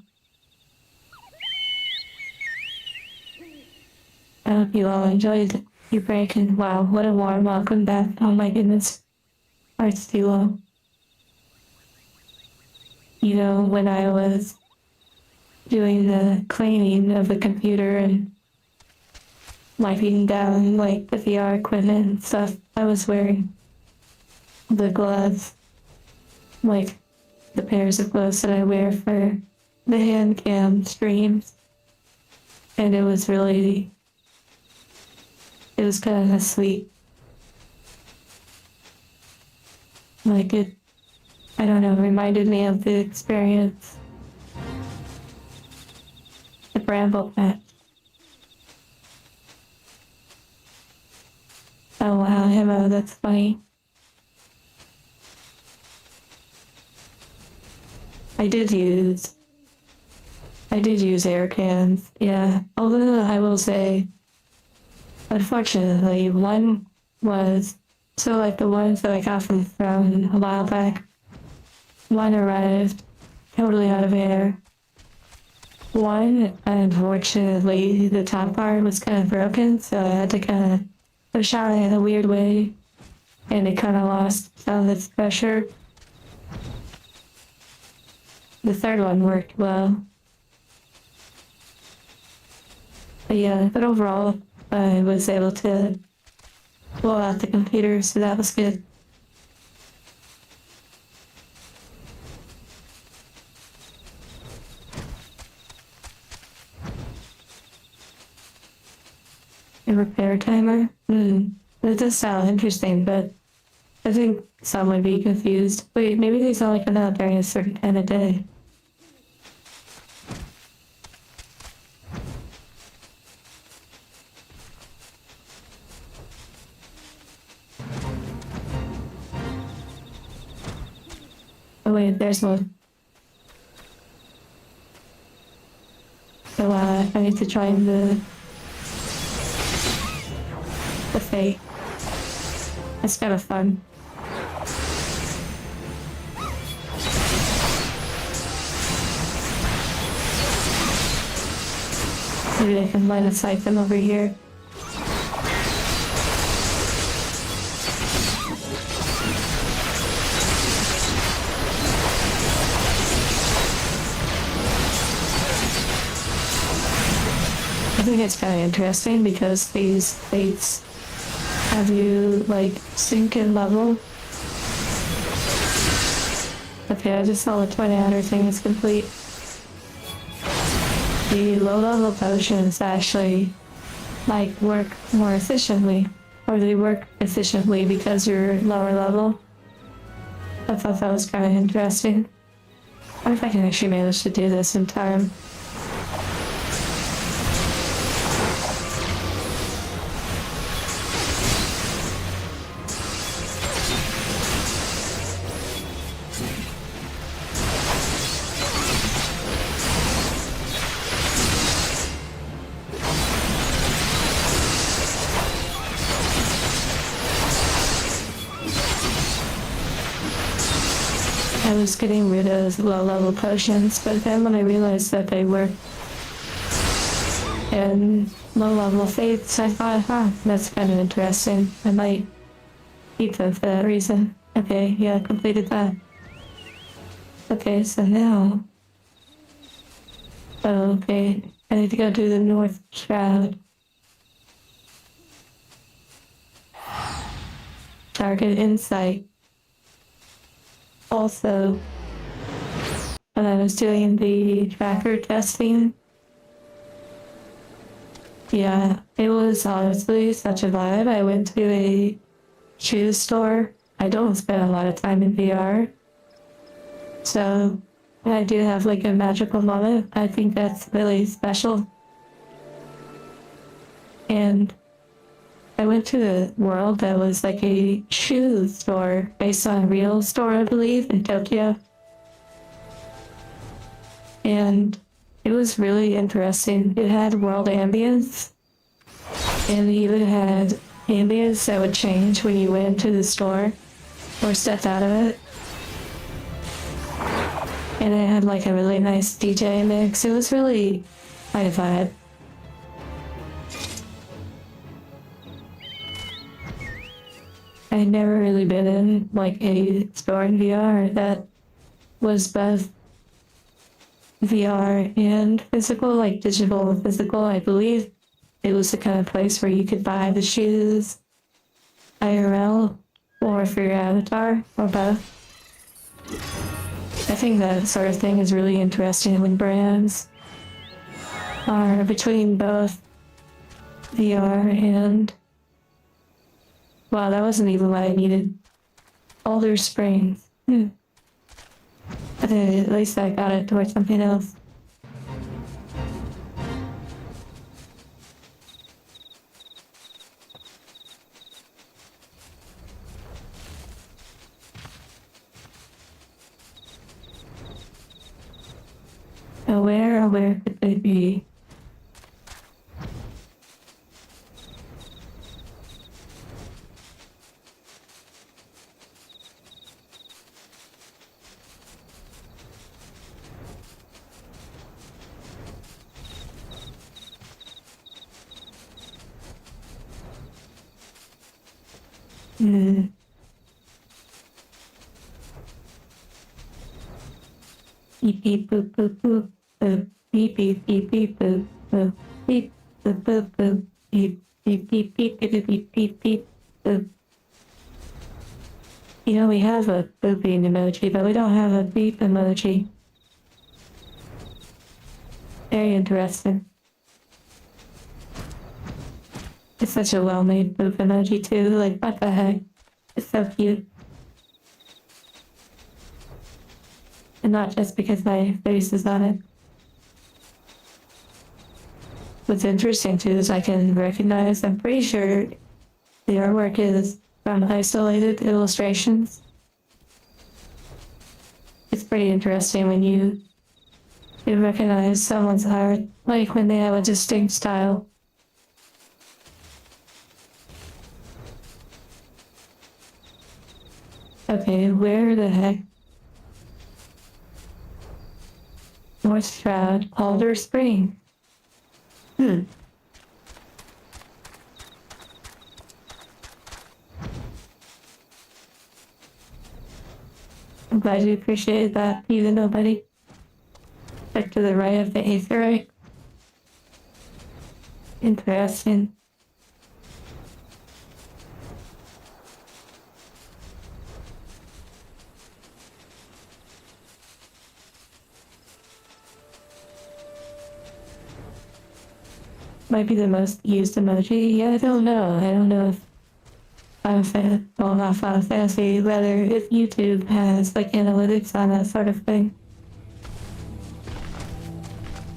I hope you all enjoyed your break, and wow, what a warm welcome back. Oh my goodness. Hearts too low. You know, when I was doing the cleaning of the computer and wiping down like the VR equipment and stuff, I was wearing the gloves, like the pairs of gloves that I wear for the hand cam streams. And it was kind of sweet. Like it, I don't know, reminded me of the experience. The bramble patch. Oh wow, Hemo, that's funny. I did use air cans, yeah. Although I will say, unfortunately, one was, so like the ones that I got from a while back, one arrived totally out of air. One, unfortunately, the top part was kind of broken, so I had to kind of push out in a weird way, and it kind of lost some of its pressure. The third one worked well. But yeah, but overall, I was able to blow out the computer, so that was good. A repair timer? That does sound interesting, but I think some would be confused. Wait, maybe these only come out during a certain time of day. Oh wait, there's one. So I need to try the fate. It's kind of fun. Maybe I can line of sight them over here. I think it's kind of interesting because these fates have you like sync and level. Okay, I just saw the twin adder thing is complete. The low level potions actually like work more efficiently, or they work efficiently because you're lower level. I thought that was kind of interesting. I wonder if I can actually manage to do this in time. I was getting rid of low-level potions, but then when I realized that they were in low-level fates, I thought, that's kind of interesting. I might keep them for that reason. Okay, yeah, completed that. Okay, so now... Oh, okay, I need to go do the North Shroud. Target insight. Also, when I was doing the tracker testing. Yeah, it was honestly such a vibe. I went to a shoe store. I don't spend a lot of time in VR, so I do have like a magical moment. I think that's really special. And I went to a world that was like a shoe store based on a real store, I believe, in Tokyo. And it was really interesting. It had world ambience, and it even had ambience that would change when you went into the store or stepped out of it. And it had like a really nice DJ mix. It was really quite a vibe. I'd never really been in like a store in VR that was both VR and physical, like digital and physical. I believe it was the kind of place where you could buy the shoes IRL or for your avatar or both. I think that sort of thing is really interesting when brands are between both VR and, wow, that wasn't even what I needed. Alder Springs. But at least I got it towards something else. Where could they be? Beep beep boop boop boop boop beep beep beep beep boop boop beep boop boop boop beep beep beep beep beep beep beep beep boop. You know, we have a booping emoji, but we don't have a beep emoji. Very interesting. It's such a well-made boop emoji too. Like, what the heck? It's so cute. And not just because my face is on it. What's interesting too is I can recognize, I'm pretty sure the artwork is from isolated illustrations. It's pretty interesting when you recognize someone's art, like when they have a distinct style. Okay, where the heck? North Stroud, Alder Spring. I'm glad you appreciated that, even though, buddy. Back to the right of the aetherite. Interesting. Might be the most used emoji. Yeah, I don't know. I don't know if well, not Final Fantasy, whether if YouTube has like analytics on that sort of thing.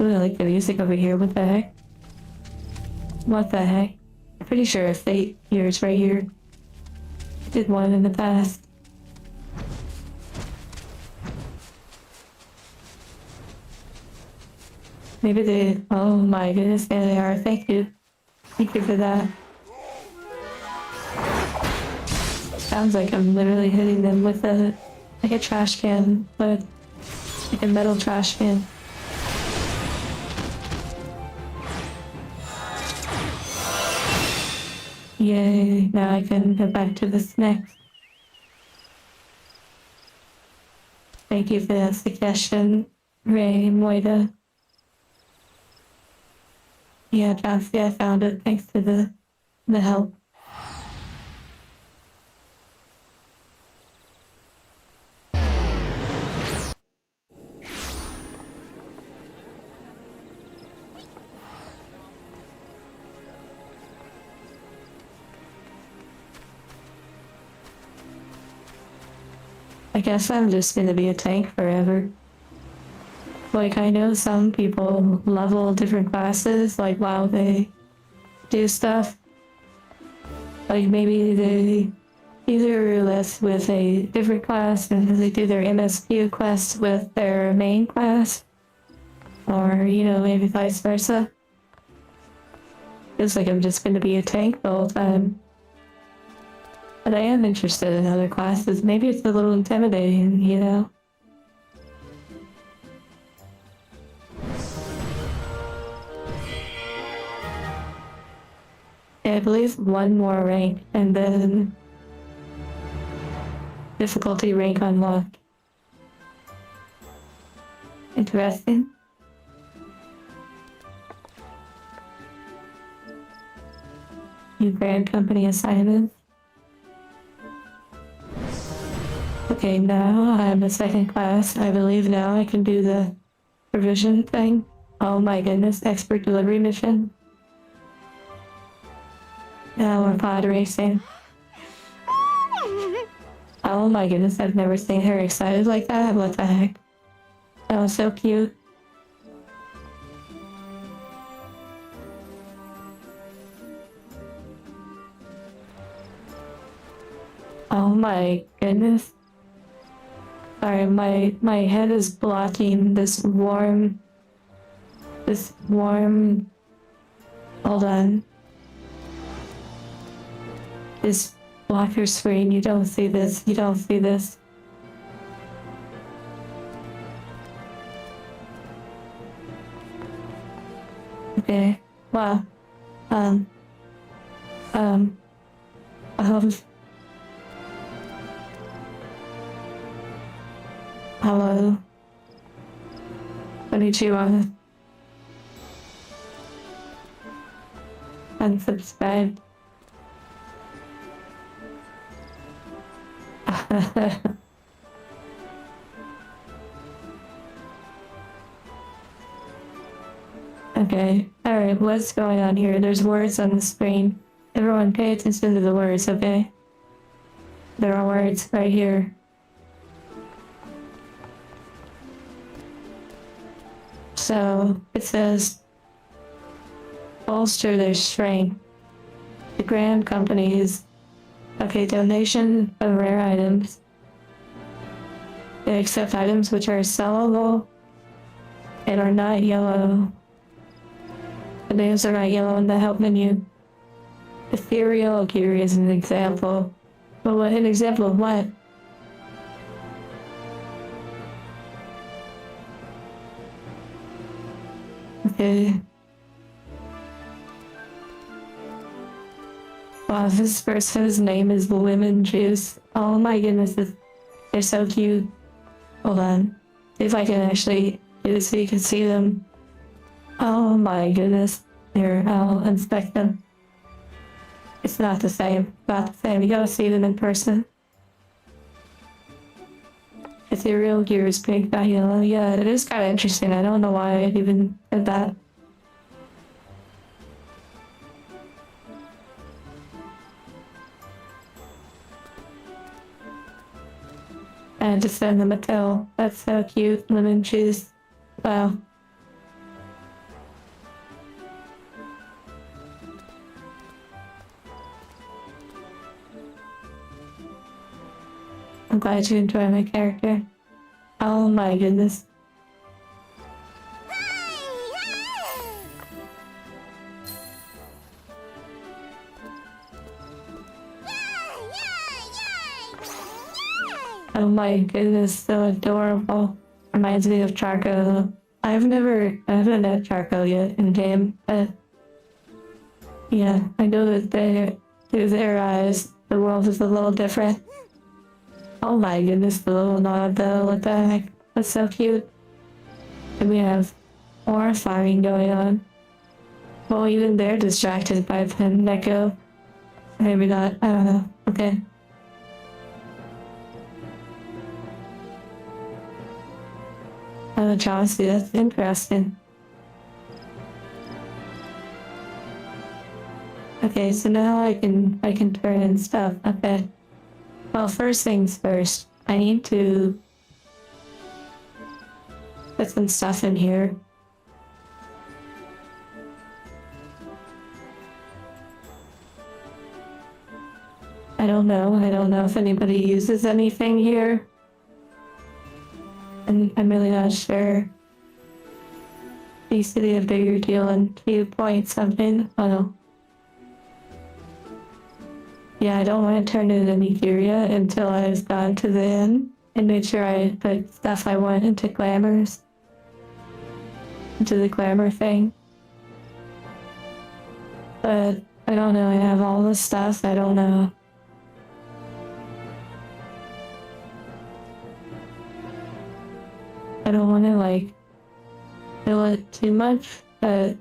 Ooh, I like the music over here. What the heck? What the heck? I'm pretty sure if Fate here is right here. I did one in the past. Maybe they, oh my goodness, there they are. Thank you. Thank you for that. Sounds like I'm literally hitting them with like a trash can, but like a metal trash can. Yay, now I can go back to this next. Thank you for that suggestion, Ray Moida. Yeah, Chauncey, I found it thanks to the help. I guess I'm just gonna be a tank forever. Like, I know some people level different classes, like, while they do stuff. Like, maybe they either list with a different class and they do their MSQ quest with their main class, or, you know, maybe vice versa. Feels like I'm just gonna be a tank the whole time. But I am interested in other classes. Maybe it's a little intimidating, you know? Yeah, I believe one more rank, and then difficulty rank unlocked. Interesting. New brand company assignments. Okay, now I'm a second class. I believe now I can do the provision thing. Oh my goodness, expert delivery mission. Now we're pod racing. Oh my goodness, I've never seen her excited like that. What the heck? That was so cute. Oh my goodness. Sorry, my head is blocking this warm, hold on. This blocker screen, you don't see this, you don't see this. Okay, wow. Um, um, hello. Konnichiwa. Unsubscribed. Okay, alright, what's going on here? There's words on the screen. Everyone pay attention to the words, okay? There are words right here. So, it says, bolster their strength. The grand companies, okay, donation of rare items. They accept items which are sellable and are not yellow. The names are not yellow in the help menu. Ethereal gear is an example. But what, an example of what? Okay. Wow, this person's name is Lemon Juice. Oh my goodness, they're so cute. Hold on. See if I can actually do this so you can see them. Oh my goodness. Here, I'll inspect them. It's not the same. Not the same. You gotta see them in person. Ethereal gear is pink, not yellow. Yeah, it is kind of interesting. I don't know why I even did that. And just send them a tail. That's so cute. Lemon juice. Wow. I'm glad you enjoy my character. Oh my goodness. Oh my goodness, so adorable. Reminds me of Charco. I haven't met Charco yet in game, but yeah, I know that through their eyes, the world is a little different. Oh my goodness, the little nod though, what the heck? That's so cute. And we have more farming going on. Well, even they're distracted by Pen Neko. Maybe not, I don't know. Okay. Oh, Chauncey, that's interesting. Okay, so now I can turn in stuff. Okay. Well, first things first, I need to put some stuff in here. I don't know. I don't know if anybody uses anything here. And I'm really not sure. Needs to be a bigger deal in 2 point something. Oh no. Yeah, I don't want to turn it into Etheria until I've gone to the inn and made sure I put stuff I want into glamours. Into the glamour thing. But I don't know, I have all this stuff, I don't know. I don't want to like fill it too much, but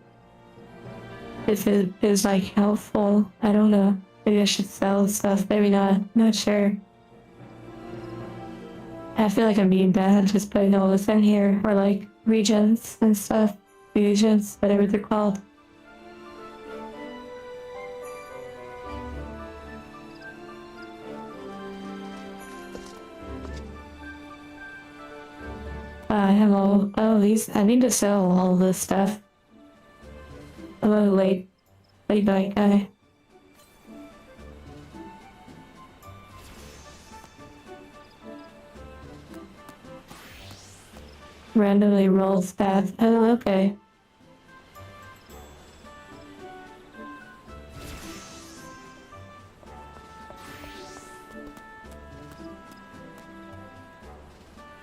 if it is like helpful, I don't know. Maybe I should sell stuff, maybe not, not sure. I feel like I'm being bad just putting all this in here, or like regions and stuff, fusions, whatever they're called. I have all these, I need to sell all this stuff. A little late night guy. Randomly rolls path. Oh, okay.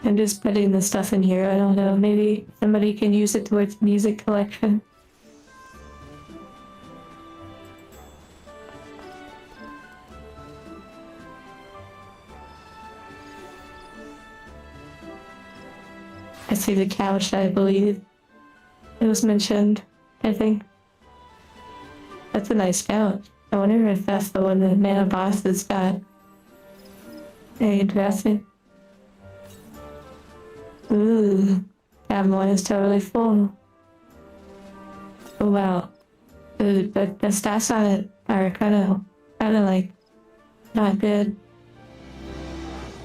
I'm just putting the stuff in here. I don't know. Maybe somebody can use it towards music collection. I see the couch, I believe. It was mentioned, I think. That's a nice couch. I wonder if that's the one that Mana Boss has got. Very interesting. Ooh, that one is totally full. Oh wow. The stats on it are kinda like not good.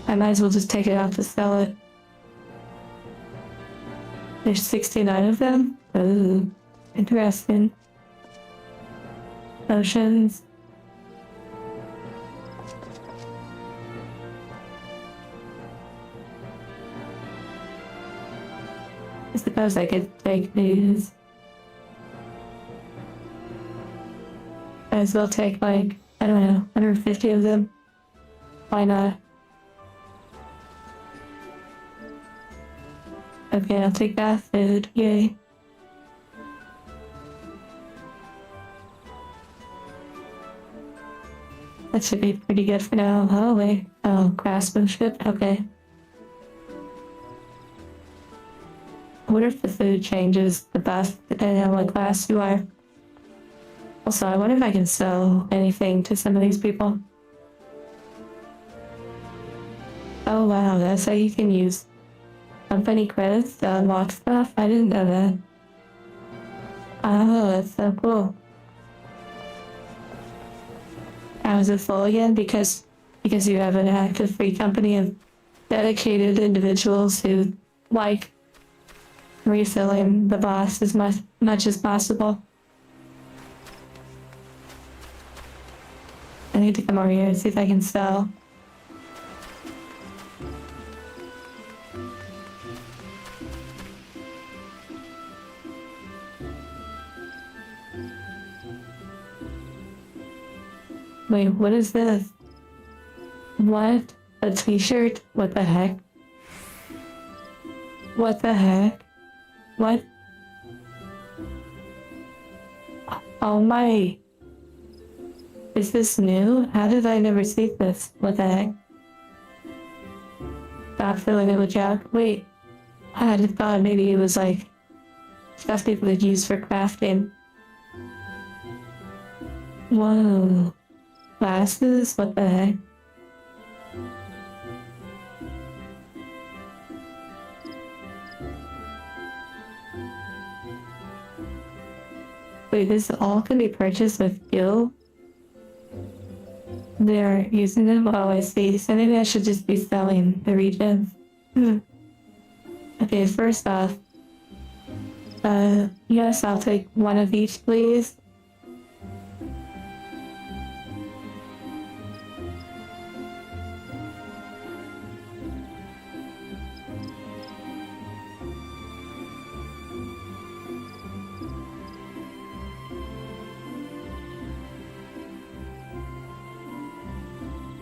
I might as well just take it out to sell it. There's 69 of them? Ooh, interesting. Potions. I suppose I could take these. Might as well take like, I don't know, 150 of them. Why not? Okay, I'll take that food. Yay. That should be pretty good for now. Oh wait. Oh, craftsmanship. Okay. I wonder if the food changes the best depending on what class you are. Also, I wonder if I can sell anything to some of these people. Oh wow, that's how you can use company credits to unlock stuff? I didn't know that. Oh, that's so cool. How is it full again? Because you have an active free company of dedicated individuals who like refilling the boss as much as possible. I need to come over here and see if I can sell. Wait, what is this? What? A t-shirt? What the heck? What the heck? What? Oh my. Is this new? How did I never see this? What the heck? Stop filling it with junk. Wait. I had thought maybe it was like stuff people would use for crafting. Whoa. Glasses? What the heck? Wait, this all can be purchased with gil? they're using them. Oh, I see. So maybe I should just be selling the regions. Okay, first off, yes, I'll take one of each, please.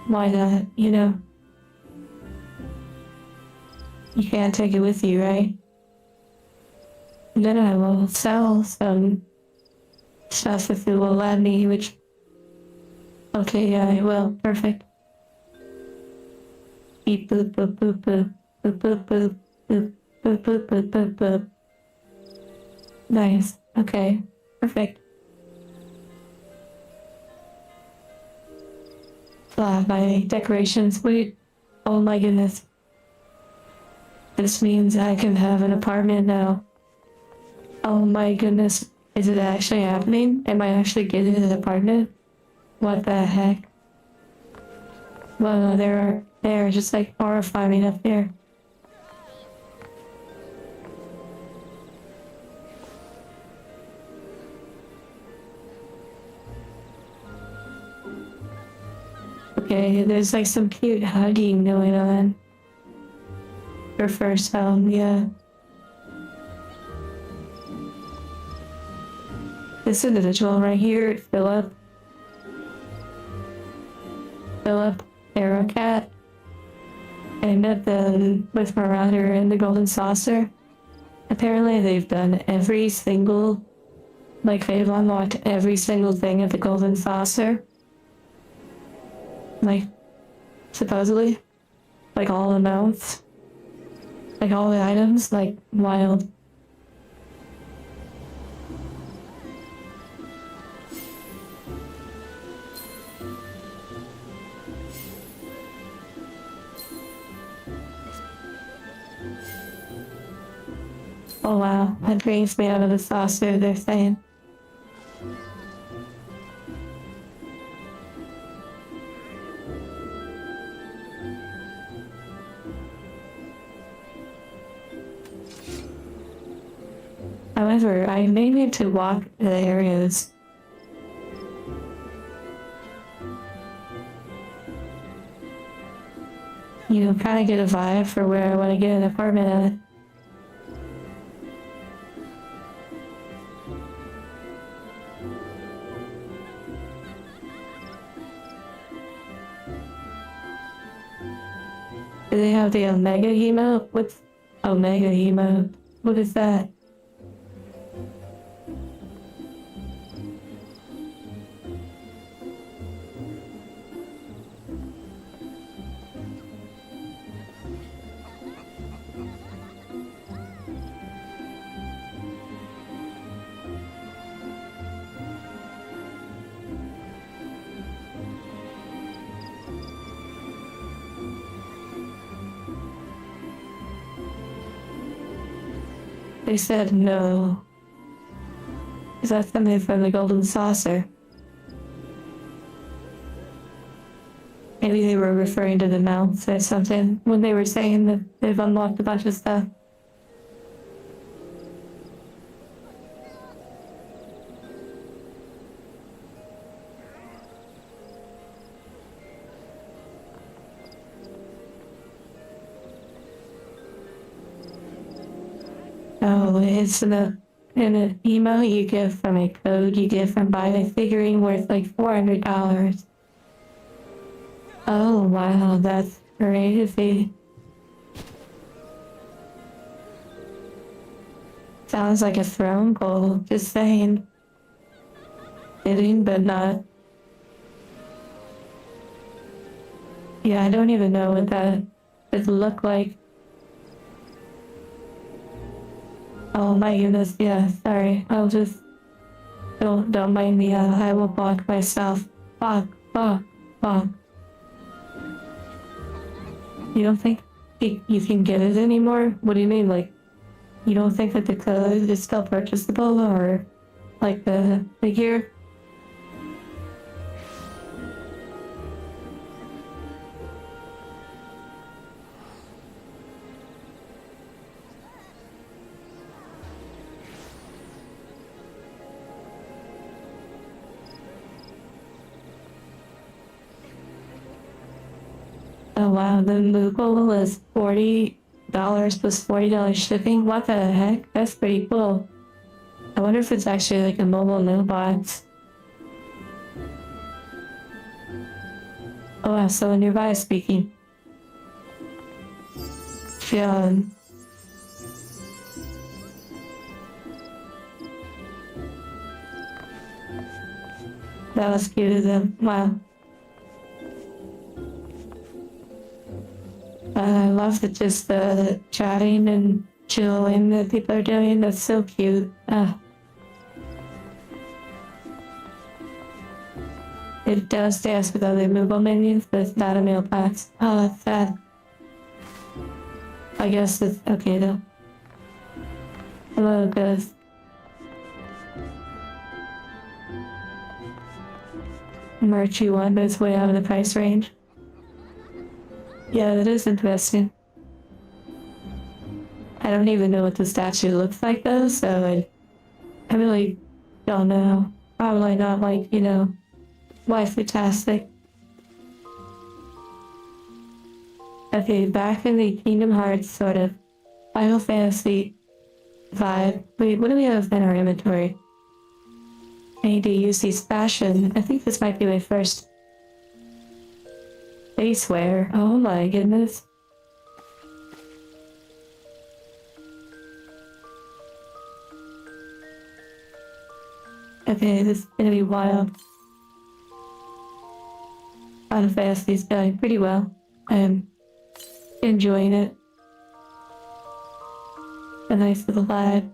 Why not? You know, you can't take it with you, right? Then I will sell some stuff if it will let me, which... Okay, yeah, I will. Perfect. Beep boop boop boop boop. Boop boop boop. Boop boop boop boop boop boop. Nice. Okay. Perfect. My decorations. Wait. Oh my goodness. This means I can have an apartment now. Oh my goodness. Is it actually happening? Am I actually getting an apartment? What the heck? Well, they're just like horrifying up there. Okay, there's like some cute hugging going on. For first home, yeah. This individual right here, Philip, Arrowcat. I met them with Marauder and the Golden Saucer. Apparently they've done every single, like they've unlocked every single thing at the Golden Saucer. Like, supposedly. Like all the mounts. Like all the items, like wild. Oh wow, that brings me out of the saucer, they're saying. However, I may need to walk the areas. You know, kind of get a vibe for where I want to get an apartment at. Do they have the Omega emote? What's Omega emote? What is that? They said no. Is that something from the Golden Saucer? Maybe they were referring to the mounts or something when they were saying that they've unlocked a bunch of stuff. Oh, it's in an email you get from a code you get from buying a figurine worth like $400. Oh wow, that's crazy. Sounds like a throne goal, just saying. Fitting, but not. Yeah, I don't even know what that would look like. Oh my goodness, yeah, sorry. I'll just... Don't mind me, I will block myself. Block. You don't think you can get it anymore? What do you mean, like, you don't think that the code is still purchasable, or, like, the figure? wow, the movable was $40 plus $40 shipping. What the heck? That's pretty cool. I wonder if it's actually like a mobile mailbox. Oh wow, someone nearby is speaking. John. That was cute of them. Wow. I love just the chatting and chilling that people are doing. That's so cute. It does dance with other movable minions, but it's not a mailbox. Oh, that's sad. I guess it's okay though. Hello, Ghost. Merchy one, but it's way out of the price range. Yeah, that is interesting. I don't even know what the statue looks like though, so I really don't know. Probably not like, wifey-tastic. Okay, back in the Kingdom Hearts sort of Final Fantasy vibe. Wait, what do we have in our inventory? I need to use these fashion. I think this might be my first face wear. Oh my goodness. Okay, this is gonna be wild. Final Fantasy's going pretty well. I'm enjoying it. A nice little vibe.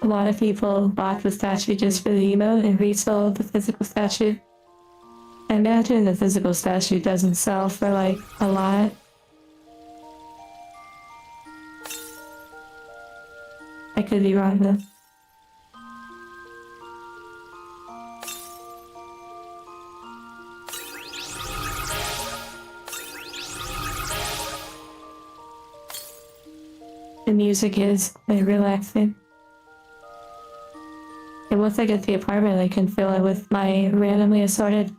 A lot of people bought the statue just for the emote and resold the physical statue. I imagine the physical statue doesn't sell for like a lot. I could be wrong though. The music is like relaxing. And once I get to the apartment, I can fill it with my randomly assorted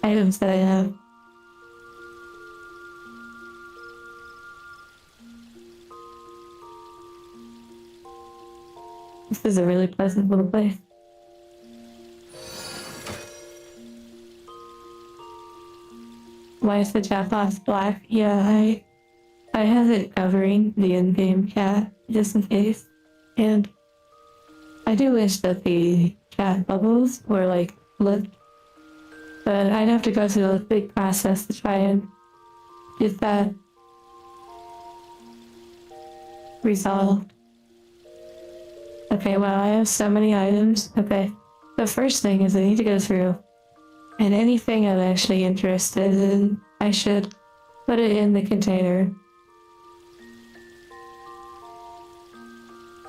items that I have. This is a really pleasant little place. Why is the chat box black? Yeah, I have it covering the in-game chat just in case. And I do wish that the chat bubbles were like flipped, but I'd have to go through a big process to try and get that resolved. Okay, wow, I have so many items. Okay, the first thing is I need to go through, and anything I'm actually interested in, I should put it in the container.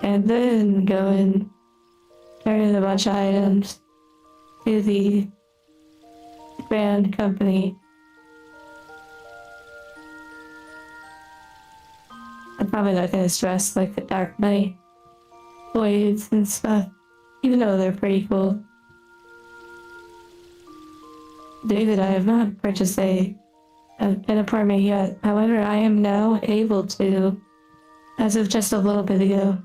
And then go and turn in a bunch of items to the brand company. I'm probably not gonna stress like the Dark Knight blades and stuff, even though they're pretty cool. David, I have not purchased an apartment yet. However, I am now able to, as of just a little bit ago.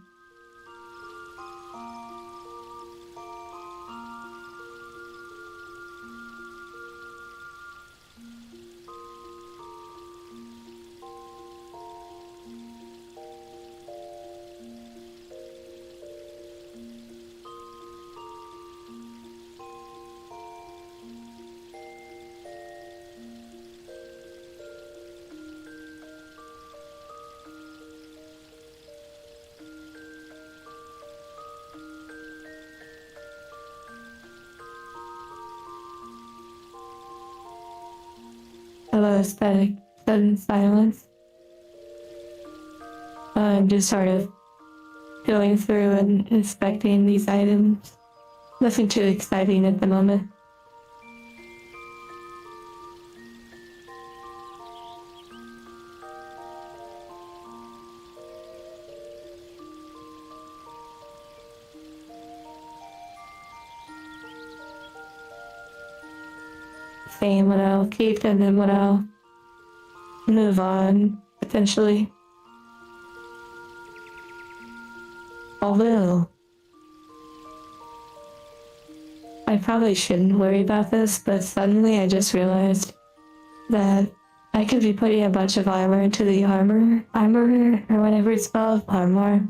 Hello, aesthetic, sudden silence. I'm just sort of going through and inspecting these items. Nothing too exciting at the moment. same what I'll keep and then what I'll move on, potentially. Although, I probably shouldn't worry about this, but suddenly I just realized that I could be putting a bunch of armor into the armor, or whatever it's called, armor,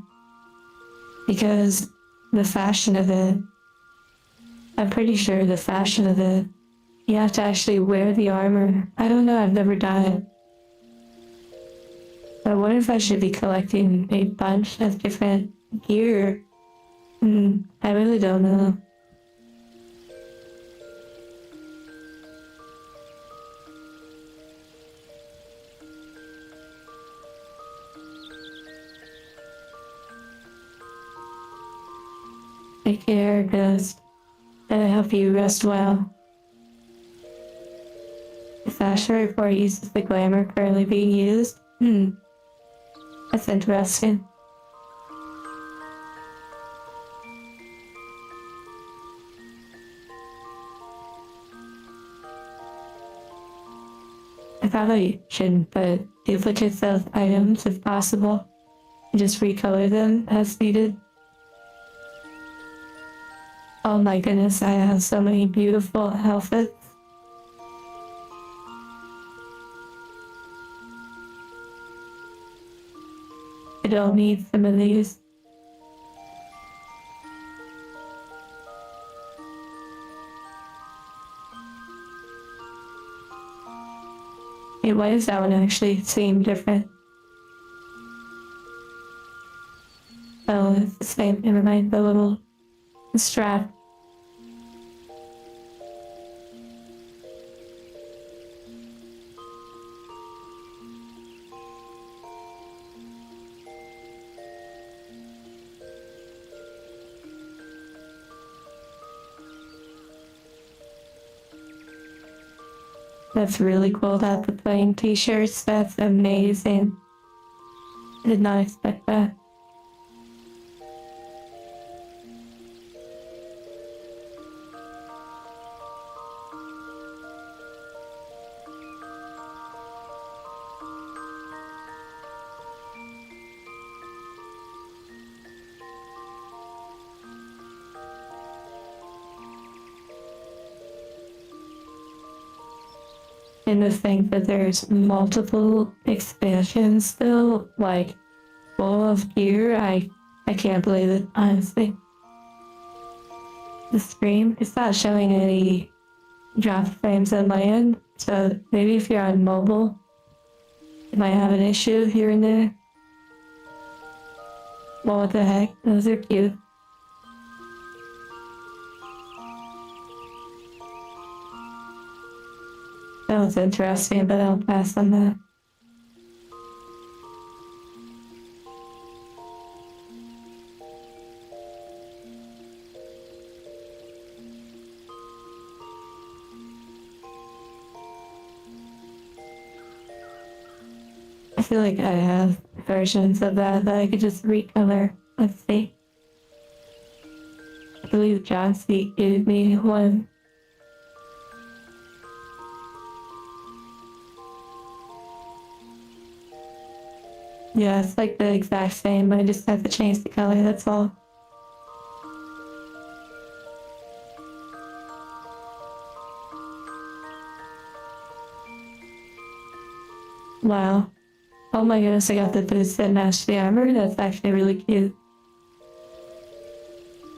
because the fashion of it, I'm pretty sure the fashion of it, you have to actually wear the armor. I don't know, I've never done it. But what if I should be collecting a bunch of different gear? I really don't know. Take care, Ghost, and I hope you rest well. The fashion report uses the glamour currently being used? That's interesting. I probably shouldn't put duplicates of items if possible, and just recolor them as needed. Oh my goodness, I have so many beautiful outfits. I don't need some of these. Hey, why does that one actually seem different? Oh, it's the same. Never mind, the little strap. That's really cool that the plain t-shirts. That's amazing. I did not expect that. And to think that there's multiple expansions still, like, full of gear, I can't believe it, honestly. The stream, it's not showing any drop frames on my end, so maybe if you're on mobile, it might have an issue here and there. Well, what the heck, those are cute. That was interesting, but I'll pass on that. I feel like I have versions of that I could just recolor. Let's see. I believe John C gave me one. Yeah, it's like the exact same. I just have to change the color, that's all. Wow. Oh my goodness, I got the boots that match the armor. That's actually really cute.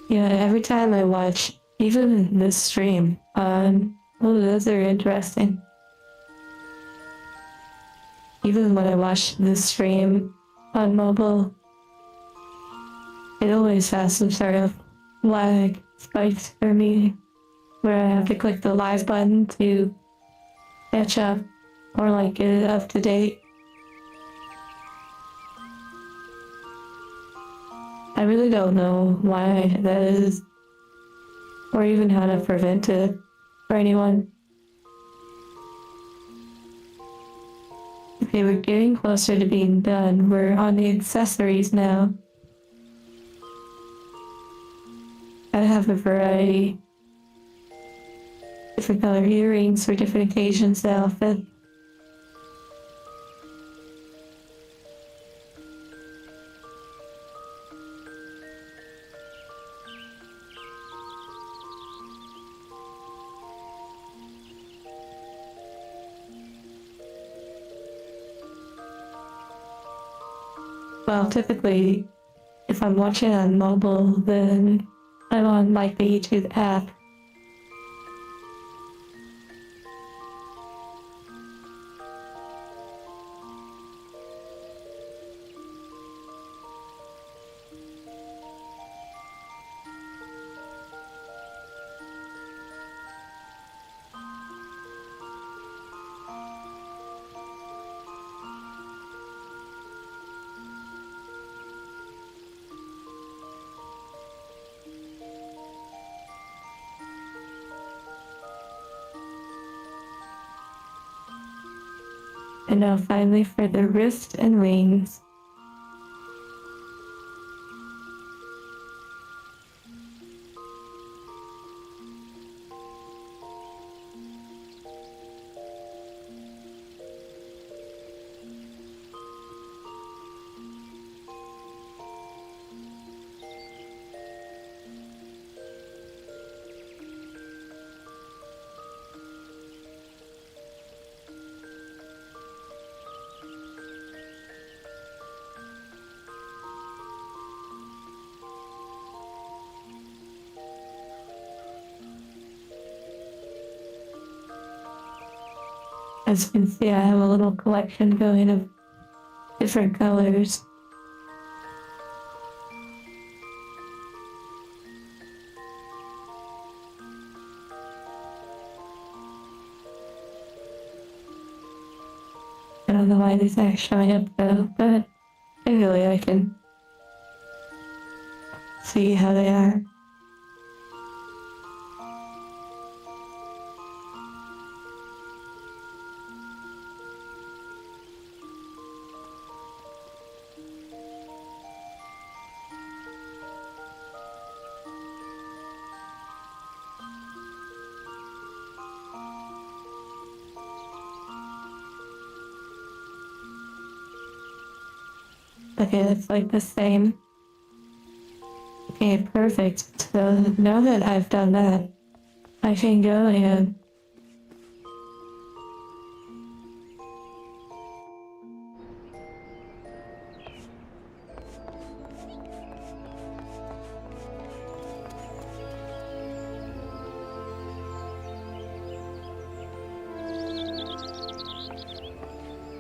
Yeah, every time I watch, even this stream, oh, those are interesting. Even when I watch this stream on mobile, it always has some sort of lag spikes for me, where I have to click the live button to catch up or like get it up to date. I really don't know why that is, or even how to prevent it for anyone. Okay, we're getting closer to being done. We're on the accessories now. Gotta have a variety. different color earrings for different occasions to outfit. Well, typically, if I'm watching on mobile, then I'm on like the YouTube app. And now finally for the wrist and rings. As you can see, I have a little collection going of different colors. I don't know why these aren't showing up though, but hopefully I can see how they are. Okay, it's like the same. Okay, perfect. So now that I've done that, I can go and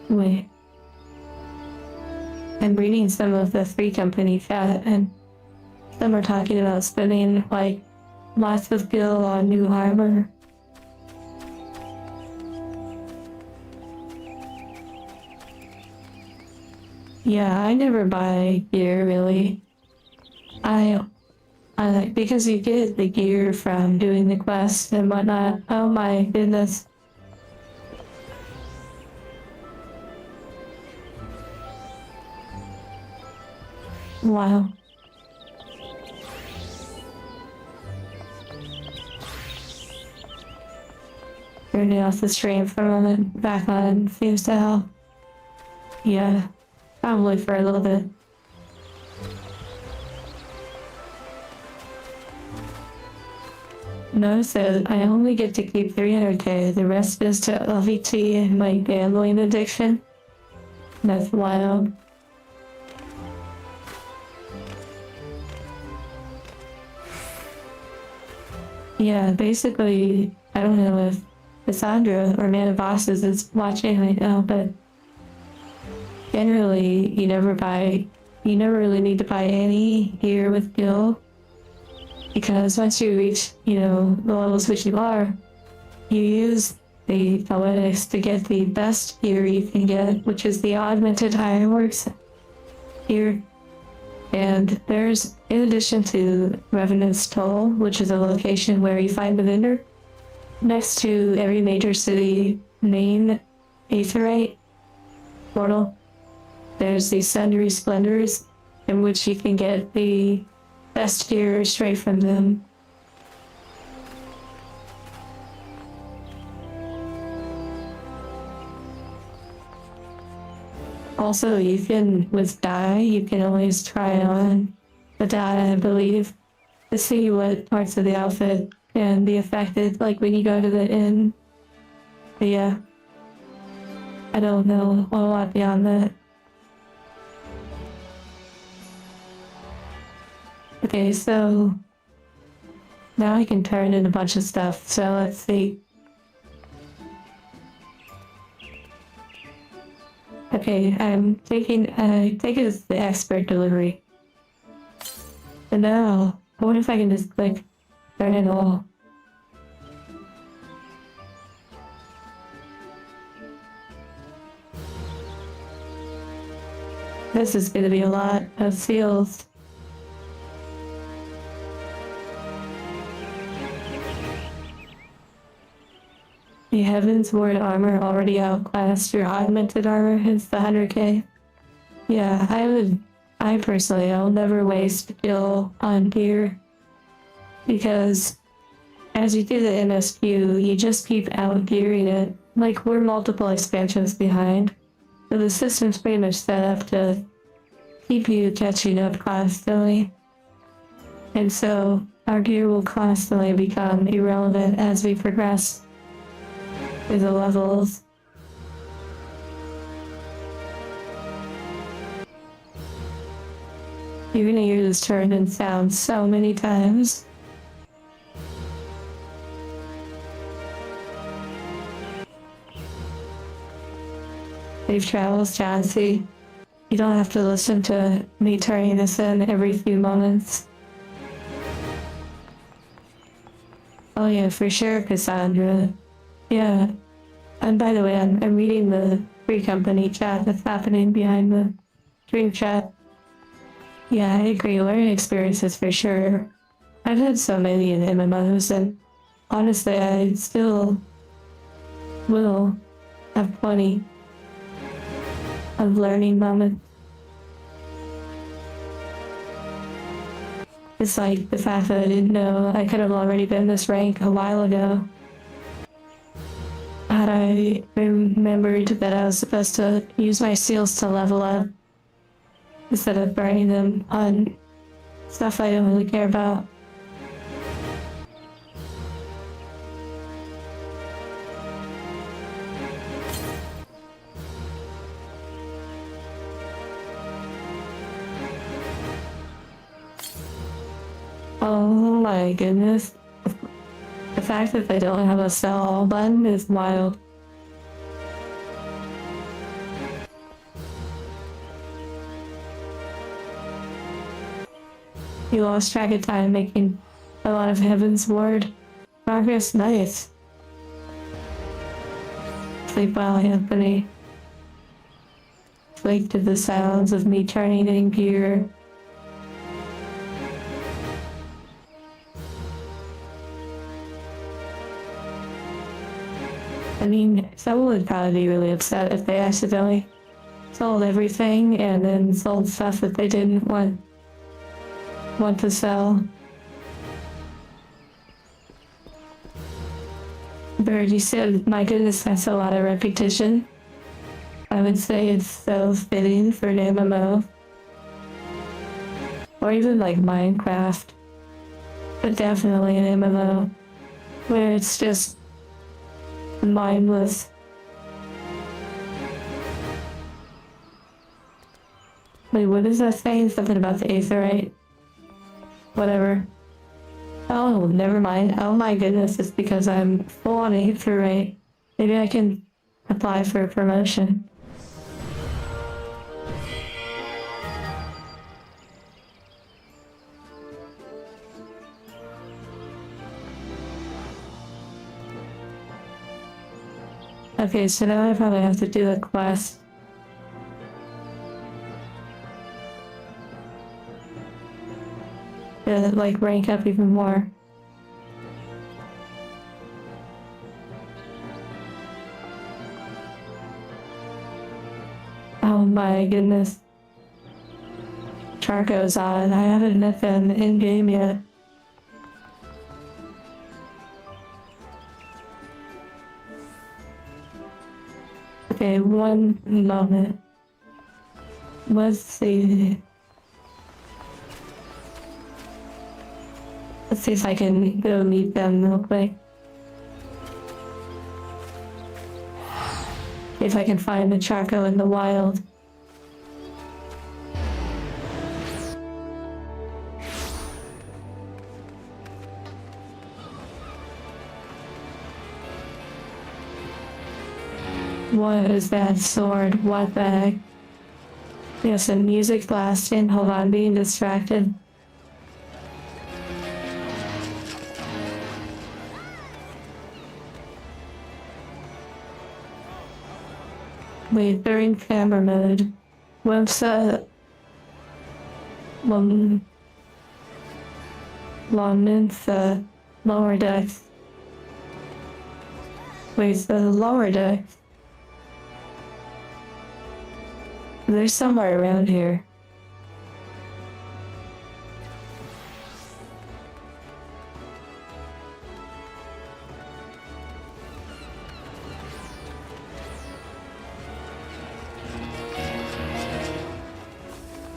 wait. I'm reading some of the free company chat, and some are talking about spending like lots of gil on new armor. Yeah, I never buy gear really. I like because you get the gear from doing the quests and whatnot. Oh my goodness. Wow. Turning off the stream for a moment, back on seems to help. Yeah, probably for a little bit. Notice that I only get to keep 300k, the rest is to LVT and my gambling addiction. That's wild. Yeah, basically, I don't know if Cassandra or Man of Bosses is watching right now, but generally, you never really need to buy any gear with gil, because once you reach, the levels which you are, you use the poetics to get the best gear you can get, which is the augmented ironworks gear. And there's, in addition to Revenant's Toll, which is a location where you find the vendor, next to every major city main aetherite portal, there's the Sundry Splendors, in which you can get the best gear straight from them. Also, you can, with dye, you can always try on the dye, I believe, to see what parts of the outfit can be affected, like when you go to the inn. But yeah, I don't know a lot beyond that. Okay, so now I can turn in a bunch of stuff, so let's see. Okay, I take it as the expert delivery. And now, I wonder if I can just click turn it all. This is gonna be a lot of seals. The Heaven's Ward armor already outclassed your augmented armor, hence the 100k. Yeah, I personally, I'll never waste skill on gear. Because as you do the MSQ, you just keep out-gearing it. Like, we're multiple expansions behind. So the system's pretty much set up to keep you catching up constantly. And so, our gear will constantly become irrelevant as we progress through the levels. You're gonna hear this turn and sound so many times. Safe travels, Chauncey. You don't have to listen to me turning this in every few moments. Oh yeah, for sure, Cassandra. Yeah. And by the way, I'm reading the free company chat that's happening behind the stream chat. Yeah, I agree. Learning experiences for sure. I've had so many in MMOs, and honestly, I still will have plenty of learning moments. It's like the fact that I didn't know I could have already been this rank a while ago. Had I remembered that I was supposed to use my seals to level up instead of burning them on stuff I don't really care about. Oh my goodness. The fact that they don't have a sell all button is wild. You lost track of time making a lot of Heaven's Ward progress. Nice. Sleep well, Anthony. Wake to the sounds of me turning in gear. I mean, someone would probably be really upset if they accidentally sold everything and then sold stuff that they didn't want to sell. Bird, you said, my goodness, that's a lot of repetition. I would say it's so fitting for an MMO. Or even like Minecraft. But definitely an MMO. Where it's just mindless. Wait, what is that saying? Something about the Aetherite? Whatever. Oh, never mind. Oh my goodness, it's because I'm full on Aetherite. Maybe I can apply for a promotion. Okay, so now I probably have to do a quest. To, like, rank up even more. Oh my goodness. Charco's on. I haven't met them in-game yet. Okay, one moment. Let's see. Let's see if I can go meet them real quick. See if I can find the Charco in the wild. What is that sword? What the heck? Yeah, some music blasting. Hold on, being distracted. Wait, they're in camera mode. What's that? Longman's lower decks. Wait, the lower decks. They're somewhere around here.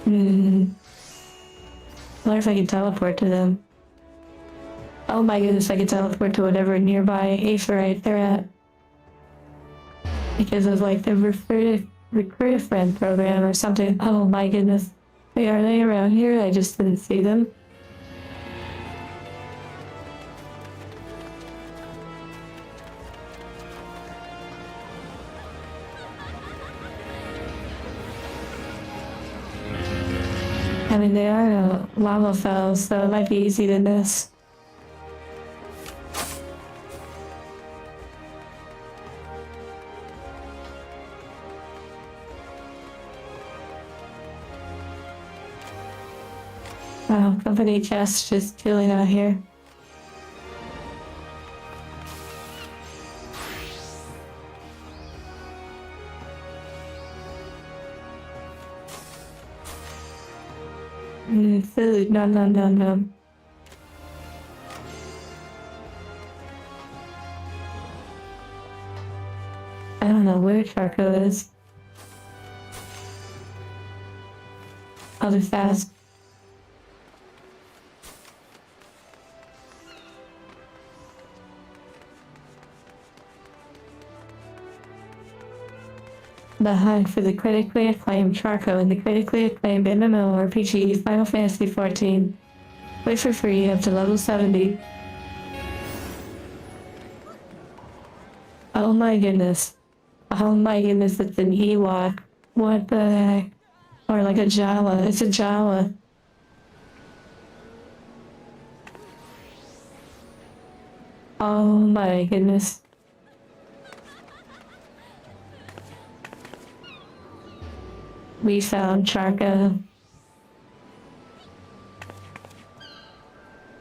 I wonder if I can teleport to them. Oh my goodness, I can teleport to whatever nearby aetheryte they're at. Because of like the recruit a friend program or something. Oh my goodness. Wait, are they around here? I just didn't see them. I mean, they are lava fells, so it might be easy to miss. Wow, company chest just chilling out here. Food, no. I don't know where Charco is. I'll be fast. The hunt for the critically acclaimed Charco in the critically acclaimed MMORPG Final Fantasy XIV. Play for free up to level 70. Oh my goodness. Oh my goodness, it's an Ewok. What the heck? Or like a Jawa. It's a Jawa. Oh my goodness. We found Charco.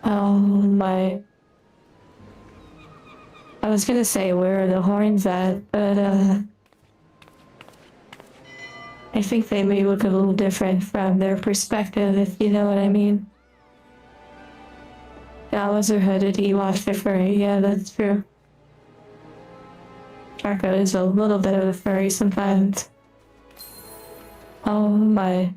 Oh my. I was gonna say where are the horns at, but I think they may look a little different from their perspective, if you know what I mean. Jawas are hooded, Ewoks are furry, yeah, that's true. Charco is a little bit of a furry sometimes. Oh my.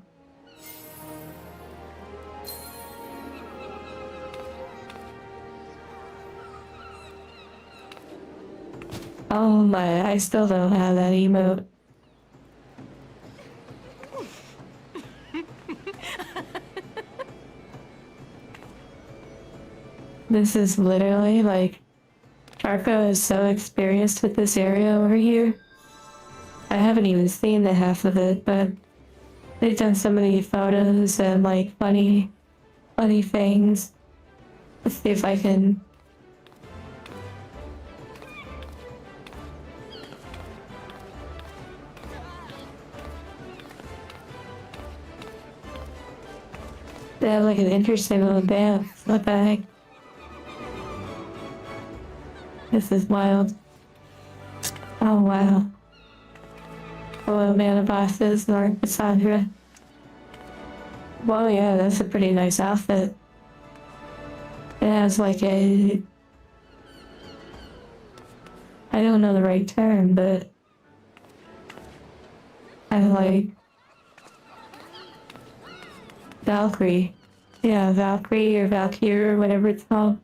Oh my, I still don't have that emote. This is literally like, Charco is so experienced with this area over here. I haven't even seen the half of it, but they've done so many photos and like funny things. Let's see if I can. They have like an interesting little dance. What the heck? This is wild. Oh wow. Hello, Mana Bosses, or Cassandra. Well, yeah, that's a pretty nice outfit. It has like a... I don't know the right term, but... I like... Valkyrie. Yeah, Valkyrie or Valkyrie or whatever it's called.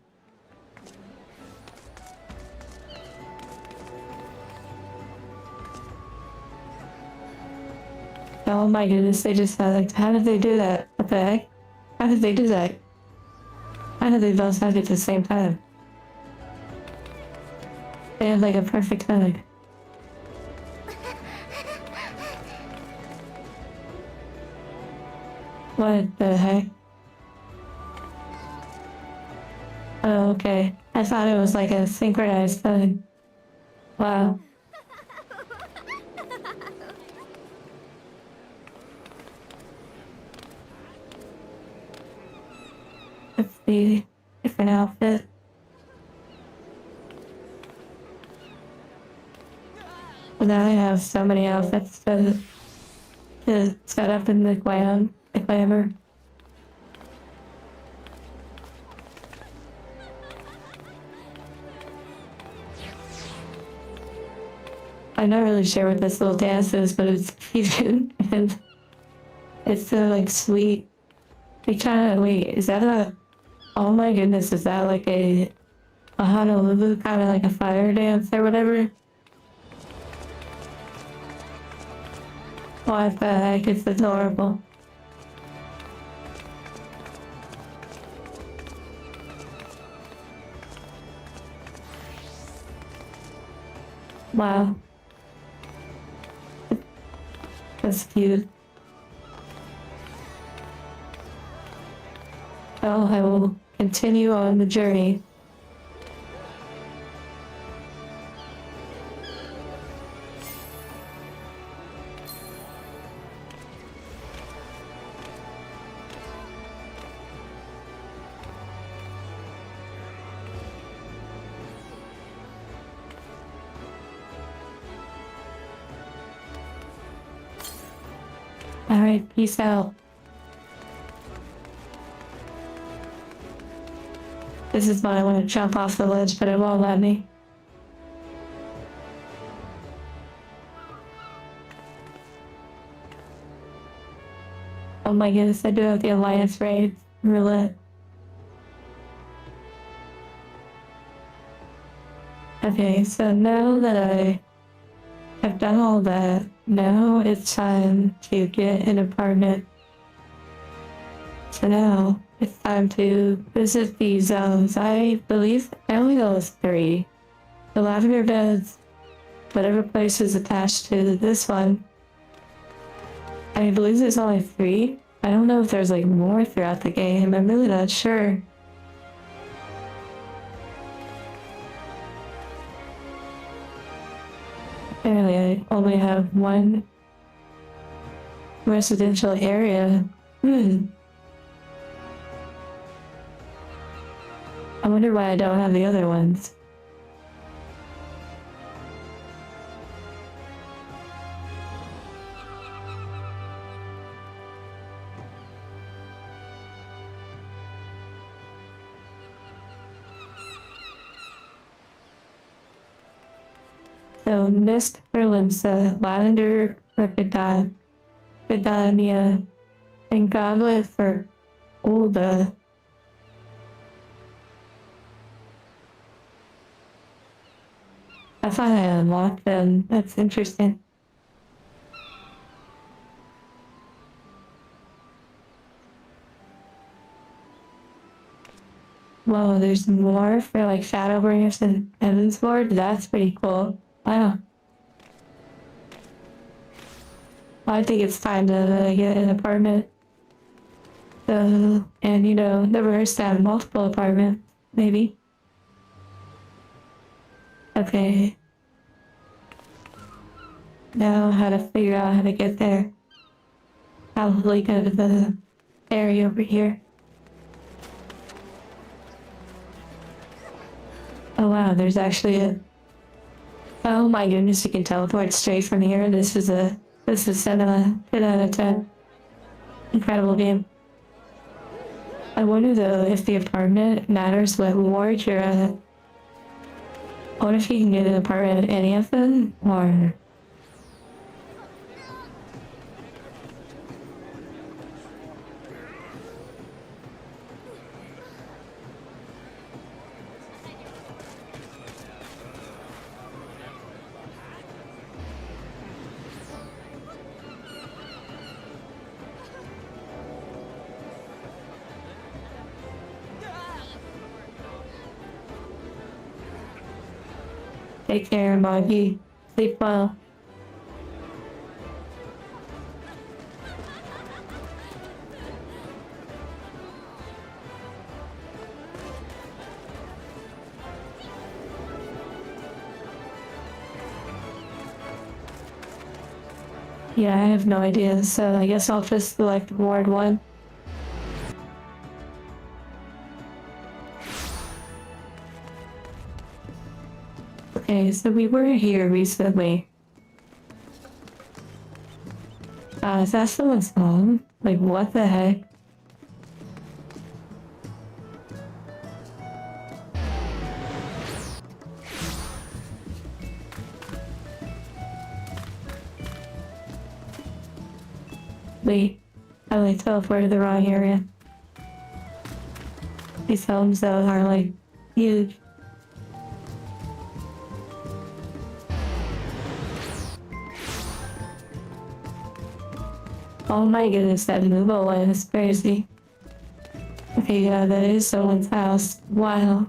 Oh my goodness, they just had like, how did they do that? What the heck? How did they do that? How did they both have it at the same time? They have like a perfect time. What the heck? Oh, okay. I thought it was like a synchronized thing. Wow. Let's see. Different outfit. Well, now I have so many outfits to set up in the glam, if I ever. I'm not really sure what this little dance is, but it's cute and it's so like sweet. We kind of wait. Is that a? Oh my goodness! Is that like a Honolulu kind of like a fire dance or whatever? What the heck? It's adorable. Wow. That's cute. Oh, I will continue on the journey. Alright, peace out. This is why I want to jump off the ledge, but it won't let me. Oh my goodness, I do have the Alliance raid roulette. Okay, so now that I have done all that, now it's time to get an apartment. So now it's time to visit the zones. I believe I only know it's 3. The lavender beds, whatever place is attached to this one. I believe there's only 3. I don't know if there's like more throughout the game. I'm really not sure. Apparently I only have one residential area. I wonder why I don't have the other ones. So, Mist Berlinsa, Lavender Vidania, and Goblet for Ulda. I thought I unlocked them. That's interesting. Whoa, there's more for like Shadowbringers and Evansward. That's pretty cool. Wow. I think it's time to get an apartment. So, and you know, the rest have multiple apartments, maybe. Okay. Now how to figure out how to get there. Probably go to the area over here. Oh wow, there's actually a... Oh my goodness, you can teleport straight from here. This is 10 out of 10. Incredible game. I wonder though if the apartment matters what ward you're at. I wonder if you can get an apartment at any of them, or... Take care, Moggy. Sleep well. Yeah, I have no idea, so I guess I'll just select Ward 1. Okay, so we were here recently. Is that someone's home? Like, what the heck? Wait, I like teleported to the wrong area. These homes though are like huge. Oh my goodness, that mobile one is crazy. Okay, yeah, that is someone's house. Wow.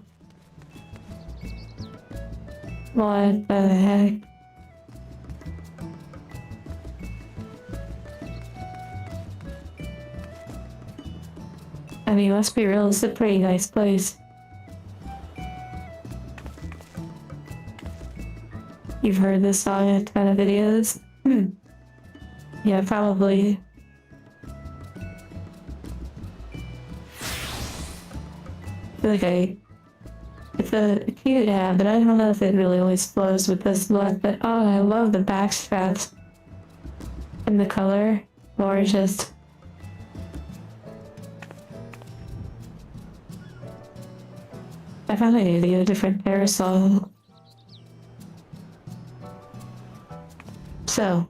What the heck? I mean, let's be real, it's a pretty nice place. You've heard this song in a ton of videos? Yeah, probably. I feel like it's a cute ad, but I don't know if it really always flows with this look, but oh, I love the back straps. And the color. Gorgeous. I found I need to get a different parasol. So,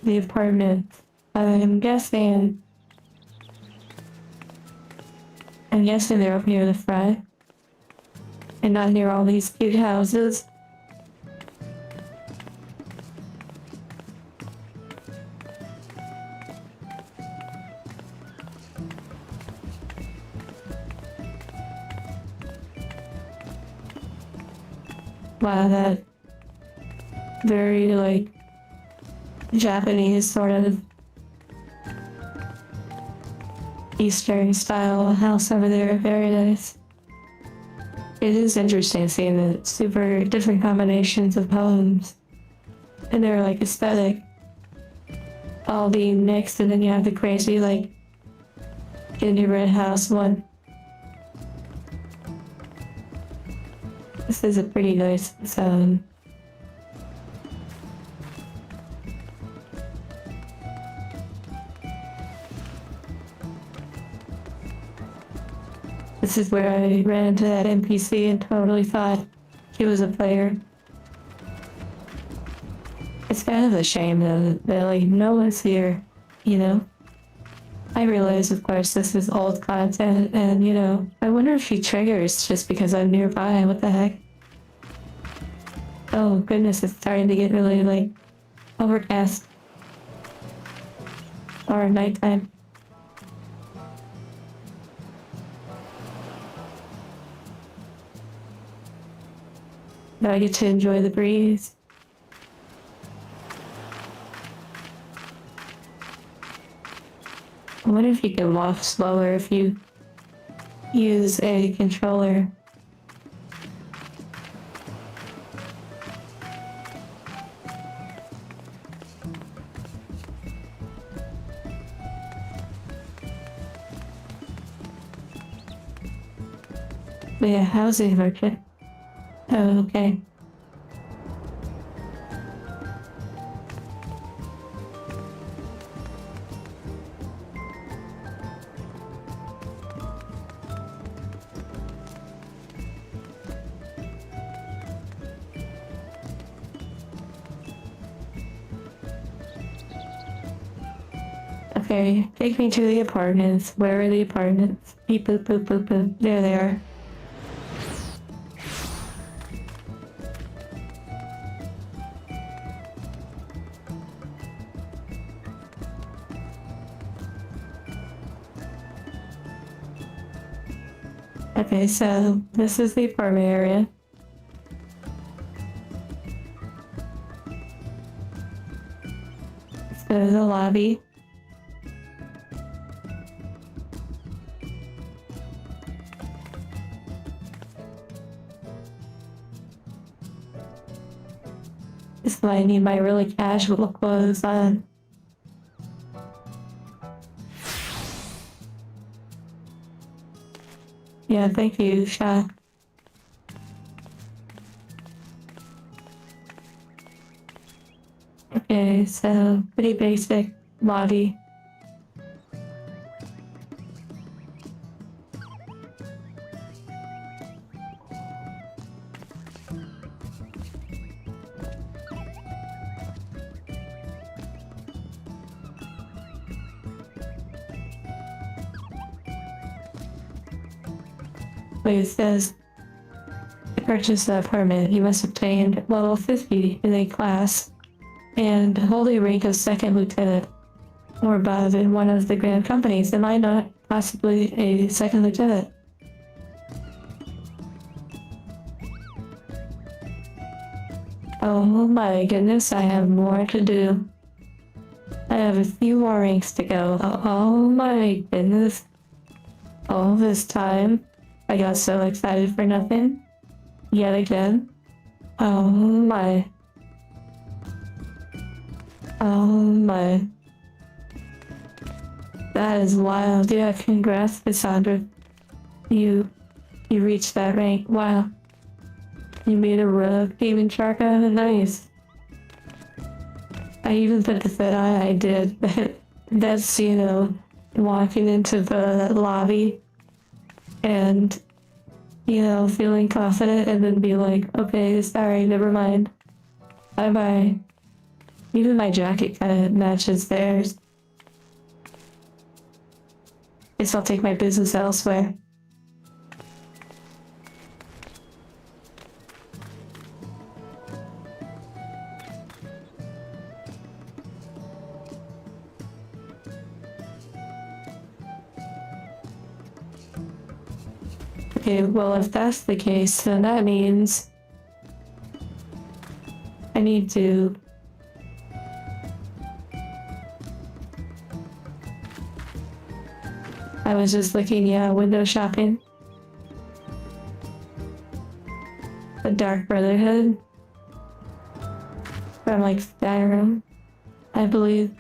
the apartment. I'm guessing they're up near the front. And not near all these cute houses. Wow, that very like Japanese sort of Eastern style house over there, very nice. It is interesting seeing the super different combinations of homes and they're like aesthetic all being mixed, and then you have the crazy like gingerbread house one. This is a pretty nice sound. This is where I ran into that NPC and totally thought he was a player. It's kind of a shame though that like no one's here, you know? I realize of course this is old content and you know, I wonder if he triggers just because I'm nearby, what the heck? Oh goodness, it's starting to get really like overcast. Or nighttime. Now I get to enjoy the breeze. I wonder if you can walk slower if you use a controller. But yeah, housing market. Oh, okay. Okay, take me to the apartments. Where are the apartments? Beep boop boop boop boop. There they are. Okay, so this is the apartment area. go to the lobby. This is why I need my really casual clothes on. Yeah, thank you, Sha. Okay, so pretty basic lobby. Wait, it says to purchase the permit, you must obtain level 50 in a class and hold a rank of second lieutenant or above in one of the grand companies. Am I not possibly a second lieutenant? Oh my goodness, I have more to do. I have a few more ranks to go. Oh my goodness. All this time, I got so excited for nothing. Yet again. Oh my. Oh my. That is wild. Yeah, congrats, Cassandra. You reached that rank. Wow. You made a rogue demon shark out of it. Nice. I even put the fit I did. That's, you know, walking into the lobby and, you know, feeling confident and then be like, okay, sorry, never mind. Bye bye. Even my jacket kind of matches theirs. Guess I'll take my business elsewhere. Okay, well, if that's the case, then that means I need to I was just looking, yeah, window shopping. The Dark Brotherhood from like Skyrim, I believe.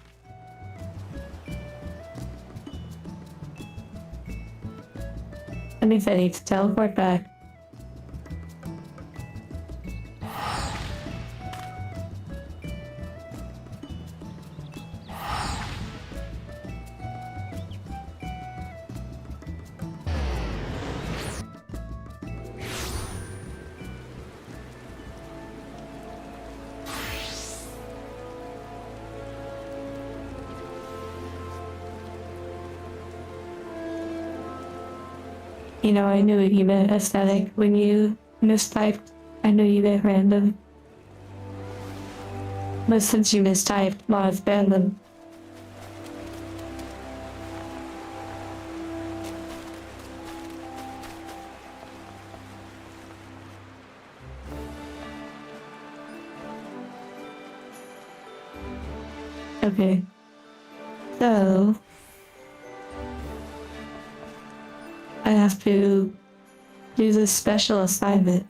I think I need to teleport back. You know, I knew you meant aesthetic when you mistyped. I knew you meant random. But since you mistyped, mods ban them. Okay. So I have to do this special assignment.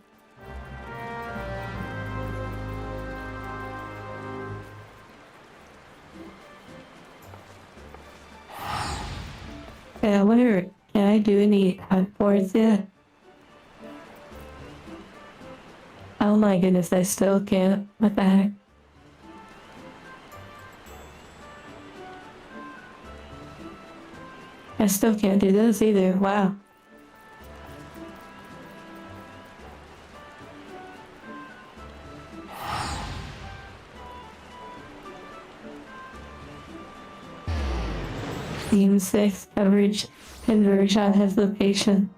Yeah, I wonder, can I do any boards yet? Oh my goodness, I still can't. What the heck? I still can't do those either. Wow. Team 6 coverage conversion has location.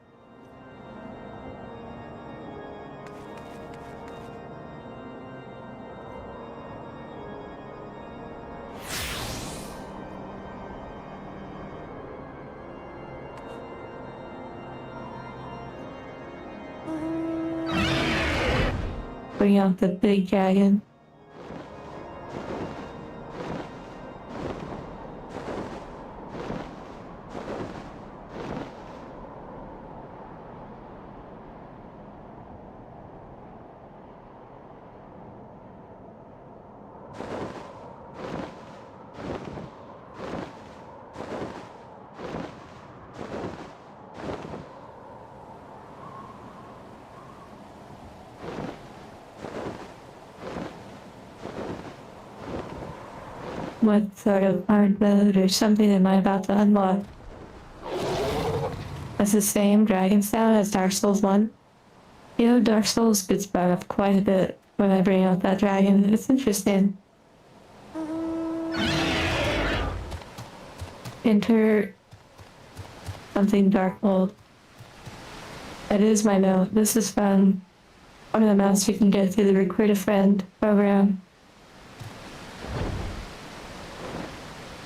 Bring out the big dragon. what sort of hard mode or something am I about to unlock? That's the same dragon sound as Dark Souls 1. You know, Dark Souls gets brought up quite a bit when I bring out that dragon. It's interesting. Enter something dark mold. That is my note. This is from one of the mounts you can get through the Recruit a Friend program.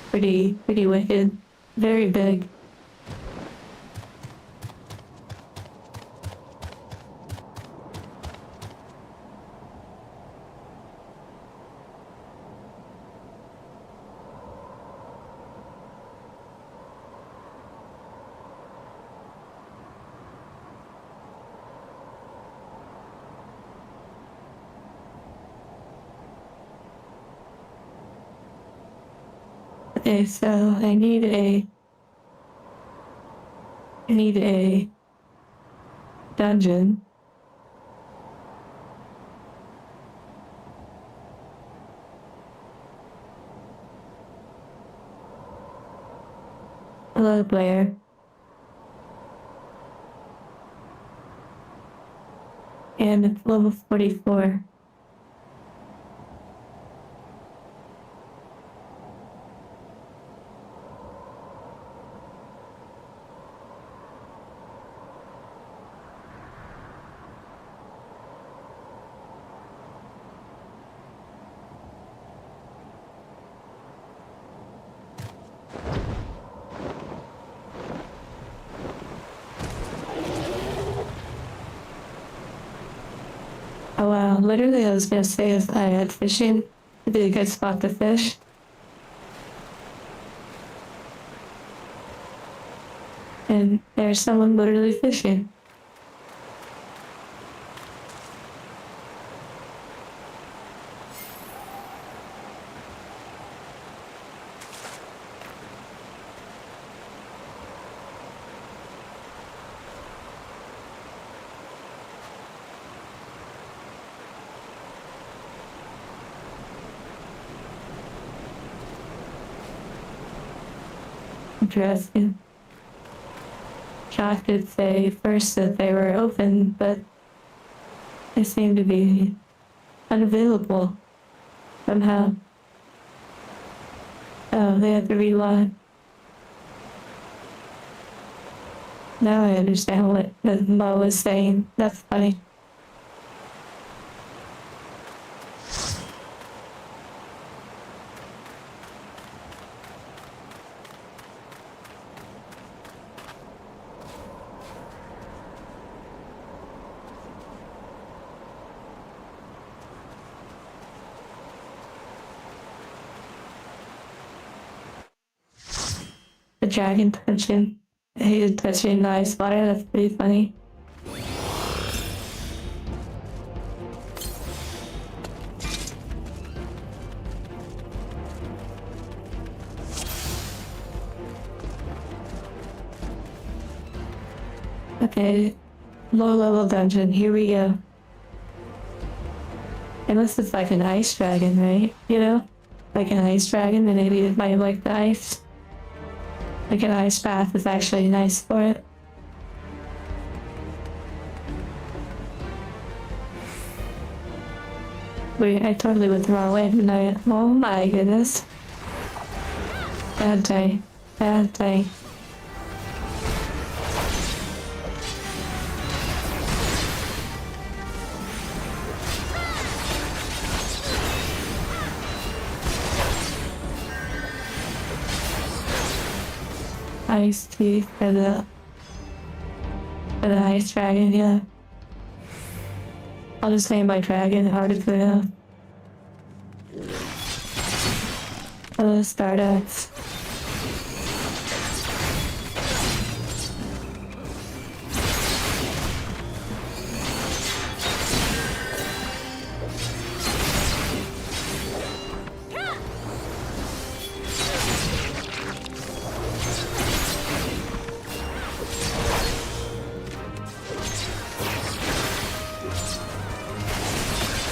Pretty wicked. Very big. Okay, so I need a dungeon. Hello, player. And it's level 44. Oh wow, literally I was gonna say if I had fishing, it'd be a good spot to fish. And there's someone literally fishing. Interesting. Josh did say first that they were open, but they seem to be unavailable somehow. Oh, they had to reload. Now I understand what Mo was saying. That's funny. The dragon touching. I hated touching the ice water, that's pretty funny. Okay, low level dungeon, here we go. Unless it's like an ice dragon, right? You know? Like an ice dragon, and maybe it might like the ice. Like an ice bath is actually nice for it. Wait, I totally went the wrong way, didn't I? Oh my goodness. Bad day. Bad day. Ice teeth for the ice dragon, yeah. I'll just name my dragon hard to put up. Hello, Stardust.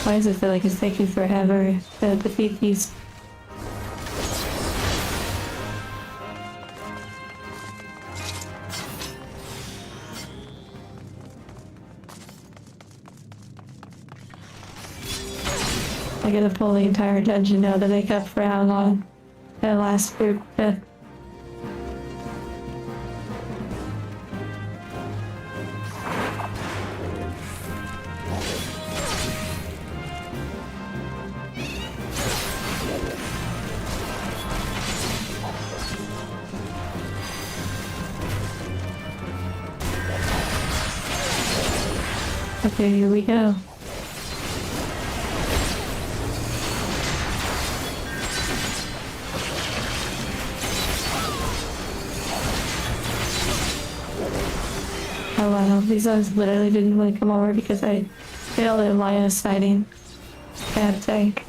Why does it feel like it's taking forever to defeat these I gotta pull the entire dungeon out to make up for how long that last group took. Okay, here we go. Oh wow, these guys literally didn't want to come over because I failed at line of sighting. Bad tank.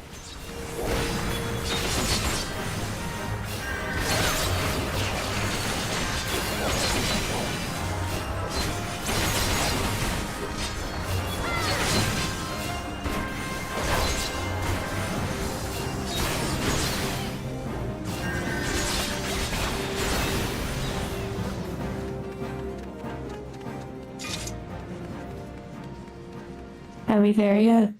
Are we there yet?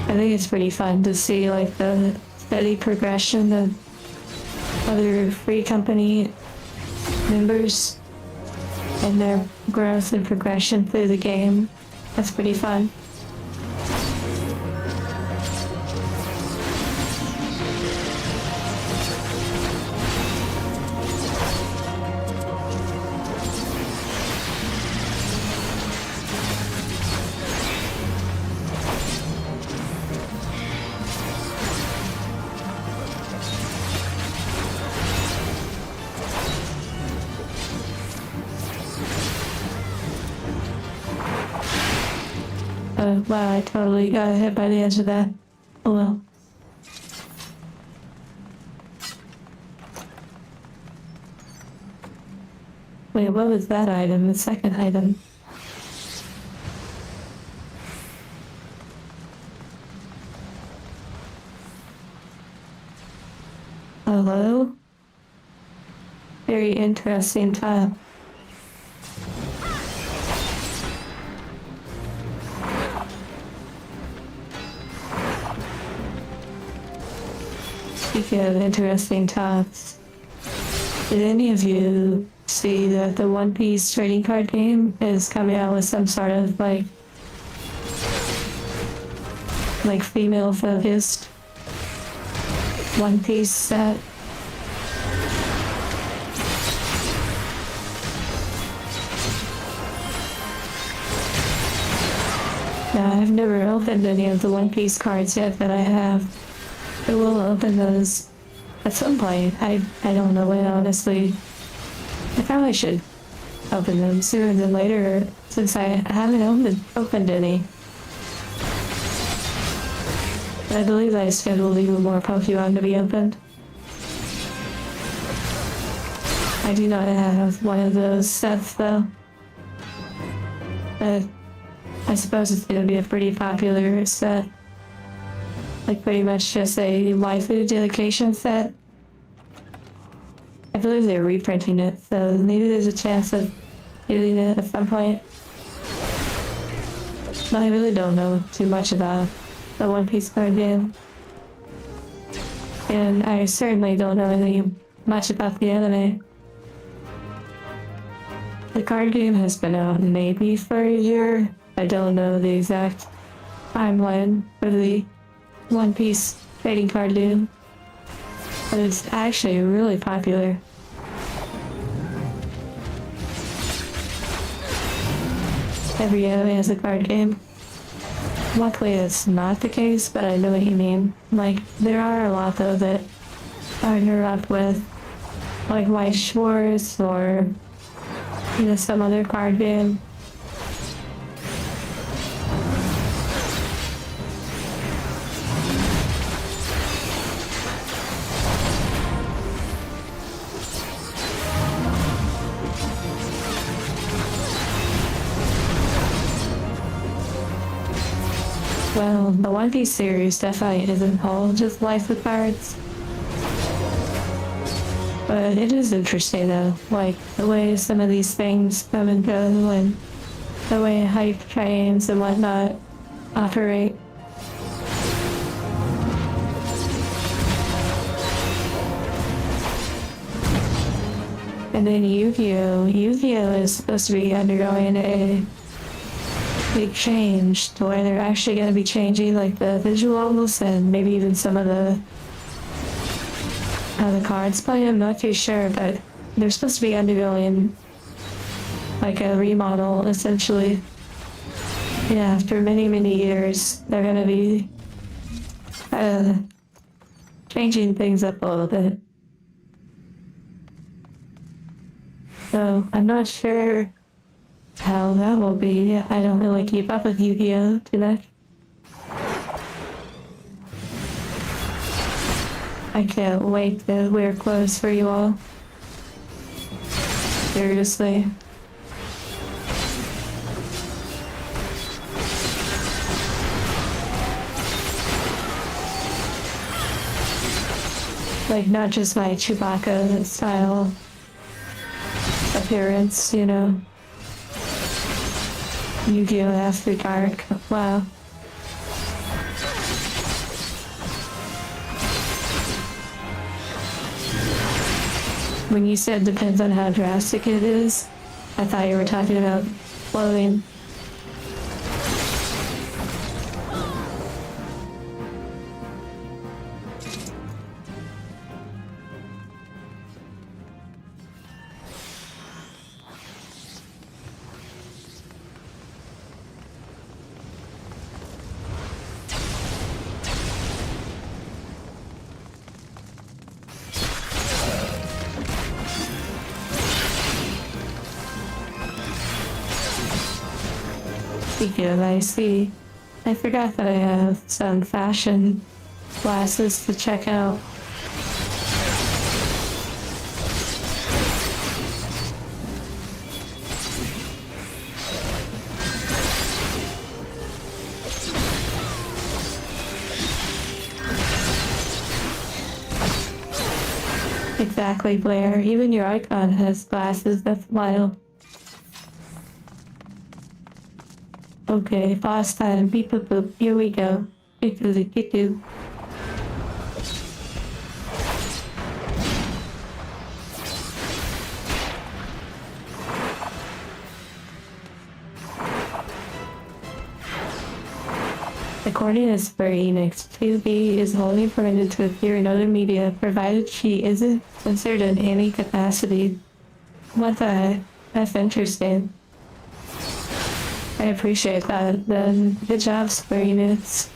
I think it's pretty fun to see like the steady progression of other free company members and their growth and progression through the game. That's pretty fun. Wow, I totally got hit by the edge of that. Oh well. Wait, what was that item? The second item. Hello? Very interesting tile. Speaking of interesting tiles, did any of you see that the One Piece trading card game is coming out with some sort of like female focused One Piece set? Yeah, I've never opened any of the One Piece cards yet, but I have. I will open those at some point. I don't know when, honestly. I probably should open them sooner than later, since I haven't opened any. I believe I scheduled even more Pokemon to be opened. I do not have one of those sets though. But I suppose it's gonna be a pretty popular set. Like pretty much just a waifu dedication set. I believe they're reprinting it, so maybe there's a chance of getting it at some point. But I really don't know too much about the One Piece card game. And I certainly don't know anything much about the anime. The card game has been out maybe for a year. I don't know the exact timeline for the One Piece trading card game, but it's actually really popular. Every anime has a card game. Luckily it's not the case, but I know what you mean. Like, there are a lot though that I grew up with, like White Schwartz or some other card game. Well, the One Piece series definitely isn't all just life with cards. But it is interesting though, like the way some of these things come and go and the way hype trains and whatnot operate. And then Yu-Gi-Oh! Yu-Gi-Oh! Is supposed to be undergoing a big change to where they're actually going to be changing like the visuals and maybe even some of the cards. But I'm not too sure, but they're supposed to be undergoing like a remodel essentially. Yeah, after many years, they're going to be changing things up a little bit. So I'm not sure how that will be. I don't really keep up with Yu-Gi-Oh! Too much. I can't wait to wear clothes for you all. Seriously. Like, not just my Chewbacca style appearance, you know. Yu-Gi-Oh! After Dark. Wow. When you said depends on how drastic it is, I thought you were talking about clothing. Speaking of IC, I forgot that I have some fashion glasses to check out. Exactly, Blair. Even your icon has glasses. That's wild. Okay, boss time. Beep boop boop. Here we go. Beep boop beep boop. According to Square Enix, 2B is only permitted to appear in other media provided she isn't censored in any capacity. What the heck? That's interesting. I appreciate that. Then good job, Square Enix.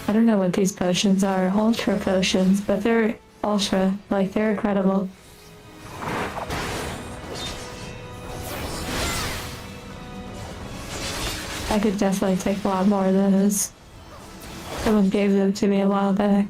I don't know what these potions are, ultra potions, but they're ultra, like they're incredible. I could definitely take a lot more of those. Someone gave them to me a while back.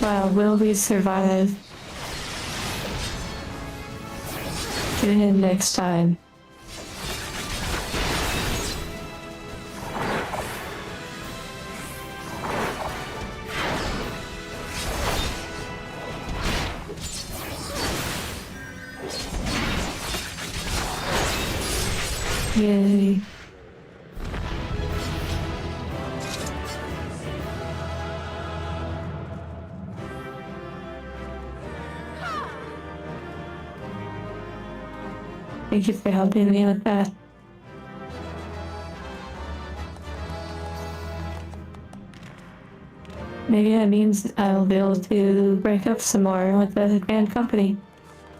Wow, will we survive? Tune in next time. Yay. Thank you for helping me with that. Maybe that means I'll be able to break up some more with the grand company.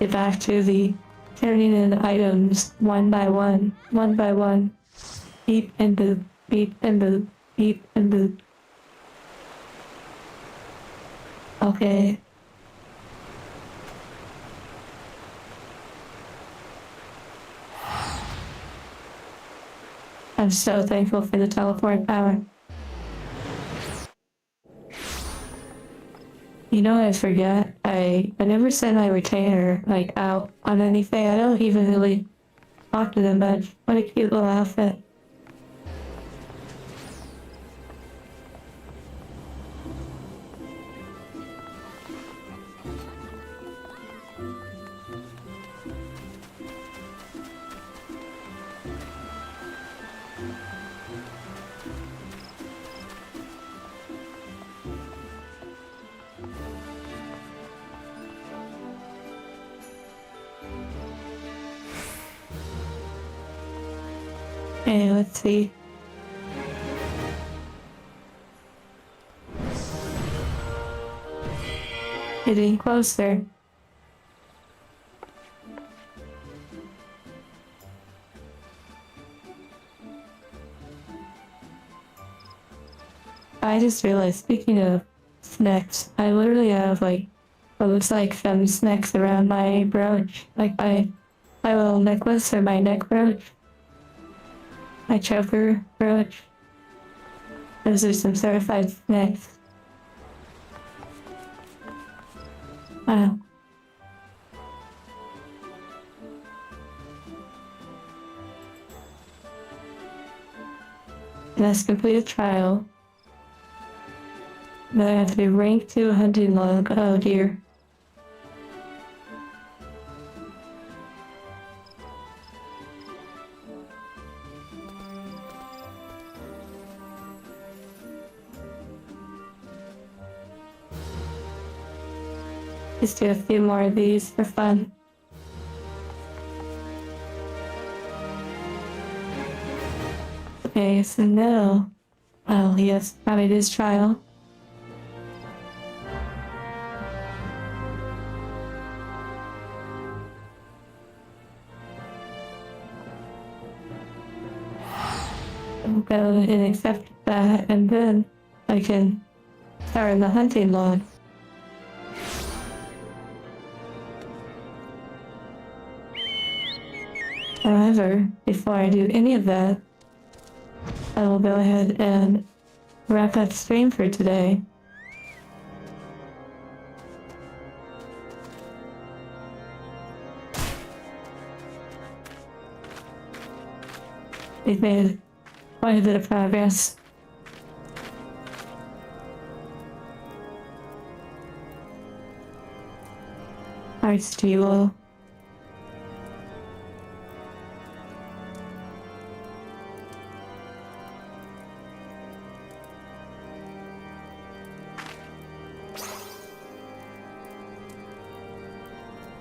Get back to the turning in items one by one, one by one. Beep and boop, beep and boop, beep and boop. Okay. I'm so thankful for the teleport power. You know, I forget. I never sent my retainer like out on anything. I don't even really talk to them much. What a cute little outfit. Hey, let's see. Getting closer. I just realized, speaking of snacks, I literally have like what looks like some snacks around my brooch, like my little necklace or my neck brooch, my choker brooch. Those are some certified snacks. Wow. Let's complete a trial. But I have to be ranked to a hunting log. Oh dear. Just do a few more of these for fun. Okay, so now, well, yes, probably this trial. I'll go and accept that, and then I can start the hunting log. However, before I do any of that, I will go ahead and wrap up stream for today. We've made quite a bit of progress. Hearts to you all.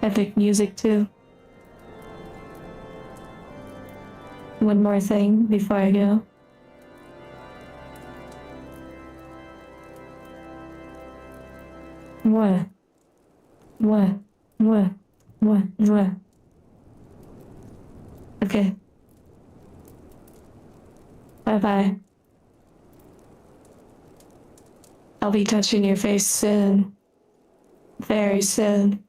Epic music too. One more thing before I go. What? What? What? What? What? Okay. Bye-bye. I'll be touching your face soon. Very soon.